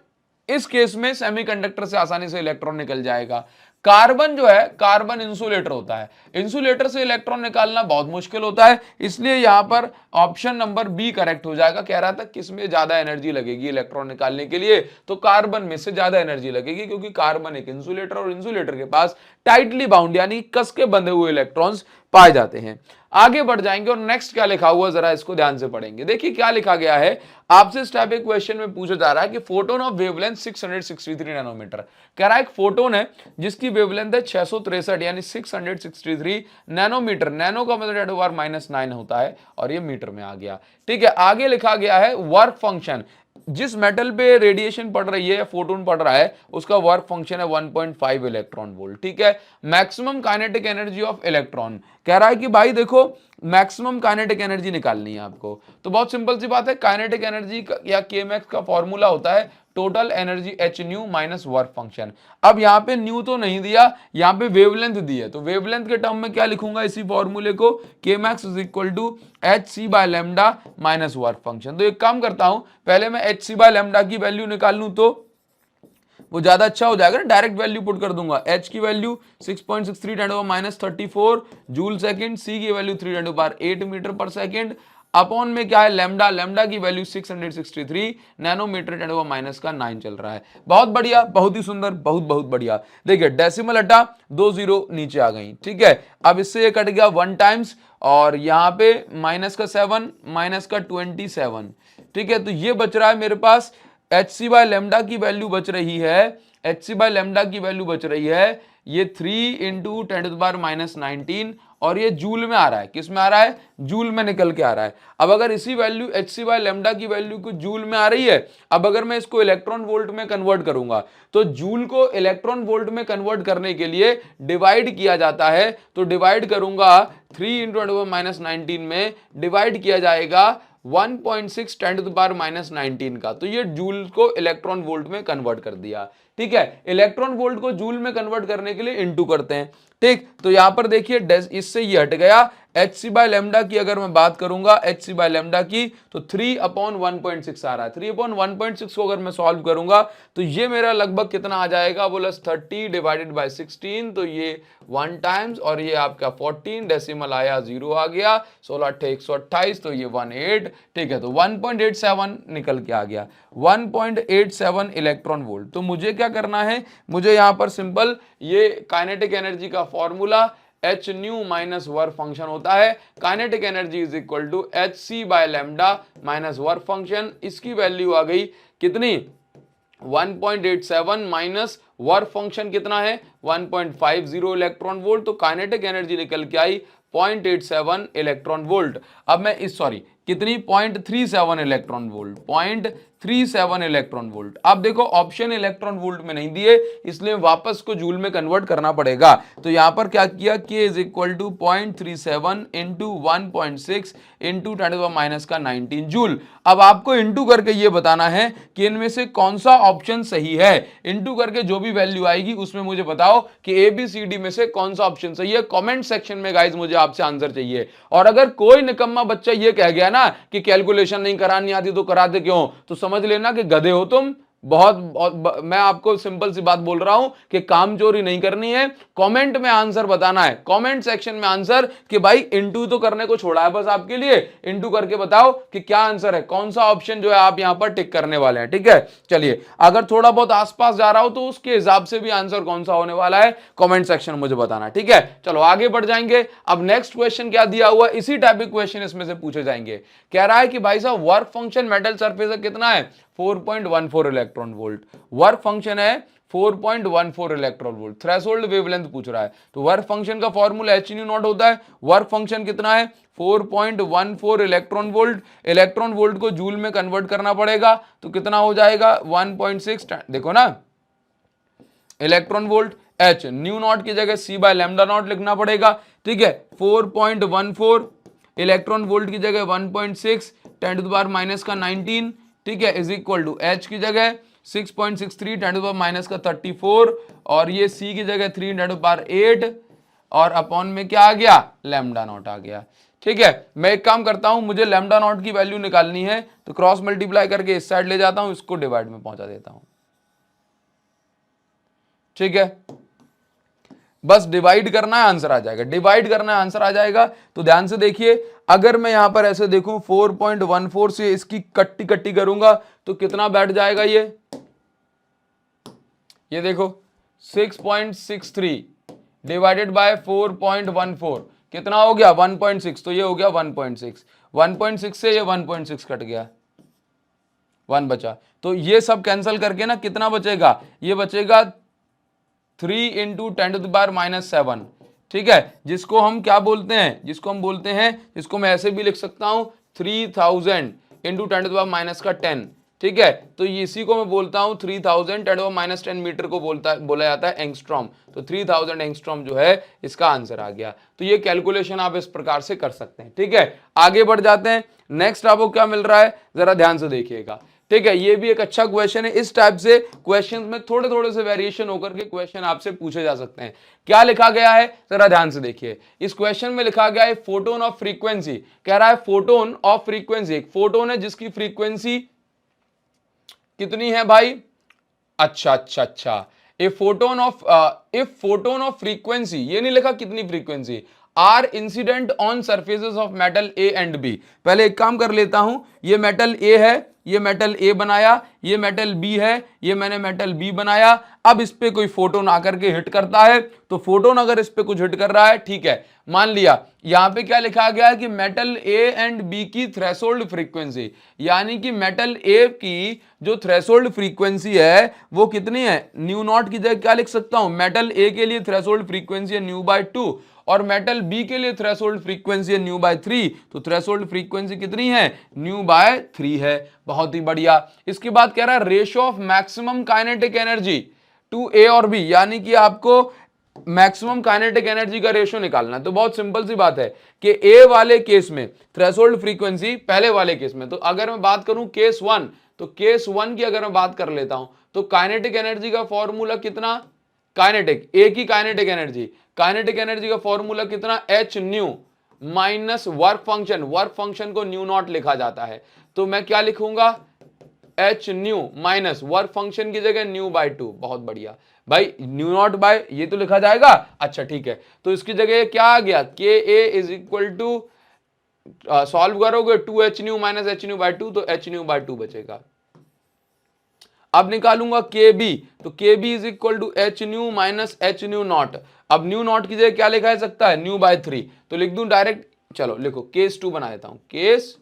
इस केस में सेमीकंडक्टर से आसानी से इलेक्ट्रॉन निकल जाएगा। कार्बन जो है, कार्बन इंसुलेटर होता है, इंसुलेटर से इलेक्ट्रॉन निकालना बहुत मुश्किल होता है, इसलिए यहां पर ऑप्शन नंबर बी करेक्ट हो जाएगा। कह रहा था किसमें ज्यादा एनर्जी लगेगी इलेक्ट्रॉन निकालने के लिए? तो कार्बन में से ज्यादा एनर्जी लगेगी, क्योंकि कार्बन एक इंसुलेटर और इंसुलेटर के पास टाइटली बाउंड यानी कस के बंधे हुए इलेक्ट्रॉन्स पाए जाते हैं। आगे बढ़ जाएंगे और नेक्स्ट क्या लिखा हुआ जरा इसको ध्यान से पढ़ेंगे। देखिए क्या लिखा गया है, आपसे इस टाइप के क्वेश्चन में पूछा जा रहा है कि फोटोन ऑफ वेवलेंथ 663 नैनोमीटर। कह रहा है एक फोटोन है जिसकी वेवलेंथ है 663 यानी 663 नैनोमीटर। नैनो का मतलब 10⁻⁹ होता है और ये मीटर में आ गया। ठीक है, आगे लिखा गया है वर्क फंक्शन। जिस मेटल पे रेडिएशन पड़ रही है या फोटोन पड़ रहा है उसका वर्क फंक्शन है 1.5 इलेक्ट्रॉन वोल्ट। ठीक है, maximum kinetic energy of electron. कह रहा है कि भाई देखो मैक्सिमम काइनेटिक एनर्जी निकालनी है आपको। तो बहुत सिंपल सी बात है, काइनेटिक एनर्जी या Kmax का फॉर्मूला होता है total energy h new minus work function. अब यहां पे न्यू तो नहीं दिया, यहां पे वेवलेंथ दी है, तो वेवलेंथ के टर्म में क्या लिखूंगा इसी फॉर्मूले को? Kmax is equal to hc/λ minus work function. तो एक काम करता हूं, पहले मैं hc/λ की वैल्यू निकाल लूं तो वो ज्यादा अच्छा हो जाएगा ना, डायरेक्ट वैल्यू पुट कर दूंगा। h की वैल्यू 6.63 10⁻⁻34 जूल सेकंड, c की वैल्यू 3 × 10⁸ मीटर पर सेकंड, अपॉन में क्या है लैम्डा, लैम्डा की वैल्यू 663 नैनोमीटर 10⁻⁹ चल रहा है। बहुत बढ़िया, बहुत ही सुंदर, बहुत बहुत बढ़िया। देखिए डेसिमल हटा, 2 जीरो नीचे आ गई। ठीक है, अब इससे ये कट गया 1 टाइम्स और यहाँ पे -7 -27। ठीक है, तो ये बच रहा है मेरे पास hc/λ की वैल्यू बच रही है, hc/λ की वैल्यू बच रही है ये 3 × 10⁻⁹ और ये जूल में आ रहा है। किस में आ रहा है? जूल में निकल के आ रहा है। अब अगर इसी वैल्यू hc/λ की वैल्यू को जूल में आ रही है, अब अगर मैं इसको इलेक्ट्रॉन वोल्ट में कन्वर्ट करूंगा तो जूल को इलेक्ट्रॉन वोल्ट में कन्वर्ट करने के लिए डिवाइड किया जाता है। तो डिवाइड करूंगा 3 इंटू 10⁻19 में डिवाइड किया जाएगा 1.6 10⁻19 का, तो ये जूल को इलेक्ट्रॉन वोल्ट में कन्वर्ट कर दिया। ठीक है, इलेक्ट्रॉन वोल्ट को जूल में कन्वर्ट करने के लिए इनटू करते हैं। ठीक, तो यहां पर देखिए इससे ये हट गया, hc बाय लैम्डा की अगर मैं बात करूंगा hc बाय लैम्डा की, तो 3/1.6 आ रहा है। 3/1.6 को अगर मैं सॉल्व करूंगा तो ये मेरा लगभग कितना आ जाएगा, बोला 30 डिवाइडेड बाय 16, तो ये 1 टाइम्स, और ये आपका 14 डेसिमल आया, 0 आ गया, 16 8 128, तो ये 18। ठीक है, तो 1.87 निकल के आ गया, 1.87 इलेक्ट्रॉन वोल्ट। तो मुझे क्या करना है, मुझे यहां पर सिंपल ये काइनेटिक एनर्जी का formula H nu minus work function होता है। Kinetic energy is equal to H C by lambda minus work function. इसकी वैल्यू आ गई कितनी, 1.87 माइनस वर्क फंक्शन कितना है, 1.50 इलेक्ट्रॉन वोल्ट। तो काइनेटिक एनर्जी निकल के आई 0.87 इलेक्ट्रॉन वोल्ट। अब मैं कितनी, 0.37 इलेक्ट्रॉन वोल्ट, 0.37 इलेक्ट्रॉन वोल्ट। अब देखो ऑप्शन इलेक्ट्रॉन वोल्ट में नहीं दिए, इसलिए वापस को जूल में कन्वर्ट करना पड़ेगा। तो यहां पर क्या किया, k is equal to 0.37 into 1.6 into 10⁻19 joule. अब आपको इंटू करके ये बताना है कि इनमें से कौन सा ऑप्शन सही है। इंटू करके जो भी वैल्यू आएगी उसमें मुझे बताओ कि ABCD में से कौन सा ऑप्शन सही है। कमेंट सेक्शन में गाइस मुझे आपसे आंसर चाहिए। और अगर कोई निकम्मा बच्चा ये कह गया ना कि कैलकुलेशन नहीं करानी आती तो कराते क्यों, तो समझ लेना कि गधे हो तुम। बहुत मैं आपको सिंपल सी बात बोल रहा हूं कि काम चोरी नहीं करनी है, कमेंट में आंसर बताना है, कमेंट सेक्शन में आंसर कि भाई इंटू तो करने को छोड़ा है बस आपके लिए, इंटू करके बताओ कि क्या आंसर है, कौन सा ऑप्शन जो है आप यहां पर टिक करने वाले हैं। ठीक है, चलिए अगर थोड़ा बहुत आसपास जा रहा हो तो उसके हिसाब से भी आंसर कौन सा होने वाला है कमेंट सेक्शन में मुझे बताना। ठीक है, चलो आगे बढ़ जाएंगे। अब नेक्स्ट क्वेश्चन क्या दिया हुआ, इसी टाइप के क्वेश्चन इसमें से पूछे जाएंगे। कह रहा है कि भाई साहब वर्क फंक्शन मेटल सरफेस का कितना है, 4.14 इलेक्ट्रॉन वोल्ट। वर्क फंक्शन है 4.14 इलेक्ट्रॉन वोल्ट। थ्रेशोल्ड वेवलेंथ पूछ रहा है, तो वर्क फंक्शन का फॉर्मूला एच न्यू नॉट होता है। वर्क फंक्शन कितना है, 4.14 इलेक्ट्रॉन वोल्ट। इलेक्ट्रॉन वोल्ट को जूल में कन्वर्ट करना पड़ेगा, तो कितना हो जाएगा 1.6, देखो ना electron volt, H nu naught की जगह सी बाय लैम्डा नॉट लिखना पड़ेगा। ठीक है, 4.14 इलेक्ट्रॉन वोल्ट की जगह 1.6 10⁻⁻19, ठीक है, इज इक्वल टू एच की जगह 6.63 10⁻⁻34, और ये सी की जगह 3 10⁻8, और अपॉन में क्या आ गया, लैम्डा नॉट आ गया। ठीक है, मैं एक काम करता हूं, मुझे लैम्डा नॉट की वैल्यू निकालनी है, तो क्रॉस मल्टीप्लाई करके इस साइड ले जाता हूं, इसको डिवाइड में पहुंचा देता हूं। ठीक है, बस डिवाइड करना है आंसर आ जाएगा, डिवाइड करना है आंसर आ जाएगा। तो ध्यान से देखिए, अगर मैं यहां पर ऐसे देखूं 4.14 से इसकी कट्टी कट्टी करूंगा तो कितना बैठ जाएगा, ये देखो 6.63 डिवाइडेड बाय 4.14 कितना हो गया 1.6, तो ये हो गया 1.6, 1.6 से ये 1.6 कट गया, 1 बचा। तो ये सब कैंसिल करके ना कितना बचेगा, ये बचेगा 3 इंटू 10⁻⁻7। ठीक है, जिसको हम क्या बोलते हैं, जिसको मैं ऐसे भी लिख सकता हूं 3000 इंटू 10⁻10। ठीक है, तो इसी को मैं बोलता हूं 3000 10⁻10 मीटर को बोला जाता है एंगस्ट्रॉम। तो 3000 एंगस्ट्रॉम जो है इसका आंसर आ गया। तो ये कैलकुलेशन आप इस प्रकार से कर सकते हैं। ठीक है, आगे बढ़ जाते हैं। नेक्स्ट आपको क्या मिल रहा है, जरा ध्यान से देखिएगा। ठीक है, ये भी एक अच्छा क्वेश्चन है। इस टाइप से क्वेश्चन में थोड़े थोड़े से वेरिएशन होकर के क्वेश्चन आपसे पूछे जा सकते हैं। क्या लिखा गया है, जरा ध्यान से देखिए। इस क्वेश्चन में लिखा गया है फोटोन ऑफ फ्रीक्वेंसी। कह रहा है फोटोन ऑफ फ्रीक्वेंसी, एक फोटोन है जिसकी फ्रीक्वेंसी कितनी है भाई, अच्छा, इफ फोटोन ऑफ फ्रीक्वेंसी, ये नहीं लिखा कितनी frequency, are incident on surfaces of metal A and B. पहले एक काम कर लेता हूं, ये मेटल ए है, ये मेटल ए बनाया, ये मेटल बी है, ये मैंने मेटल बी बनाया। अब इस पे कोई फोटोन आकर के हिट करता है, तो फोटोन अगर इस पे कुछ हिट कर रहा है, ठीक है, मान लिया। यहां पे क्या लिखा गया है कि मेटल ए एंड बी की थ्रेशोल्ड फ्रीक्वेंसी, यानी कि मेटल ए की जो थ्रेशोल्ड फ्रीक्वेंसी है वो कितनी है, न्यू नॉट की जगह क्या लिख सकता हूं, मेटल ए के लिए थ्रेशोल्ड फ्रीक्वेंसी है न्यू बाय 2, और मेटल बी के लिए थ्रेशोल्ड फ्रीक्वेंसी है न्यू बाय 3। तो थ्रेशोल्ड फ्रीक्वेंसी कितनी है, न्यू बाय 3 है। बहुत ही बढ़िया। इसके बाद कह रहा है ratio of maximum kinetic energy to A और बी, यानी कि आपको मैक्सिमम काइनेटिक एनर्जी का रेशियो निकालना है। तो बहुत सिंपल सी बात है कि ए वाले केस में थ्रेशोल्ड फ्रीक्वेंसी पहले वाले केस में, तो अगर मैं बात करूं केस 1, तो केस 1 की अगर मैं बात कर लेता हूं तो काइनेटिक एनर्जी का फॉर्मूला कितना, काइनेटिक ए की काइनेटिक एनर्जी का फॉर्मूला कितना, H nu minus work function को न्यू नॉट लिखा जाता है। तो मैं क्या लिखूंगा, H nu minus work function की जगह न्यू बाय 2। बहुत बढ़िया भाई, न्यू नॉट बाय ये तो लिखा जाएगा। अच्छा ठीक है, तो इसकी जगह क्या आ गया, K A is equal to, solve करोगे 2 H nu minus H nu by 2, तो एच न्यू बाय 2 बचेगा। अब निकालूंगा के बी, तो K B is equal to H nu minus H nu naught. अब न्यू नॉट की जगह क्या लिखा जा सकता है, न्यू बाय 3, तो लिख दूं डायरेक्ट, चलो लिखो केस 2 बना देता हूं, केस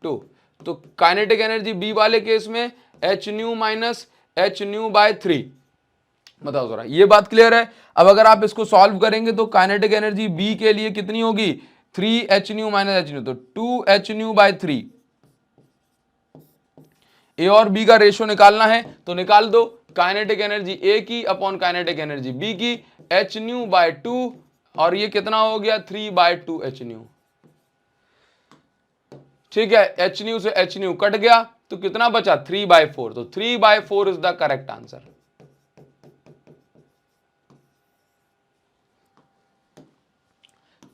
2। तो काइनेटिक एनर्जी बी वाले केस में H nu minus H nu by 3। बताओ जरा, ये बात क्लियर है। अब अगर आप इसको सॉल्व करेंगे तो काइनेटिक एनर्जी बी के लिए कितनी होगी, 3 H nu minus H new, तो 2 एच न्यू बाय 3। ए और बी का रेशियो निकालना है तो निकाल दो, काइनेटिक एनर्जी ए की अपॉन काइनेटिक एनर्जी बी की, एच न्यू बाय 2, और ये कितना हो गया, 3 बाय 2 एच न्यू। ठीक है, एच न्यू से एच न्यू कट गया तो कितना बचा, 3 बाय 4। तो 3 by 4 is the correct answer.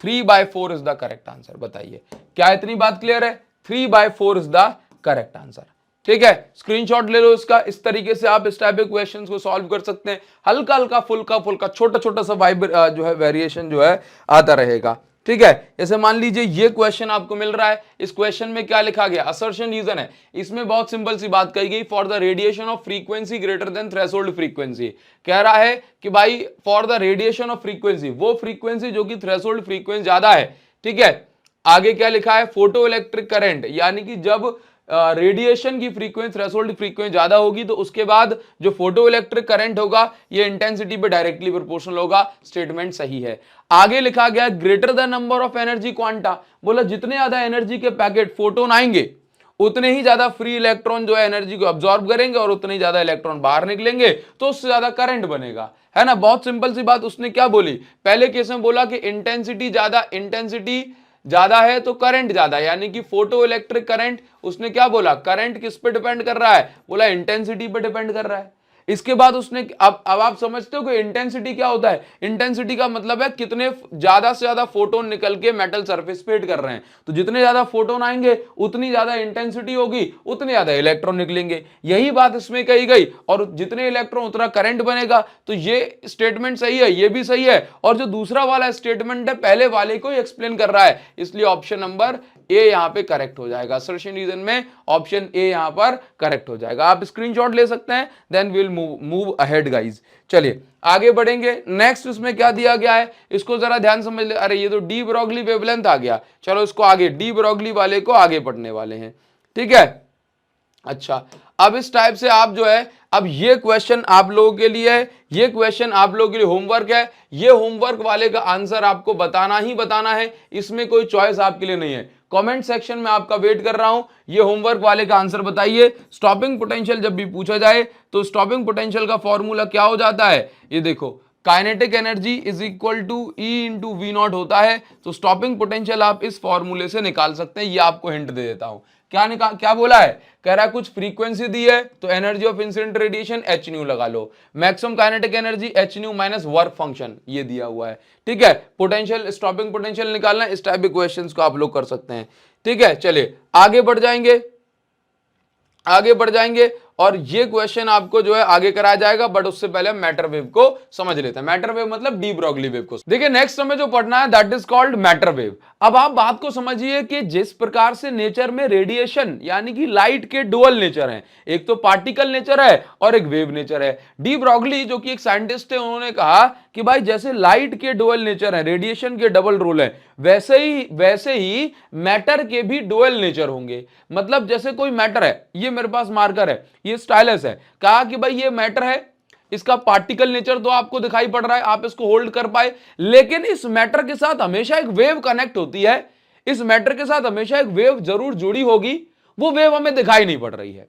Three by four is the correct answer. बताइए, क्या इतनी बात क्लियर है, 3 by 4 is the correct answer. ठीक है, स्क्रीनशॉट ले लो इसका। इस तरीके से आप इस टाइप के क्वेश्चंस को सॉल्व कर सकते हैं। हल्का हल्का फुल्का फुल्का छोटा छोटा सा जो है वेरिएशन जो है आता रहेगा। ठीक है, जैसे मान लीजिए ये क्वेश्चन आपको मिल रहा है, इस क्वेश्चन में क्या लिखा गया, असर्शन रीजन है। इसमें बहुत सिंपल सी बात कही गई, for the radiation of frequency greater than threshold frequency. कह रहा है कि भाई for the radiation of frequency, वो फ्रीक्वेंसी जो कि थ्रेशोल्ड फ्रीक्वेंसी ज्यादा है। ठीक है, आगे क्या लिखा है, फोटो इलेक्ट्रिक करंट, यानी कि जब रेडिएशन की फ्रीक्वेंसी थ्रेशोल्ड फ्रीक्वेंसी ज्यादा होगी तो उसके बाद जो फोटो इलेक्ट्रिक करंट होगा ये इंटेंसिटी पे डायरेक्टली प्रोपोर्शनल होगा। स्टेटमेंट सही है। आगे लिखा गया greater the number of energy quanta, बोला जितने ज्यादा एनर्जी के पैकेट फोटोन आएंगे उतने ही ज्यादा फ्री इलेक्ट्रॉन जो है एनर्जी को अब्सॉर्ब करेंगे और उतने ही ज्यादा इलेक्ट्रॉन बाहर निकलेंगे, तो उससे ज्यादा करंट बनेगा। है ना, बहुत सिंपल सी बात। उसने क्या बोली, पहले केस में बोला कि इंटेंसिटी ज्यादा है तो करंट ज्यादा, यानी कि फोटो इलेक्ट्रिक करंट। उसने क्या बोला, करंट किस पे डिपेंड कर रहा है, बोला इंटेंसिटी पे डिपेंड कर रहा है। इसके बाद उसने अब आप समझते हो कि इंटेंसिटी क्या होता है। इंटेंसिटी का मतलब है कितने ज्यादा से ज्यादा फोटोन निकल के मेटल सरफेस पे हिट कर रहे हैं। तो जितने ज्यादा फोटोन आएंगे उतनी ज्यादा इंटेंसिटी होगी, उतने ज्यादा इलेक्ट्रॉन निकलेंगे। यही बात इसमें कही गई। और जितने इलेक्ट्रॉन उतना करंट बनेगा। तो ये स्टेटमेंट सही है, ये भी सही है। और जो दूसरा वाला स्टेटमेंट है पहले वाले को ही एक्सप्लेन कर रहा है, इसलिए ऑप्शन नंबर ए यहां पे करेक्ट हो जाएगा। असर्शन रीजन में ऑप्शन ए यहां पर करेक्ट हो जाएगा। आप स्क्रीनशॉट ले सकते हैं, then will move ahead guys. चलिए आगे बढ़ेंगे। नेक्स्ट इसमें क्या दिया गया है, इसको जरा ध्यान समझ ले। अरे ये तो डी ब्रॉगली वेवलेंथ आ गया। चलो इसको आगे डी ब्रॉगली वाले को आगे पढ़ने वाले हैं। ठीक है, अच्छा अब इस टाइप से आप जो है, अब ये क्वेश्चन आप लोगों के लिए है, ये क्वेश्चन आप लोगों के लिए होमवर्क है। ये होमवर्क वाले का आंसर आपको बताना ही बताना है, इसमें कोई चॉइस आपके लिए नहीं है। कमेंट सेक्शन में आपका वेट कर रहा हूं। ये होमवर्क वाले का आंसर बताइए। स्टॉपिंग पोटेंशियल जब भी पूछा जाए तो स्टॉपिंग पोटेंशियल का फॉर्मूला क्या हो जाता है, ये देखो, kinetic energy is equal to E into V naught होता है। तो स्टॉपिंग पोटेंशियल आप इस फॉर्मूले से निकाल सकते हैं। ये आपको हिंट दे देता हूं। क्या बोला है, कह रहा है कुछ फ्रीक्वेंसी दी है तो energy of incident radiation h nu लगा लो, maximum kinetic energy H nu minus work function ये दिया हुआ है। ठीक है, पोटेंशियल स्टॉपिंग पोटेंशियल निकालना, इस टाइप के क्वेश्चंस को आप लोग कर सकते हैं। ठीक है, चलिए आगे बढ़ जाएंगे और ये क्वेश्चन आपको जो है आगे कराया जाएगा, बट उससे पहले मैटर वेव को समझ लेते हैं। मैटर वेव मतलब डी ब्रॉगली वेव को। देखिए नेक्स्ट हमें जो पढ़ना है that is called matter wave. अब आप बात को समझिए कि जिस प्रकार से नेचर में रेडिएशन यानी कि लाइट के डुअल नेचर हैं, एक तो पार्टिकल नेचर है और एक वेव नेचर है। डी ब्रॉगली जो कि एक साइंटिस्ट है, उन्होंने कहा कि भाई जैसे लाइट के डुअल नेचर है, रेडिएशन के डबल रोल है, वैसे ही मैटर के भी डुअल नेचर होंगे। मतलब जैसे कोई मैटर है, ये मेरे पास मार्कर है, ये स्टाइलस है, कहा कि भाई ये मैटर है, इसका पार्टिकल नेचर तो आपको दिखाई पड़ रहा है, आप इसको होल्ड कर पाए, लेकिन इस मैटर के साथ हमेशा एक वेव कनेक्ट होती है। इस मैटर के साथ हमेशा एक वेव जरूर जुड़ी होगी, वो वेव हमें दिखाई नहीं पड़ रही है।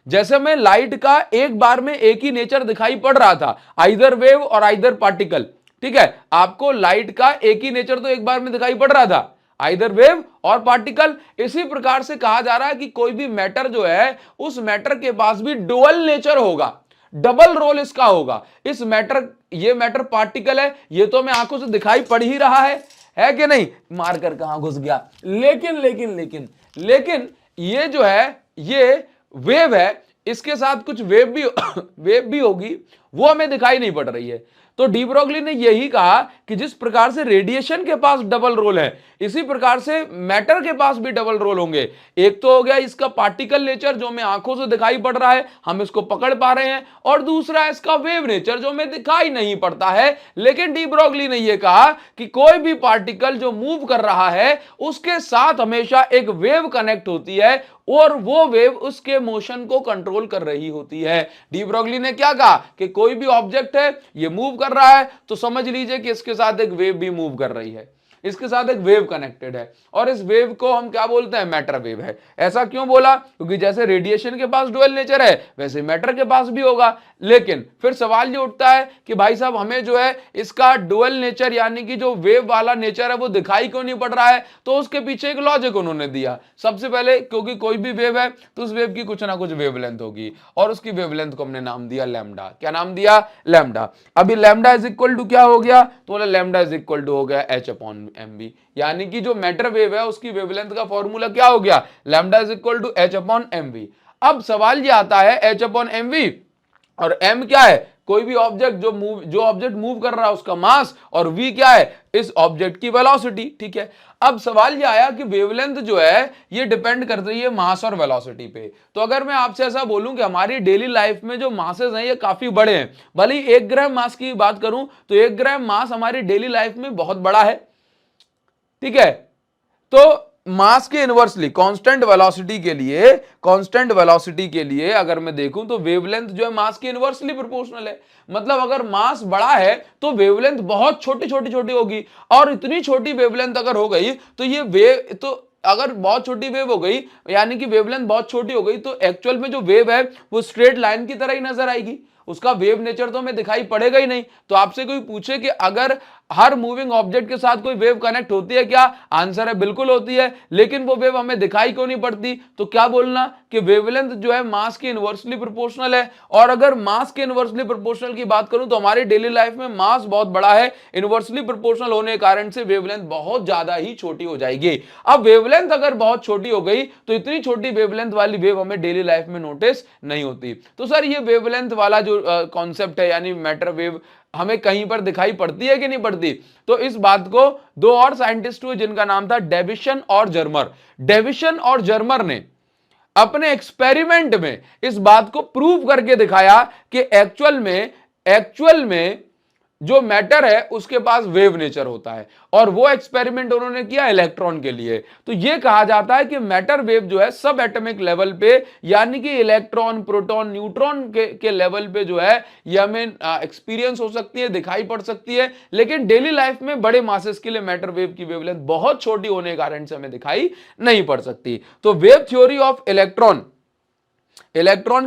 जैसे मैं लाइट का एक बार में एक ही नेचर दिखाई पड़ रहा था, आइदर वेव और आइदर पार्टिकल। ठीक है, आपको लाइट का एक ही नेचर तो एक बार में दिखाई पड़ रहा था, आइदर वेव और पार्टिकल। इसी प्रकार से कहा जा रहा है कि कोई भी मैटर जो है उस मैटर के पास भी डुअल नेचर होगा, डबल रोल इसका होगा। इस मैटर, ये मैटर पार्टिकल है, ये तो हमें आंखों से दिखाई पड़ ही रहा है कि नहीं? मारकर कहां घुस गया। लेकिन लेकिन लेकिन लेकिन ये जो है ये वेव है, इसके साथ कुछ वेव भी वेव भी होगी, वो हमें दिखाई नहीं पड़ रही है। तो डी ब्रोगली ने यही कहा कि जिस प्रकार से रेडिएशन के पास डबल रोल है, इसी प्रकार से मैटर के पास भी डबल रोल होंगे। एक तो हो गया इसका पार्टिकल नेचर जो हमें आंखों से दिखाई पड़ रहा है, हम इसको पकड़ पा रहे हैं, और दूसरा है इसका वेव नेचर जो हमें दिखाई नहीं पड़ता है। लेकिन डी ब्रोगली ने यह कहा कि कोई भी पार्टिकल जो मूव कर रहा है उसके साथ हमेशा एक वेव कनेक्ट होती है, और वो वेव उसके मोशन को कंट्रोल कर रही होती है। डी ब्रोगली ने क्या कहा कि कोई भी ऑब्जेक्ट है, ये मूव कर रहा है, तो समझ लीजिए कि इसके साथ एक वेव भी मूव कर रही है, इसके साथ एक वेव कनेक्टेड है, और इस वेव को हम क्या बोलते हैं? मैटर वेव है। ऐसा क्यों बोला? क्योंकि जैसे रेडिएशन के पास डुअल नेचर है, वैसे मैटर के पास भी होगा। लेकिन फिर सवाल ये उठता है कि भाई साहब हमें जो है इसका डुअल नेचर यानी कि जो वेव वाला नेचर है वो दिखाई क्यों नहीं पड़ रहा है? तो उसके पीछे एक लॉजिक उन्होंने दिया। सबसे पहले क्योंकि कोई भी वेव है तो उस वेव की कुछ ना कुछ वेवलेंथ होगी, और उसकी वेवलेंथ को हमने नाम दिया लैम्डा। क्या नाम दिया? लैम्डा। अभी लैम्डा इज इक्वल टू क्या हो गया? तो बोला लैम्डा इज इक्वल टू हो गया h/mv, यानी कि जो मैटर वेव है उसकी वेवलेंथ का फॉर्मूला क्या हो गया? Lambda is equal to h/mv। अब सवाल ये आता है h/mv, और m क्या है? कोई भी ऑब्जेक्ट जो ऑब्जेक्ट मूव कर रहा है उसका मास, और v क्या है? इस ऑब्जेक्ट की वेलोसिटी। ठीक है, अब सवाल ये आया कि वेवलेंथ जो है ये डिपेंड कर रही है मास और वेलोसिटी पे। तो अगर मैं आपसे ऐसा बोलूं कि हमारी डेली लाइफ में जो मासेस हैं ये काफी बड़े हैं, भले ही 1 ग्राम मास की बात करूं तो 1 ग्राम मास हमारी डेली लाइफ में बहुत बड़ा है। ठीक है, तो मास के इनवर्सली कांस्टेंट वेलोसिटी के लिए अगर मैं देखूं तो वेवलेंथ जो है मास के इनवर्सली प्रोपोर्शनल है। मतलब अगर मास बड़ा है तो वेवलेंथ बहुत छोटी छोटी छोटी होगी, और इतनी छोटी वेवलेंथ अगर हो गई तो ये वेव, तो अगर बहुत छोटी वेव हो गई यानी कि वेवलेंथ बहुत छोटी हो गई, तो एक्चुअल में जो वेव है वो स्ट्रेट लाइन की तरह ही नजर आएगी, उसका वेव नेचर तो हमें दिखाई पड़ेगा ही नहीं। तो आपसे कोई पूछे कि अगर हर मूविंग ऑब्जेक्ट के साथ कोई वेव कनेक्ट होती है क्या? आंसर है बिल्कुल होती है, लेकिन वो वेव हमें दिखाई क्यों नहीं पड़ती? तो क्या बोलना कि वेवलेंथ जो है मास के इनवर्सली प्रोपोर्शनल है। और अगर मास के इनवर्सली प्रोपोर्शनल की बात करूं तो हमारी डेली लाइफ में मास बहुत बड़ा है, इनवर्सली प्रोपोर्शनल होने के कारण से वेवलेंथ बहुत ज्यादा ही छोटी हो जाएगी। अब वेवलेंथ अगर बहुत छोटी हो गई तो इतनी छोटी वेवलेंथ वाली वेव हमें डेली लाइफ में नोटिस नहीं होती। तो सर ये वेवलेंथ वाला जो कॉन्सेप्ट है यानी मैटर वेव हमें कहीं पर दिखाई पड़ती है कि नहीं पड़ती? तो इस बात को 2 और साइंटिस्ट हुए जिनका नाम था डेविसन और जर्मर। डेविसन और जर्मर ने अपने एक्सपेरिमेंट में इस बात को प्रूव करके दिखाया कि एक्चुअल में जो मैटर है उसके पास वेव नेचर होता है, और वो एक्सपेरिमेंट उन्होंने किया इलेक्ट्रॉन के लिए। तो ये कहा जाता है कि मैटर वेव जो है सब एटॉमिक लेवल पे यानी कि इलेक्ट्रॉन, प्रोटॉन, न्यूट्रॉन के लेवल पे जो है ये हमें एक्सपीरियंस हो सकती है, दिखाई पड़ सकती है। लेकिन डेली लाइफ में बड़े मासेस के लिए मैटर वेव की वेवलेंथ बहुत छोटी होने के कारण से हमें दिखाई नहीं पड़ सकती। तो वेव थ्योरी ऑफ इलेक्ट्रॉन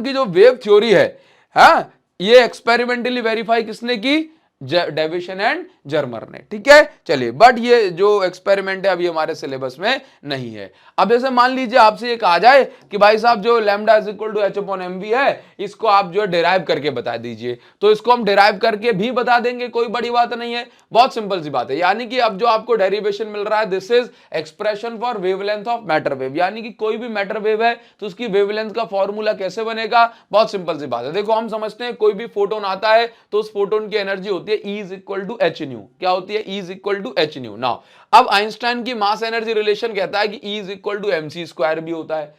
की जो वेव थ्योरी है, हाँ, ये एक्सपेरिमेंटली वेरीफाई किसने की? डेविसन एंड जर्मर ने। ठीक है, चलिए, बट ये जो एक्सपेरिमेंट है अभी हमारे सिलेबस में नहीं है। अब जैसे मान लीजिए आपसे ये कहा जाए कि भाई साहब जो lambda is equal to h/mv है इसको आप जो डिराइव करके बता दीजिए, तो इसको हम डिराइव करके भी बता देंगे, कोई बड़ी बात नहीं है, बहुत सिंपल सी बात है। यानी कि अब जो आपको डेरिवेशन मिल रहा है this is expression for wavelength of matter wave, यानी कि कोई भी मैटर वेव है तो उसकी वेवलेंथ का फॉर्मूला कैसे बनेगा? बहुत सिंपल सी बात है। देखो हम समझते हैं कोई भी फोटोन आता है तो उस फोटोन की एनर्जी होती है E is equal to H nu. क्या होती है? E is equal to H nu. Now अब आइंस्टाइन की मास एनर्जी रिलेशन कहता है कि E is equal to mc square भी होता है।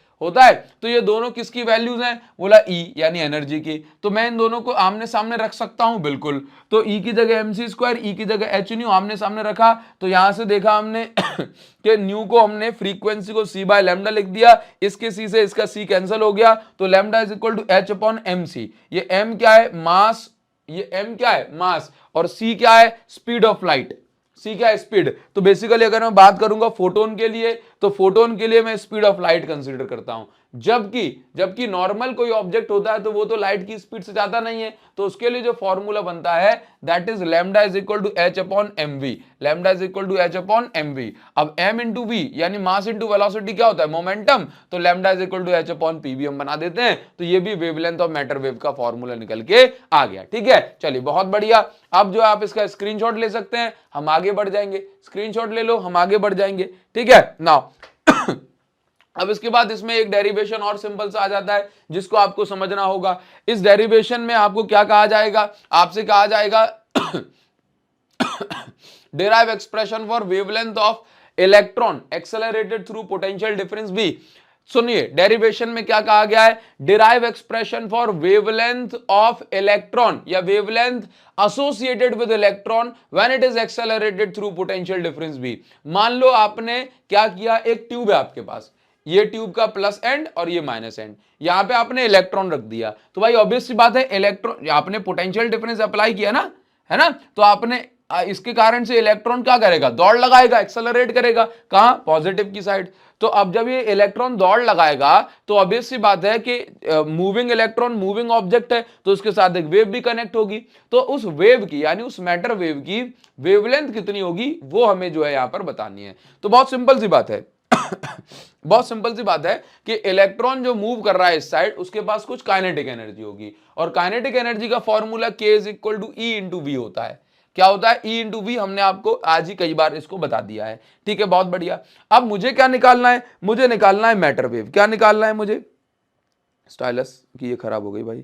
तो ये दोनों किसकी वैल्यूज हैं? बोला E यानी एनर्जी की। तो मैं इन दोनों को आमने सामने रख सकता हूं, बिल्कुल। तो E की जगह mc स्क्वायर, E की जगह एच न्यू आमने सामने रखा, तो यहां से देखा हमने कि न्यू को हमने फ्रीक्वेंसी को c बाय लैम्डा लिख दिया, इसके c से इसका c कैंसिल हो गया, तो lambda is equal to h/mc। ये m क्या है? मास। ये m क्या है? मास। और c क्या है? Speed of light. c क्या है? स्पीड। तो बेसिकली अगर मैं बात करूंगा फोटोन के लिए तो फोटोन के लिए मैं स्पीड ऑफ लाइट कंसीडर करता हूं। जबकि नॉर्मल कोई ऑब्जेक्ट होता है तो वो तो लाइट की स्पीड से ज्यादा नहीं है, तो उसके लिए जो फॉर्मूला बनता है that is lambda is equal to H upon M V. Lambda is equal to H upon M V. अब एम इंटू वी यानी मास इंटू वेलोसिटी क्या होता है, मोमेंटम, तो lambda is equal to H upon P भी हम बना देते हैं। तो ये भी वेवलेंथ ऑफ मैटर वेव का फॉर्मूला निकल के आ गया। ठीक है, चलिए बहुत बढ़िया। अब जो आप इसका स्क्रीनशॉट ले सकते हैं, हम आगे बढ़ जाएंगे। स्क्रीनशॉट ले लो, हम आगे बढ़ जाएंगे। ठीक है, नाउ अब इसके बाद इसमें एक डेरिवेशन और सिंपल सा आ जाता है जिसको आपको समझना होगा। इस डेरिवेशन में आपको क्या कहा जाएगा, आपसे कहा जाएगा derive expression for wavelength of electron accelerated through potential difference v। सुनिए, डेरिवेशन में क्या कहा गया है, derive expression for wavelength of electron या wavelength associated with electron when it is accelerated through potential difference v। मान लो आपने क्या किया, एक ट्यूब है आपके पास, ये ट्यूब का प्लस एंड और ये माइनस एंड, यहां पे आपने इलेक्ट्रॉन रख दिया, तो भाई ऑब्वियस सी बात है इलेक्ट्रॉन, आपने पोटेंशियल डिफरेंस अप्लाई किया ना, है ना, तो आपने इसके कारण से इलेक्ट्रॉन क्या करेगा, दौड़ लगाएगा, एक्सेलरेट करेगा, कहां, पॉजिटिव की साइड। तो अब जब ये इलेक्ट्रॉन दौड़ लगाएगा तो ऑब्वियस सी बात है कि मूविंग इलेक्ट्रॉन मूविंग ऑब्जेक्ट है, तो उसके साथ एक वेव भी कनेक्ट होगी। तो उस वेव की यानी उस मैटर वेव की वेवलेंथ कितनी होगी वो हमें जो है यहां पर बतानी है। तो बहुत सिंपल सी बात है बहुत सिंपल सी बात है कि इलेक्ट्रॉन जो मूव कर रहा है इस साइड, उसके पास कुछ काइनेटिक एनर्जी होगी, और काइनेटिक एनर्जी का formula K is equal to E into V होता है। क्या होता है, E इंटू वी, हमने आपको आज ही कई बार इसको बता दिया है। ठीक है, बहुत बढ़िया। अब मुझे क्या निकालना है, मुझे निकालना है मैटर वेव। क्या निकालना है मुझे, स्टाइलस की ये खराब हो गई भाई,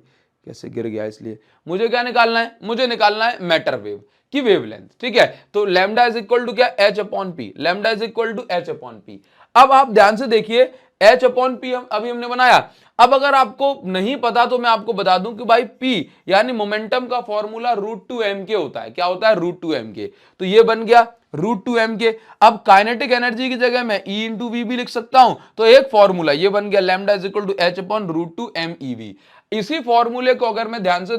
कैसे गिर गया, इसलिए मुझे क्या निकालना है, मुझे निकालना है मैटर वेव की वेवलेंथ। ठीक है, तो लैम्डा इज इक्वल टू क्या, H upon P, lambda is equal to H upon P. अब आप ध्यान से देखिए, एच अपॉन पी अभी हमने बनाया। अब अगर आपको नहीं पता तो मैं आपको बता दूं कि भाई P यानी मोमेंटम का फॉर्मूला √2m के होता है। क्या होता है, √2m के। तो ये बन गया √2m के। अब काइनेटिक एनर्जी की जगह मैं E इंटू वी भी लिख सकता हूं, तो एक फॉर्मूला ये बन गया, lambda is equal to H upon √2m EV। इसी फॉर्मूले को अगर मैं ध्यान से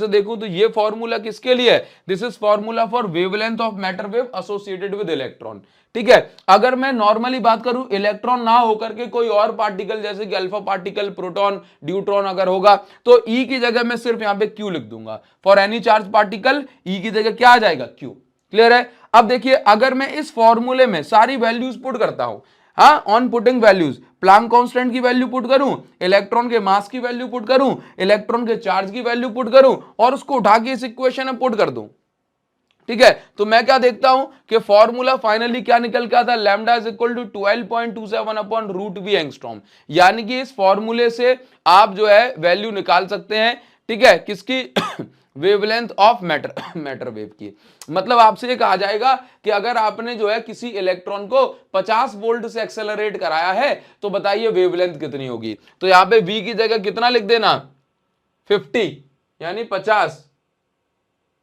देखूं, तो ये फॉर्मूला किसके लिए है, this is formula for wavelength of matter wave associated with electron. ठीक है, अगर मैं नॉर्मली बात करूं, इलेक्ट्रॉन ना होकर के कोई और पार्टिकल जैसे कि अल्फा पार्टिकल, प्रोटॉन, ड्यूट्रॉन अगर होगा, तो E की जगह मैं सिर्फ यहां पे Q लिख दूंगा। For any charge particle E की जगह क्या आ जाएगा, Q। क्लियर है। अब देखिए, अगर मैं इस फॉर्मूले में सारी वैल्यूज पुट करता हूं, हाँ, on putting values, Planck constant की वैल्यू पुट करूं, इलेक्ट्रॉन के मास की वैल्यू पुट करूं, इलेक्ट्रॉन के चार्ज की वैल्यू पुट करूं, और उसको उठा के इस इक्वेशन में पुट कर दूं। ठीक है, तो मैं क्या देखता हूं कि फॉर्मूला फाइनली क्या निकल के आता है, lambda is equal to 12.27 upon √v angstrom. यानी कि इस फॉर्मूले से आप जो है वैल्यू निकाल सकते हैं। ठीक है, किसकी, वेवलेंथ ऑफ मैटर वेव की। मतलब आपसे ये कहा जाएगा कि अगर आपने जो है किसी इलेक्ट्रॉन को 50 वोल्ट से एक्सेलरेट कराया है तो बताइए वेवलेंथ कितनी होगी। तो यहां पे v की जगह कितना लिख देना, 50 यानी 50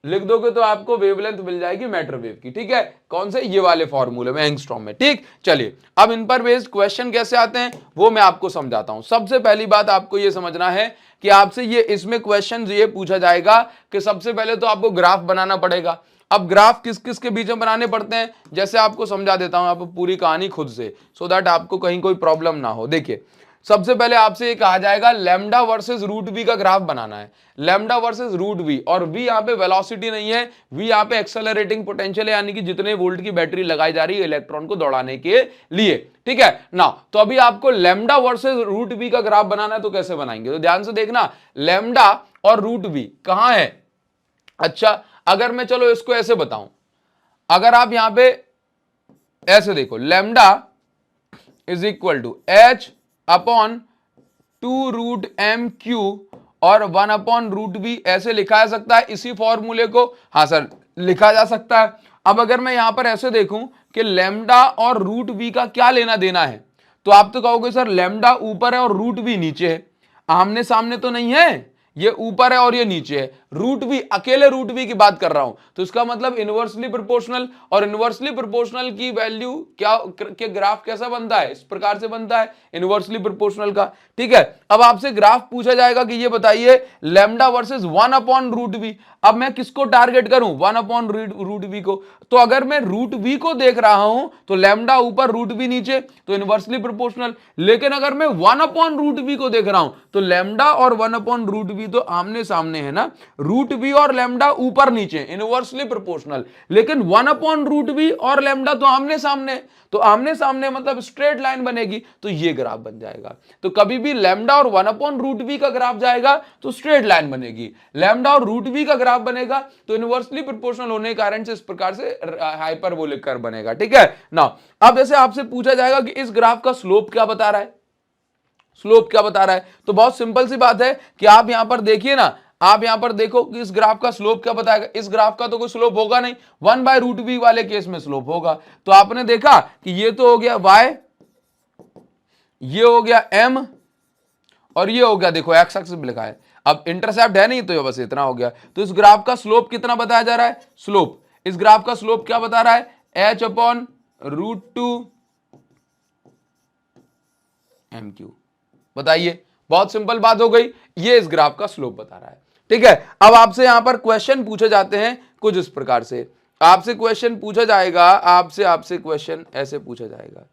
लिख दोगे तो आपको वेवलेंथ मिल जाएगी मैटर वेव की। ठीक है, कौन से, ये वाले फॉर्मूले में, एंगस्ट्रॉम में। ठीक, चलिए अब इन पर बेस्ड क्वेश्चन कैसे आते हैं वो मैं आपको समझाता हूं। सबसे पहली बात आपको ये समझना है कि आपसे ये इसमें क्वेश्चन ये पूछा जाएगा कि सबसे पहले तो आपको ग्राफ बनाना पड़ेगा। अब ग्राफ किस किस के बीच में बनाने पड़ते हैं, जैसे आपको समझा देता हूं, आपको पूरी कहानी खुद से, सो दैट आपको कहीं कोई प्रॉब्लम ना हो। देखिए, सबसे पहले आपसे ये कहा जाएगा लैम्डा वर्सेस √v का ग्राफ बनाना है, लैम्डा वर्सेस √v, और v यहाँ पे वेलोसिटी नहीं है, v यहाँ पे एक्सेलरेटिंग पोटेंशियल है, यानी कि जितने वोल्ट की बैटरी लगाई जा रही है इलेक्ट्रॉन को दौड़ाने के लिए। ठीक है ना, तो अभी आपको लैम्डा वर्सेस √v का ग्राफ बनाना है, तो कैसे बनाएंगे, तो ध्यान से देखना, लैम्डा और √v कहां है। अच्छा, अगर मैं चलो इसको ऐसे बताऊं, अगर आप यहां पे ऐसे देखो, lambda is equal to h upon 2√m³ और 1 अपॉन √v, ऐसे लिखा जा सकता है इसी फॉर्मूले को। हाँ सर, लिखा जा सकता है। अब अगर मैं यहां पर ऐसे देखूं कि लैम्डा और √v का क्या लेना देना है, तो आप तो कहोगे सर लैम्डा ऊपर है और √v नीचे है, आमने सामने तो नहीं है, ये ऊपर है और ये नीचे है। रूट वी, अकेले रूट वी की बात कर रहा हूं, तो इसका मतलब इनवर्सली प्रोपोर्शनल, और इनवर्सली प्रोपोर्शनल की वैल्यू क्या के ग्राफ कैसा बनता है, इस प्रकार से बनता है इनवर्सली प्रोपोर्शनल का। ठीक है, अब आपसे ग्राफ पूछा जाएगा कि ये बताइए lambda versus 1 upon root V. अब मैं किसको टारगेट करूं, 1 अपॉन रूट वी को। तो अगर मैं रूट वी को देख रहा हूं तो लैम्डा ऊपर रूट वी नीचे, तो इनवर्सली प्रोपोर्शनल। लेकिन अगर मैं 1 अपॉन रूट वी को देख रहा हूं तो लैम्डा और 1 अपॉन रूट वी तो आमने सामने है ना, रूट वी और लैम्डा ऊपर नीचे, इनवर्सली प्रोपोर्शनल। लेकिन 1 अपॉन रूट वी और लैम्डा तो आमने सामने, तो आमने सामने मतलब स्ट्रेट लाइन बनेगी, तो ये ग्राफ बन जाएगा। तो कभी भी लैम्डा और 1 अपॉन रूट वी का ग्राफ जाएगा तो स्ट्रेट लाइन बनेगी, लैम्डा और रूट वी का ग्राफ बनेगा तो इनवर्सली प्रोपोर्शनल होने के कारण से इस प्रकार से हाइपरबोलिक कर्व बनेगा। ठीक है ना। अब जैसे आपसे पूछा जाएगा कि इस ग्राफ का स्लोप क्या बता रहा है, स्लोप क्या बता रहा है, तो बहुत सिंपल सी बात है कि आप यहां पर देखिए ना, आप यहां पर देखो कि इस ग्राफ का स्लोप क्या बताएगा। इस ग्राफ का तो कोई स्लोप होगा नहीं, 1 बाय रूट वी वाले केस में स्लोप होगा। तो आपने देखा कि ये तो हो गया y, ये हो गया m, और ये हो गया देखो x एक्सिस में लिखा है, अब इंटरसेप्ट है नहीं तो ये बस इतना हो गया। तो इस ग्राफ का स्लोप कितना बताया जा रहा है, स्लोप, इस ग्राफ का स्लोप क्या बता रहा है, h अपॉन रूट 2 MQ। बताइए, बहुत सिंपल बात हो गई, ये इस ग्राफ का स्लोप बता रहा है। ठीक है, अब आपसे यहां पर क्वेश्चन पूछे जाते हैं कुछ इस प्रकार से, आपसे क्वेश्चन पूछा जाएगा, आपसे क्वेश्चन ऐसे पूछा जाएगा।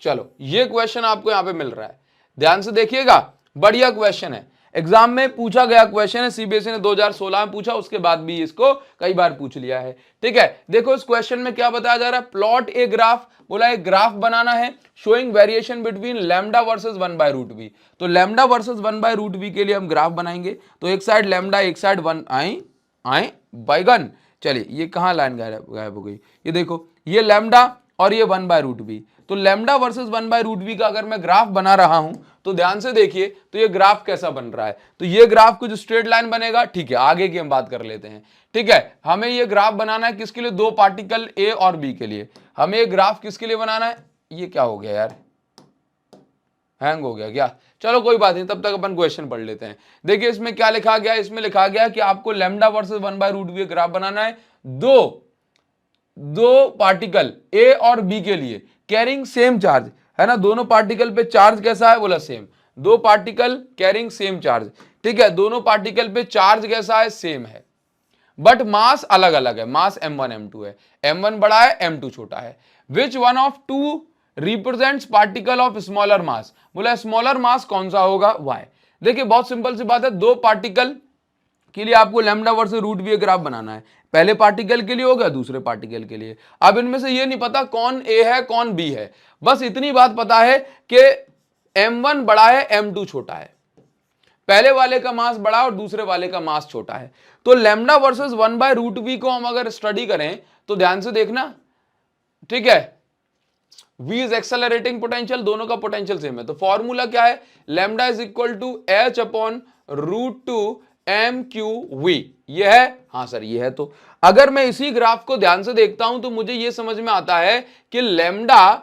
चलो, ये क्वेश्चन आपको यहां पे मिल रहा है, ध्यान से देखिएगा, बढ़िया क्वेश्चन है, एग्जाम में पूछा गया क्वेश्चन है, सीबीएसई ने 2016 में पूछा, उसके बाद भी इसको कई बार पूछ लिया है। ठीक है, देखो इस क्वेश्चन में क्या बताया जा रहा है, प्लॉट ए ग्राफ, बोला एक ग्राफ बनाना है showing variation between lambda versus 1 by root we. तो lambda versus 1 by root v के लिए हम ग्राफ बनाएंगे, तो एक साइड लैम्डा एक साइड 1, आए बैगन। चलिए, ये कहां लाइन गायब हो गई, ये देखो, ये लैम्डा और ये 1 बाय रूट वी। तो lambda versus 1 by root V का अगर मैं ग्राफ बना रहा हूं तो ध्यान से देखिए, तो ये ग्राफ कैसा बन रहा है, तो ये ग्राफ कुछ स्ट्रेट लाइन बनेगा। ठीक है, आगे की हम बात कर लेते हैं। ठीक है, हमें ये ग्राफ बनाना है किसके लिए, दो पार्टिकल ए और बी के लिए। हमें ये ग्राफ किसके लिए बनाना है, ये क्या हो गया यार, हैंग हो गया क्या, चलो कोई बात नहीं, तब तक अपन क्वेश्चन पढ़ लेते हैं। देखिए इसमें क्या लिखा गया, इसमें लिखा गया कि आपको lambda versus 1 by root v graph बनाना है, दो पार्टिकल ए और बी के लिए कैरिंग सेम चार्ज, है ना, दोनों पार्टिकल पे चार्ज कैसा है, बोला सेम, दो पार्टिकल कैरिंग सेम चार्ज। ठीक है, दोनों पार्टिकल पे चार्ज कैसा है, सेम है, बट मास अलग अलग है, मास m1 m2 है, m1 बड़ा है m2 छोटा है। Which one of two represents particle of smaller mass, बोला स्मॉलर मास कौन सा होगा, y। देखिए बहुत सिंपल सी बात है, दो पार्टिकल के लिए आपको lambda versus root v graph बनाना है, पहले पार्टिकल के लिए हो गया, दूसरे पार्टिकल के लिए। अब इनमें से ये नहीं पता कौन ए है कौन बी है, बस इतनी बात पता है कि m1 बड़ा है m2 छोटा है, पहले वाले का मास बड़ा और दूसरे वाले का मास छोटा है। तो lambda versus 1 by root V को हम अगर स्टडी करें तो ध्यान से देखना, ठीक है, v इज एक्सेलरेटिंग पोटेंशियल, दोनों का पोटेंशियल सेम है, तो फॉर्मूला क्या है, lambda is equal to h upon root 2 MQV, ये है, हाँ सर ये है। तो अगर मैं इसी ग्राफ को ध्यान से देखता हूं तो मुझे ये समझ में आता है कि लैम्डा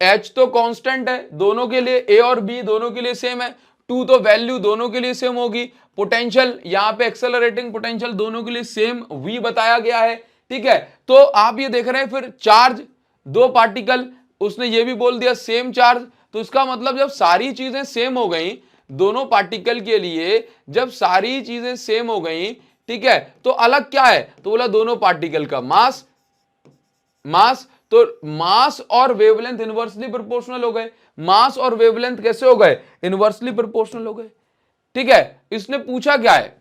h तो कांस्टेंट है दोनों के लिए, a और b दोनों के लिए सेम है, 2 तो वैल्यू दोनों के लिए सेम होगी, पोटेंशियल यहां पे एक्सेलरेटिंग पोटेंशियल दोनों के लिए सेम v बताया गया है। ठीक है, तो आप ये देख रहे हैं, फिर चार्ज दो पार्टिकल, उसने ये भी बोल दिया सेम चार्ज, तो इसका मतलब जब सारी चीजें सेम हो गई दोनों पार्टिकल के लिए, जब सारी चीजें सेम हो गई, ठीक है, तो अलग क्या है, तो बोला दोनों पार्टिकल का मास, तो मास और वेवलेंथ इनवर्सली प्रोपोर्शनल हो गए, मास और वेवलेंथ कैसे हो गए, इनवर्सली प्रोपोर्शनल हो गए। ठीक है, इसने पूछा क्या है,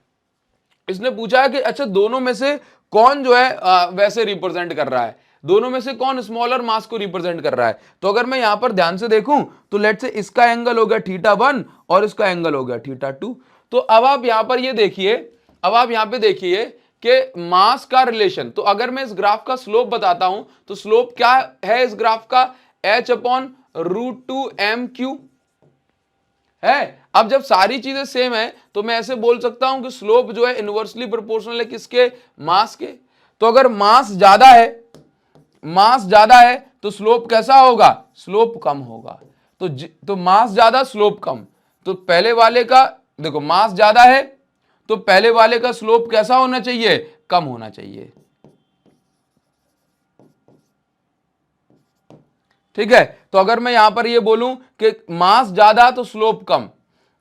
इसने पूछा है कि अच्छा दोनों में से कौन जो है वैसे रिप्रेजेंट कर रहा है, दोनों में से कौन स्मॉलर मास को रिप्रेजेंट कर रहा है। तो अगर मैं यहां पर ध्यान से देखूं तो लेट से इसका एंगल हो गया θ1 और इसका एंगल हो गया θ2। तो अब आप यहां पर ये देखिए, अब आप यहां पे देखिए कि मास का रिलेशन, तो अगर मैं इस ग्राफ का स्लोप बताता हूं तो स्लोप क्या है इस ग्राफ का, h अपॉन रूट 2 MQ है। अब जब सारी चीजें सेम है तो मैं ऐसे बोल सकता हूं कि स्लोप जो है इनवर्सली प्रोपोर्शनल है किसके, मास के। तो अगर मास ज्यादा है तो स्लोप कैसा होगा, स्लोप कम होगा। तो मास ज्यादा स्लोप कम, तो पहले वाले का देखो मास ज्यादा है तो पहले वाले का स्लोप कैसा होना चाहिए, कम होना चाहिए। ठीक है, तो अगर मैं यहां पर ये बोलूं कि मास ज्यादा तो स्लोप कम,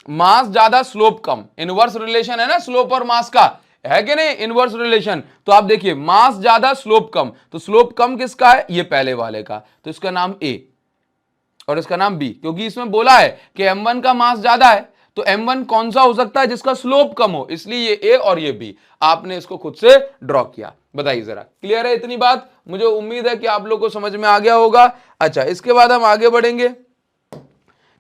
मास ज्यादा स्लोप कम, इनवर्स रिलेशन है ना स्लोप और मास का, है कि नहीं, इनवर्स रिलेशन। तो आप देखिए मास ज्यादा स्लोप कम, तो स्लोप कम किसका है, ये पहले वाले का, तो इसका नाम ए और इसका नाम बी, क्योंकि इसमें बोला है कि m1 का मास ज्यादा है, तो m1 कौन सा हो सकता है जिसका स्लोप कम हो, इसलिए ये ए और ये बी। आपने इसको खुद से ड्रॉ किया। बताइए जरा, क्लियर है इतनी बात? मुझे उम्मीद है कि आप लोग को समझ में आ गया होगा। अच्छा, इसके बाद हम आगे बढ़ेंगे।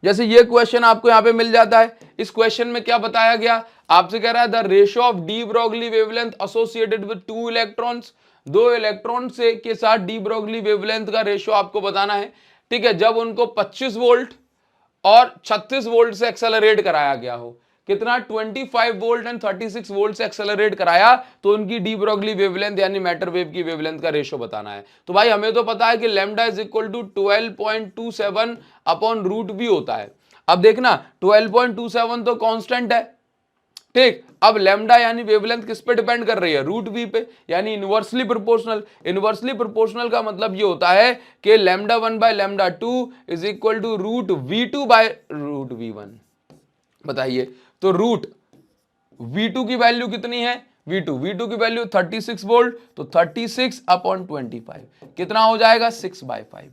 जैसे ये क्वेश्चन आपको यहां पे मिल जाता है, इस क्वेश्चन में क्या बताया गया, आपसे कह रहा है the ratio of D Broglie wavelength associated with two electrons, दो इलेक्ट्रॉन से के साथ डी ब्रोगली वेवलेंथ का रेशियो आपको बताना है। ठीक है, जब उनको 25 वोल्ट और 36 वोल्ट से एक्सेलरेट कराया गया हो, कितना 25 वोल्ट एंड 36 वोल्ट से एक्सेलरेट कराया, तो उनकी डी ब्रोगली वेवलेंथ यानी मैटर वेव की वेवलेंथ का रेशियो बताना है। तो भाई हमें तो पता है कि lambda is equal to 12.27 upon root V होता है। अब देखना 12.27 तो कांस्टेंट है, ठीक। अब लैम्डा यानी वेवलेंथ किस पे डिपेंड कर रही है, रूट वी पे, यानी इनवर्सली प्रोपोर्शनल। इनवर्सली प्रोपोर्शनल का मतलब ये होता है कि lambda 1 by lambda 2 is equal to root V2 by root V1। बताइए, तो रूट V2 की वैल्यू कितनी है, V2 की वैल्यू 36 वोल्ट, तो 36 अपॉन 25 कितना हो जाएगा, 6/5।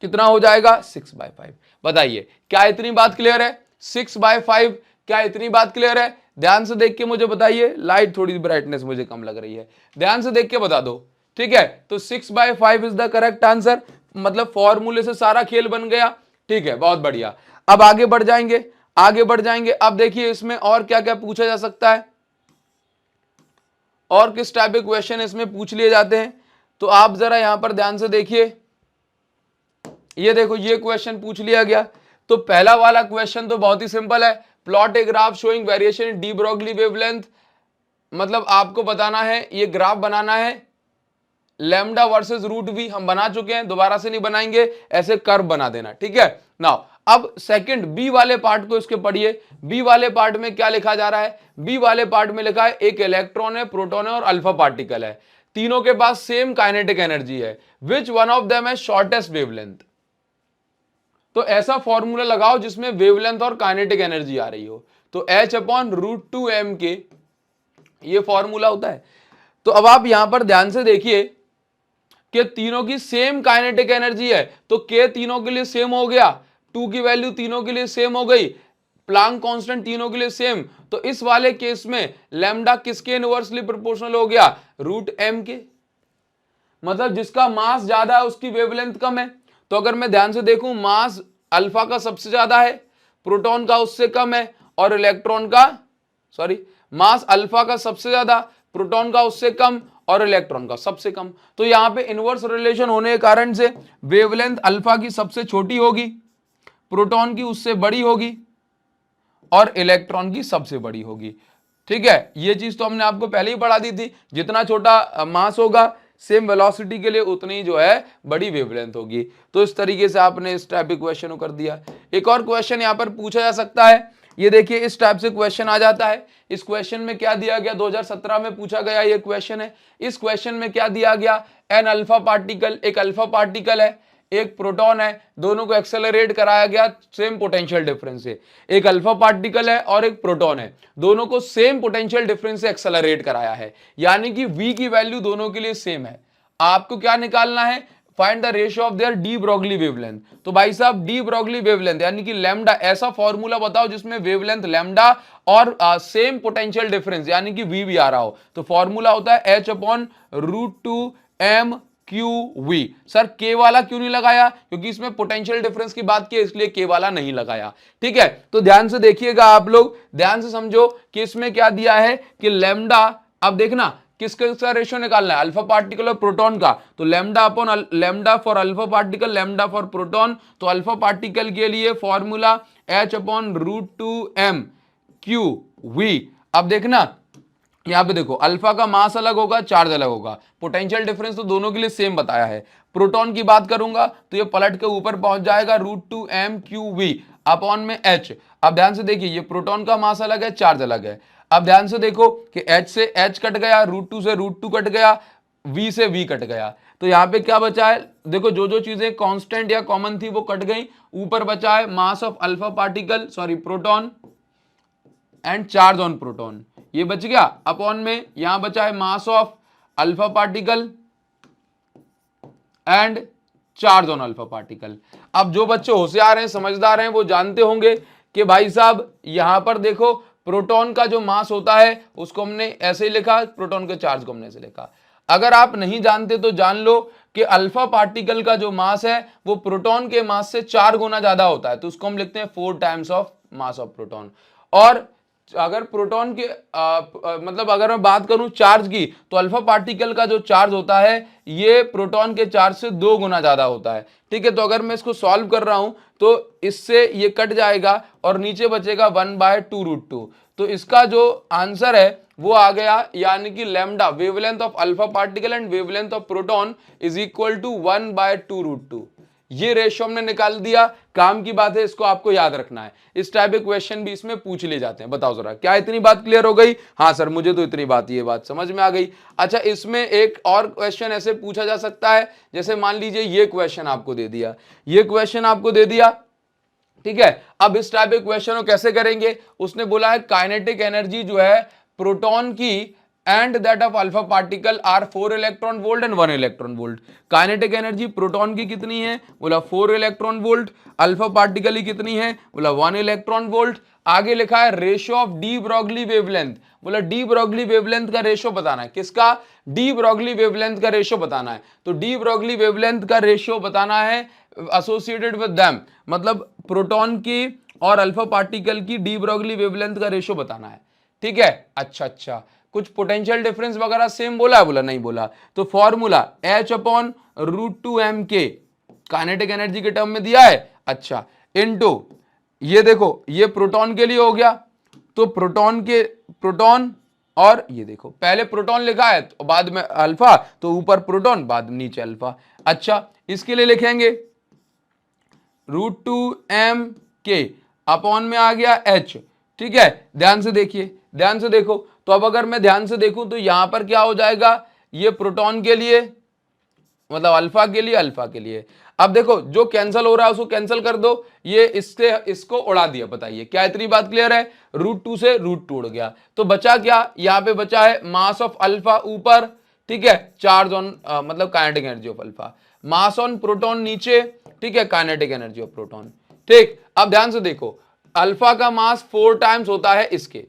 कितना हो जाएगा, 6/5। बताइए क्या इतनी बात क्लियर है, 6/5, क्या इतनी बात क्लियर है? ध्यान से देख के मुझे बताइए, लाइट थोड़ी ब्राइटनेस मुझे कम लग रही है, ध्यान से देख के बता दो। ठीक है, तो 6/5 इज द करेक्ट आंसर, मतलब फॉर्मूले से सारा खेल बन गया। ठीक है, बहुत बढ़िया। अब आगे बढ़ जाएंगे, आगे बढ़ जाएंगे। अब देखिए इसमें और क्या क्या पूछा जा सकता है, और किस टाइप के क्वेश्चन इसमें पूछ लिए जाते हैं, तो आप जरा यहां पर ध्यान से देखिए। ये देखो, ये क्वेश्चन पूछ लिया गया। तो पहला वाला क्वेश्चन तो बहुत ही सिंपल है, plot a graph showing variation in D Broglie wavelength, मतलब आपको बताना है, ये ग्राफ बनाना है लैम्डा वर्सेस रूट वी, हम बना चुके हैं, दोबारा से नहीं बनाएंगे, ऐसे कर्व बना देना। ठीक है, नाउ अब सेकंड बी वाले पार्ट को इसके पढ़िए। बी वाले पार्ट में क्या लिखा जा रहा है, बी वाले पार्ट में लिखा है एक इलेक्ट्रॉन है, प्रोटॉन है और अल्फा पार्टिकल है, तीनों के पास सेम काइनेटिक एनर्जी है, विच वन ऑफ देम है शॉर्टेस्ट वेवलेंथ। तो ऐसा फॉर्मूला लगाओ जिसमें वेवलेंथ और काइनेटिक एनर्जी आ रही हो, तो H अपॉन रूट 2m के, ये फॉर्मूला होता है। तो अब आप यहां पर ध्यान से देखिए कि तीनों की सेम काइनेटिक एनर्जी है, तो K तीनों के लिए सेम हो गया, 2 की वैल्यू तीनों के लिए सेम हो गई, प्लांक कांस्टेंट तीनों के लिए सेम, तो इस वाले केस में लैम्डा किसके इनवर्सली प्रोपोर्शनल हो गया, रूट m के, मतलब जिसका मास ज्यादा है उसकी वेवलेंथ कम है। तो अगर मैं ध्यान से देखूं, मास अल्फा का सबसे ज्यादा है, प्रोटॉन का उससे कम है, और इलेक्ट्रॉन का, सॉरी, मास अल्फा का सबसे ज्यादा, प्रोटॉन का उससे कम और इलेक्ट्रॉन का सबसे कम। तो यहां पे इनवर्स रिलेशन होने के कारण से वेवलेंथ अल्फा की सबसे छोटी होगी, प्रोटॉन की उससे बड़ी होगी और इलेक्ट्रॉन की सबसे बड़ी होगी। ठीक है, ये चीज तो हमने आपको पहले ही पढ़ा दी थी, जितना छोटा मास होगा सेम वेलोसिटी के लिए उतनी जो है बड़ी वेवलेंथ होगी। तो इस तरीके से आपने इस टाइप के क्वेश्चन को कर दिया। एक और क्वेश्चन यहां पर पूछा जा सकता है, ये देखिए इस टाइप से क्वेश्चन आ जाता है। इस क्वेश्चन में क्या दिया गया, 2017 में पूछा गया ये क्वेश्चन है। इस क्वेश्चन में क्या दिया गया, एन अल्फा पार्टिकल, एक अल्फा पार्टिकल है, एक प्रोटॉन है, दोनों को एक्सेलरेट कराया गया सेम पोटेंशियल डिफरेंस से। एक अल्फा पार्टिकल है और एक प्रोटॉन है, दोनों को सेम पोटेंशियल डिफरेंस से एक्सेलरेट कराया है, यानी कि v की वैल्यू दोनों के लिए सेम है। आपको क्या निकालना है, find the ratio of their D Broglie wavelength. तो भाई साहब डी ब्रोगली वेवलेंथ यानी कि लैम्डा, ऐसा फॉर्मूला बताओ जिसमें वेवलेंथ लैम्डा और सेम पोटेंशियल डिफरेंस यानी कि v भी आ रहा हो। तो फॉर्मूला होता है h upon root 2m QV। Sir के वाला क्यों नहीं लगाया, क्योंकि इसमें पोटेंशियल डिफरेंस की बात की, इसलिए के वाला नहीं लगाया। ठीक है, तो ध्यान से देखिएगा, आप लोग ध्यान से समझो कि इसमें क्या दिया है कि लैम्डा, अब देखना किसका रेशियो निकालना है, अल्फा पार्टिकल और प्रोटॉन का। तो lambda upon lambda for alpha particle, lambda for proton. तो अल्फा पार्टिकल के लिए formula H upon root 2m QV। अब देखना यहां पे देखो, अल्फा का मास अलग होगा, चार्ज अलग होगा, पोटेंशियल डिफरेंस तो दोनों के लिए सेम बताया है। प्रोटॉन की बात करूंगा तो ये पलट के ऊपर पहुंच जाएगा रूट 2m QV। अपॉन में H। अब ध्यान से देखिए ये प्रोटॉन का मास अलग है, चार्ज अलग है। अब ध्यान से देखो कि H से H कट गया, √2 से √2 कट गया, V से V कट गया, तो यहां पे क्या बचा है, देखो जो जो चीजें कांस्टेंट या कॉमन थी वो कट गई, ऊपर बचा है mass of alpha particle, sorry proton and charge on proton, ये बच गया। अपॉन में यहां बचा है mass of alpha particle and charge on alpha particle. अब जो बच्चे होशियार हैं, समझदार हैं, वो जानते होंगे कि भाई साहब यहां पर देखो प्रोटॉन का जो मास होता है उसको हमने ऐसे ही लिखा, प्रोटॉन के चार्ज को हमने ऐसे लिखा। अगर आप नहीं जानते तो जान लो कि अल्फा पार्टिकल का जो मास है वो प्रोटॉन के मास से 4 गुना ज्यादा होता है, तो उसको हम लिखते हैं 4 times of mass of proton. और अगर प्रोटॉन के मतलब अगर मैं बात करूं चार्ज की, तो अल्फा पार्टिकल का जो चार्ज होता है ये प्रोटॉन के चार्ज से 2 गुना ज्यादा होता है। ठीक है, तो अगर मैं इसको सॉल्व कर रहा हूं तो इससे ये कट जाएगा और नीचे बचेगा 1/2√2। तो इसका जो आंसर है वो आ गया, यानी कि lambda wavelength of alpha particle and wavelength of proton is equal to 1/2√2। ये रेशियो हमने निकाल दिया, काम की बात है, इसको आपको याद रखना है। इस टाइप के क्वेश्चन भी इसमें पूछ ले जाते हैं। बताओ जरा, क्या इतनी बात क्लियर हो गई? हाँ सर, मुझे तो इतनी बात, ये बात समझ में आ गई। अच्छा, इसमें एक और क्वेश्चन ऐसे पूछा जा सकता है, जैसे मान लीजिए ये क्वेश्चन आपको दे दिया, ये क्वेश्चन आपको दे दिया, ठीक है। अब इस टाइप के क्वेश्चन को कैसे करेंगे, उसने बोला है काइनेटिक एनर्जी जो है प्रोटॉन की and that of alpha particle are 4 electron volt and 1 electron volt। Kinetic energy proton की कितनी है, बोला 4 इलेक्ट्रॉन वोल्ट, अल्फा पार्टिकल की कितनी है, बोला 1 इलेक्ट्रॉन वोल्ट। आगे लिखा है ratio of de Broglie wavelength, बोला डी ब्रॉगली वेवलेंथ का रेशियो बताना है। किसका? डी ब्रॉगली वेवलेंथ का रेशियो बताना है। तो डी ब्रॉगली वेवलेंथ का रेशियो बताना है एसोसिएटेड विद देम, मतलब प्रोटॉन की और अल्फा पार्टिकल की डी ब्रॉगली वेवलेंथ का रेशियो बताना है। ठीक है, अच्छा, कुछ पोटेंशियल डिफरेंस वगैरह सेम बोला है, बोला नहीं बोला, तो फॉर्मूला H/√2m के काइनेटिक एनर्जी के टर्म में दिया है। अच्छा, इनटू ये देखो ये प्रोटॉन के लिए हो गया, तो प्रोटॉन और ये देखो पहले प्रोटॉन लिखा है तो बाद में अल्फा, तो ऊपर प्रोटॉन बाद में नीचे अल्फा। अच्छा, इसके लिए लिखेंगे √2m के अपॉन में आ गया H। ठीक है, ध्यान से देखिए, ध्यान से देखो, तो अब अगर मैं ध्यान से देखूं तो यहां पर क्या हो जाएगा, ये प्रोटॉन के लिए मतलब अल्फा के लिए, अल्फा के लिए। अब देखो जो कैंसिल हो रहा है उसको कैंसिल कर दो, ये इससे इसको उड़ा दिया। बताइए क्या इतनी बात क्लियर है? √2 से √2 उड़ गया, तो बचा क्या, यहां पे बचा है मास ऑफ अल्फा ऊपर, ठीक है, चार्ज ऑन मतलब kinetic energy of alpha, mass on proton नीचे, ठीक है, काइनेटिक एनर्जी ऑफ प्रोटॉन। ठीक, अब ध्यान से देखो अल्फा का मास 4 टाइम्स होता है इसके,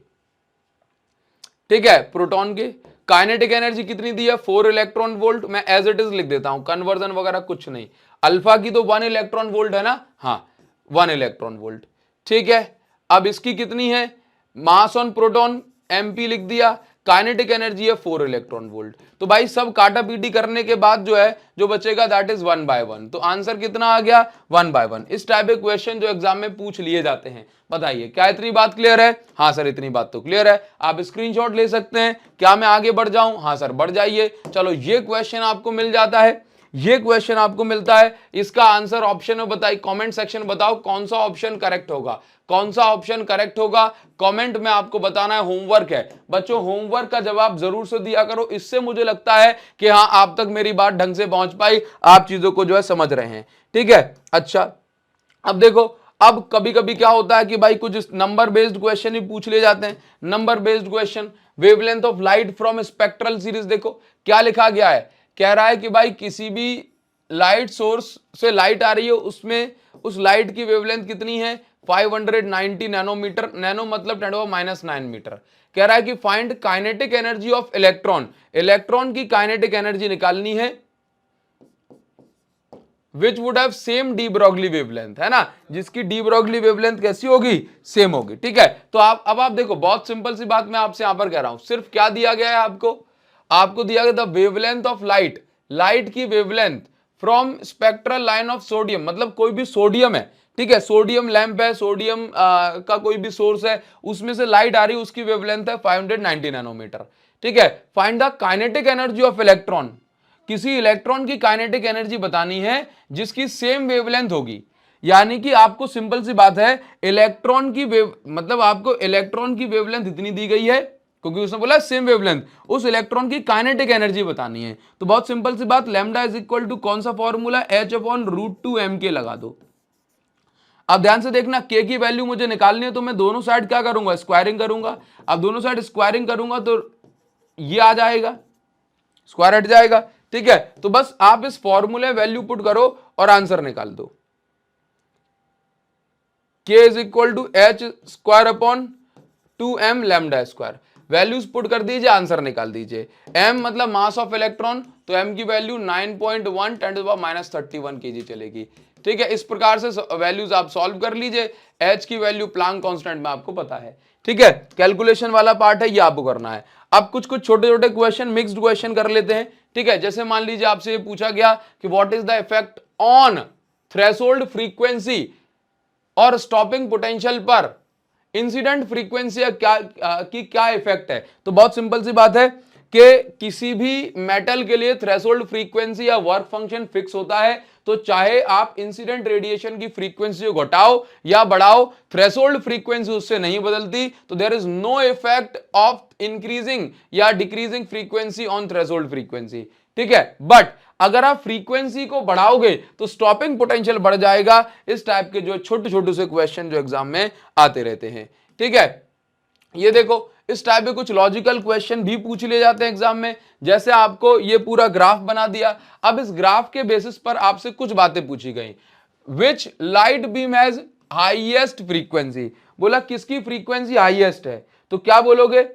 ठीक है, प्रोटॉन के। काइनेटिक एनर्जी कितनी दी है, 4 इलेक्ट्रॉन वोल्ट। मैं एज इट इज लिख देता हूं, कन्वर्जन वगैरह कुछ नहीं। अल्फा की तो 1 इलेक्ट्रॉन वोल्ट है ना, हाँ 1 इलेक्ट्रॉन वोल्ट, ठीक है। अब इसकी कितनी है, मास ऑन प्रोटॉन एमपी लिख दिया, काइनेटिक एनर्जी है 4 इलेक्ट्रॉन वोल्ट। तो भाई सब काटा पीटी करने के बाद जो है जो बचेगा दैट इज 1/1। तो आंसर कितना आ गया, 1/1। इस टाइप के क्वेश्चन जो एग्जाम में पूछ लिए जाते हैं। बताइए क्या इतनी बात क्लियर है? हाँ सर, इतनी बात तो क्लियर है। आप स्क्रीनशॉट ले सकते हैं। क्या मैं आगे बढ़ जाऊं? हाँ सर, बढ़ जाइए। चलो, ये क्वेश्चन आपको मिल जाता है, ये क्वेश्चन आपको मिलता है, इसका आंसर ऑप्शन में बताइए, कमेंट सेक्शन बताओ कौन सा ऑप्शन करेक्ट होगा, कौन सा ऑप्शन करेक्ट होगा, कमेंट में आपको बताना है। होमवर्क है बच्चों, होमवर्क का जवाब जरूर से दिया करो, इससे मुझे लगता है कि हाँ आप तक मेरी बात ढंग से पहुंच पाई, आप चीजों को जो है समझ रहे हैं। ठीक है, अच्छा, अब देखो, अब कभी कभी क्या होता है कि भाई कुछ नंबर बेस्ड क्वेश्चन ही पूछ ले जाते हैं। Number based question, wavelength of light from spectral series, देखो क्या लिखा गया है, कह रहा है कि भाई किसी भी लाइट सोर्स से लाइट आ रही है, उसमें उस लाइट की वेवलेंथ कितनी है, 590 नैनोमीटर, नैनो मतलब 10⁻⁹ मीटर। कह रहा है कि find kinetic energy of electron, electron की काइनेटिक एनर्जी निकालनी है which would have same de Broglie wavelength, है ना, जिसकी डी ब्रॉगली वेवलेंथ कैसी होगी, सेम होगी। ठीक है, तो अब आप देखो, बहुत सिंपल सी बात मैं आपसे यहां पर कह रहा हूं, सिर्फ क्या दिया गया है आपको दिया गया the wavelength of light, light की wavelength from spectral line of sodium, मतलब कोई भी सोडियम है, ठीक है, सोडियम लैंप है, सोडियम का कोई भी सोर्स है, उसमें से लाइट आ रही है, उसकी वेवलेंथ है 590 नैनोमीटर। ठीक है, find the kinetic energy of electron, किसी इलेक्ट्रॉन की काइनेटिक एनर्जी बतानी है जिसकी सेम वेवलेंथ होगी, यानी कि आपको सिंपल सी बात है, इलेक्ट्रॉन की वेव मतलब आपको इलेक्ट्रॉन की वेवलेंथ इतनी दी गई है, क्योंकि उसने बोला सेम वेवलेंथ, उस इलेक्ट्रॉन की काइनेटिक एनर्जी बतानी है। तो बहुत सिंपल सी बात, लैम्डा इज इक्वल टू कौन सा फॉर्मूला, h/√2m लगा दो। अब ध्यान से देखना, k की वैल्यू मुझे निकालनी है, तो मैं दोनों साइड क्या करूंगा, स्क्वायरिंग करूंगा। अब दोनों साइड स्क्वायरिंग करूंगा तो ये आ जाएगा, स्क्वायर हट जाएगा, ठीक है। तो बस आप इस फॉर्मूले वैल्यू पुट करो और आंसर निकाल दो। k is equal to h² / 2m lambda square, values put कर दीजिए, आंसर निकाल दीजिए। m मतलब मास ऑफ इलेक्ट्रॉन, तो m की वैल्यू 9.1 × 10⁻³ kg चलेगी, ठीक है। इस प्रकार से वैल्यूज आप सॉल्व कर लीजिए। h की वैल्यू प्लांक कांस्टेंट में आपको पता है, ठीक है। कैलकुलेशन वाला पार्ट है, ये आपको करना है। अब कुछ कुछ छोटे छोटे क्वेश्चन, मिक्स्ड क्वेश्चन कर लेते हैं, ठीक है। जैसे मान लीजिए आपसे ये पूछा गया कि what is the effect on threshold frequency और स्टॉपिंग पोटेंशियल पर इंसिडेंट फ्रीक्वेंसी क्या इफेक्ट है। तो बहुत सिंपल सी बात है कि किसी भी मेटल के लिए थ्रेशोल्ड फ्रीक्वेंसी या वर्क फंक्शन फिक्स होता है, तो चाहे आप इंसिडेंट रेडिएशन की फ्रीक्वेंसी को घटाओ या बढ़ाओ, थ्रेशोल्ड फ्रीक्वेंसी उससे नहीं बदलती। तो there is no effect of increasing या decreasing frequency on threshold frequency, ठीक है। बट अगर आप फ्रीक्वेंसी को बढ़ाओगे तो स्टॉपिंग पोटेंशियल बढ़ जाएगा। इस टाइप के जो छोटे छोटे से क्वेश्चन जो एग्जाम में आते रहते हैं, ठीक है। ये देखो, इस टाइप के कुछ लॉजिकल क्वेश्चन भी पूछ लिए जाते हैं एग्जाम में। जैसे आपको ये पूरा ग्राफ बना दिया, अब इस ग्राफ के बेसिस पर आपसे कुछ बातें पूछी गई। Which light beam has highest frequency, बोला किसकी फ्रीक्वेंसी हाईएस्ट है, तो क्या बोलोगे।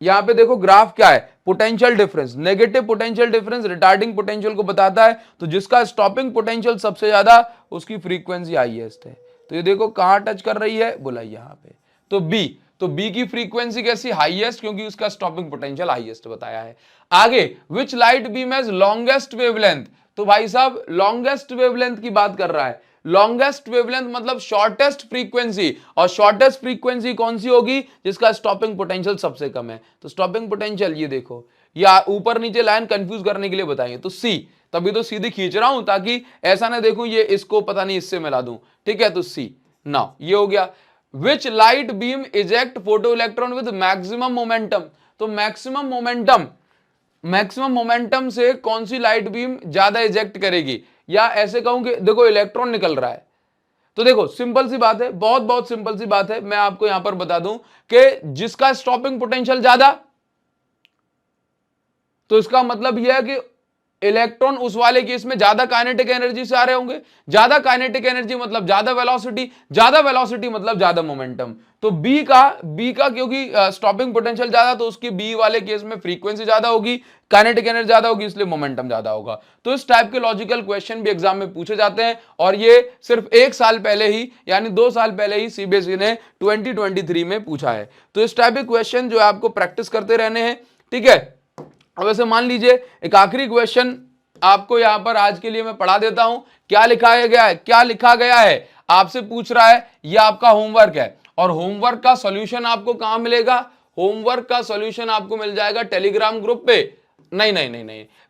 यहां पे देखो ग्राफ क्या है, potential difference, negative potential difference retarding potential को बताता है। तो जिसका स्टॉपिंग पोटेंशियल सबसे ज्यादा, उसकी फ्रीक्वेंसी हाईएस्ट है। तो ये देखो कहां टच कर रही है, बोला यहां पे। तो बी, तो बी की फ्रीक्वेंसी कैसी, हाईएस्ट, क्योंकि उसका स्टॉपिंग पोटेंशियल हाईएस्ट बताया है। आगे, which light beam has longest wavelength, तो भाई साहब लॉन्गेस्ट वेवलेंथ की बात कर रहा है। लॉन्गेस्ट वेवलेंथ मतलब शॉर्टेस्ट फ्रीक्वेंसी, और शॉर्टेस्ट फ्रीक्वेंसी कौन सी होगी, जिसका स्टॉपिंग पोटेंशियल सबसे कम है। तो स्टॉपिंग पोटेंशियल ये देखो, या ऊपर नीचे लाइन कंफ्यूज करने के लिए बताएंगे, तो सी, तभी तो सीधी खींच रहा हूं ताकि ऐसा ना देखूं ये इसको पता नहीं इससे मिला दूं, ठीक है। तो सी, नाउ ये हो गया। Which light beam eject photo electron with maximum momentum, तो मैक्सिमम मोमेंटम से कौन सी लाइट बीम ज्यादा इजेक्ट करेगी, या ऐसे कहूं कि देखो इलेक्ट्रॉन निकल रहा है, तो देखो सिंपल सी बात है, बहुत बहुत सिंपल सी बात है। मैं आपको यहां पर बता दूं कि जिसका स्टॉपिंग पोटेंशियल ज्यादा, तो इसका मतलब यह है कि इलेक्ट्रॉन उस वाले केस में ज्यादा काइनेटिक एनर्जी से आ रहे होंगे। ज्यादा काइनेटिक एनर्जी मतलब ज्यादा वेलोसिटी मतलब ज्यादा मोमेंटम। तो बी का क्योंकि स्टॉपिंग पोटेंशियल ज्यादा, तो उसकी बी वाले केस में फ्रीक्वेंसी ज्यादा होगी, काइनेटिक एनर्जी ज्यादा होगी, इसलिए मोमेंटम ज्यादा होगा। तो इस टाइप के लॉजिकल क्वेश्चन भी एग्जाम में पूछे जाते हैं, और ये सिर्फ 1 साल पहले ही, यानी 2 साल पहले ही सीबीएसई ने 2023 में पूछा है। तो इस टाइप के क्वेश्चन जो है आपको प्रैक्टिस करते रहने हैं, ठीक है। अब ऐसे मान लीजिए एक आखिरी क्वेश्चन आपको यहां पर आज के लिए मैं पढ़ा देता हूं। क्या लिखा गया है, आपसे पूछ रहा है, यह आपका होमवर्क है, और होमवर्क का सॉल्यूशन आपको कहां मिलेगा, होमवर्क का सॉल्यूशन आपको मिल जाएगा टेलीग्राम ग्रुप पे। नहीं,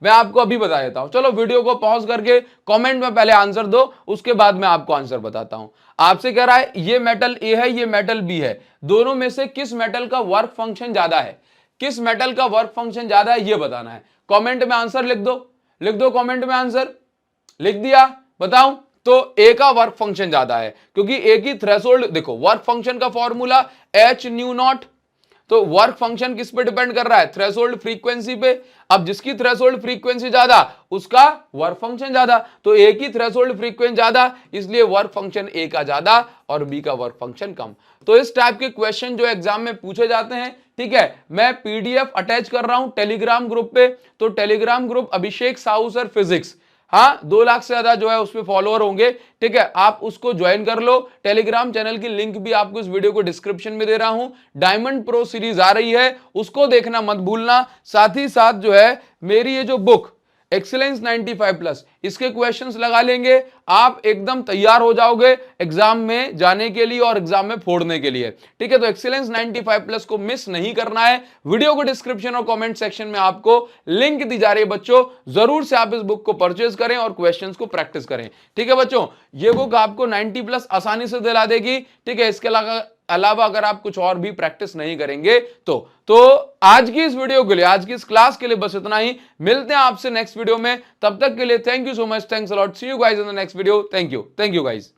मैं आपको अभी बता देता हूं। चलो वीडियो को पॉज करके कमेंट में पहले आंसर दो, उसके बाद मैं आपको आंसर बताता हूं। आपसे कह रहा है ये मेटल ए है, ये मेटल बी है, दोनों में से किस मेटल का वर्क फंक्शन ज्यादा है, किस मेटल का वर्क फंक्शन ज्यादा है, ये बताना है। कमेंट में आंसर लिख दो कमेंट में आंसर लिख दिया, बताऊं। तो ए का वर्क फंक्शन ज्यादा है, क्योंकि ए की थ्रेशोल्ड, देखो वर्क फंक्शन का फॉर्मूला एच न्यू नॉट, तो वर्क फंक्शन किस पे डिपेंड कर रहा है, थ्रेशोल्ड फ्रीक्वेंसी पे। अब जिसकी थ्रेशोल्ड फ्रीक्वेंसी ज्यादा, उसका वर्क फंक्शन ज्यादा। तो ए की थ्रेशोल्ड फ्रीक्वेंसी ज्यादा, इसलिए वर्क फंक्शन ए का ज्यादा और बी का वर्क फंक्शन कम। तो इस टाइप के क्वेश्चन जो एग्जाम में पूछे जाते हैं, ठीक है। मैं पीडीएफ अटैच कर रहा हूं टेलीग्राम ग्रुप पे, तो टेलीग्राम ग्रुप अभिषेक साहू सर फिजिक्स, हाँ 2 लाख से ज्यादा जो है उसमें फॉलोअर होंगे, ठीक है। आप उसको ज्वाइन कर लो। टेलीग्राम चैनल की लिंक भी आपको इस वीडियो को डिस्क्रिप्शन में दे रहा हूं। डायमंड प्रो सीरीज आ रही है, उसको देखना मत भूलना। साथ ही साथ जो है मेरी ये जो बुक एक्सीलेंस 95 प्लस, इसके क्वेश्चंस लगा लेंगे, आप एकदम तैयार हो जाओगे एग्जाम में जाने के लिए और एग्जाम में फोड़ने के लिए। ठीक है, तो एक्सीलेंस 95 प्लस को मिस नहीं करना है। वीडियो को डिस्क्रिप्शन और कमेंट सेक्शन में आपको लिंक दी जा रही है बच्चों, जरूर से आप इस बुक को परचेज करें और क्वेश्चंस को प्रैक्टिस करें। ठीक है बच्चों, ये बुक आपको 90 प्लस आसानी से दिला देगी। ठीक है, इसके अलावा अगर आप कुछ और भी प्रैक्टिस नहीं करेंगे तो आज की इस वीडियो के लिए, आज की इस क्लास के लिए बस इतना ही। मिलते हैं आपसे नेक्स्ट वीडियो में, तब तक के लिए thank you so much, thanks a lot, see you guys in the next video. Thank you guys.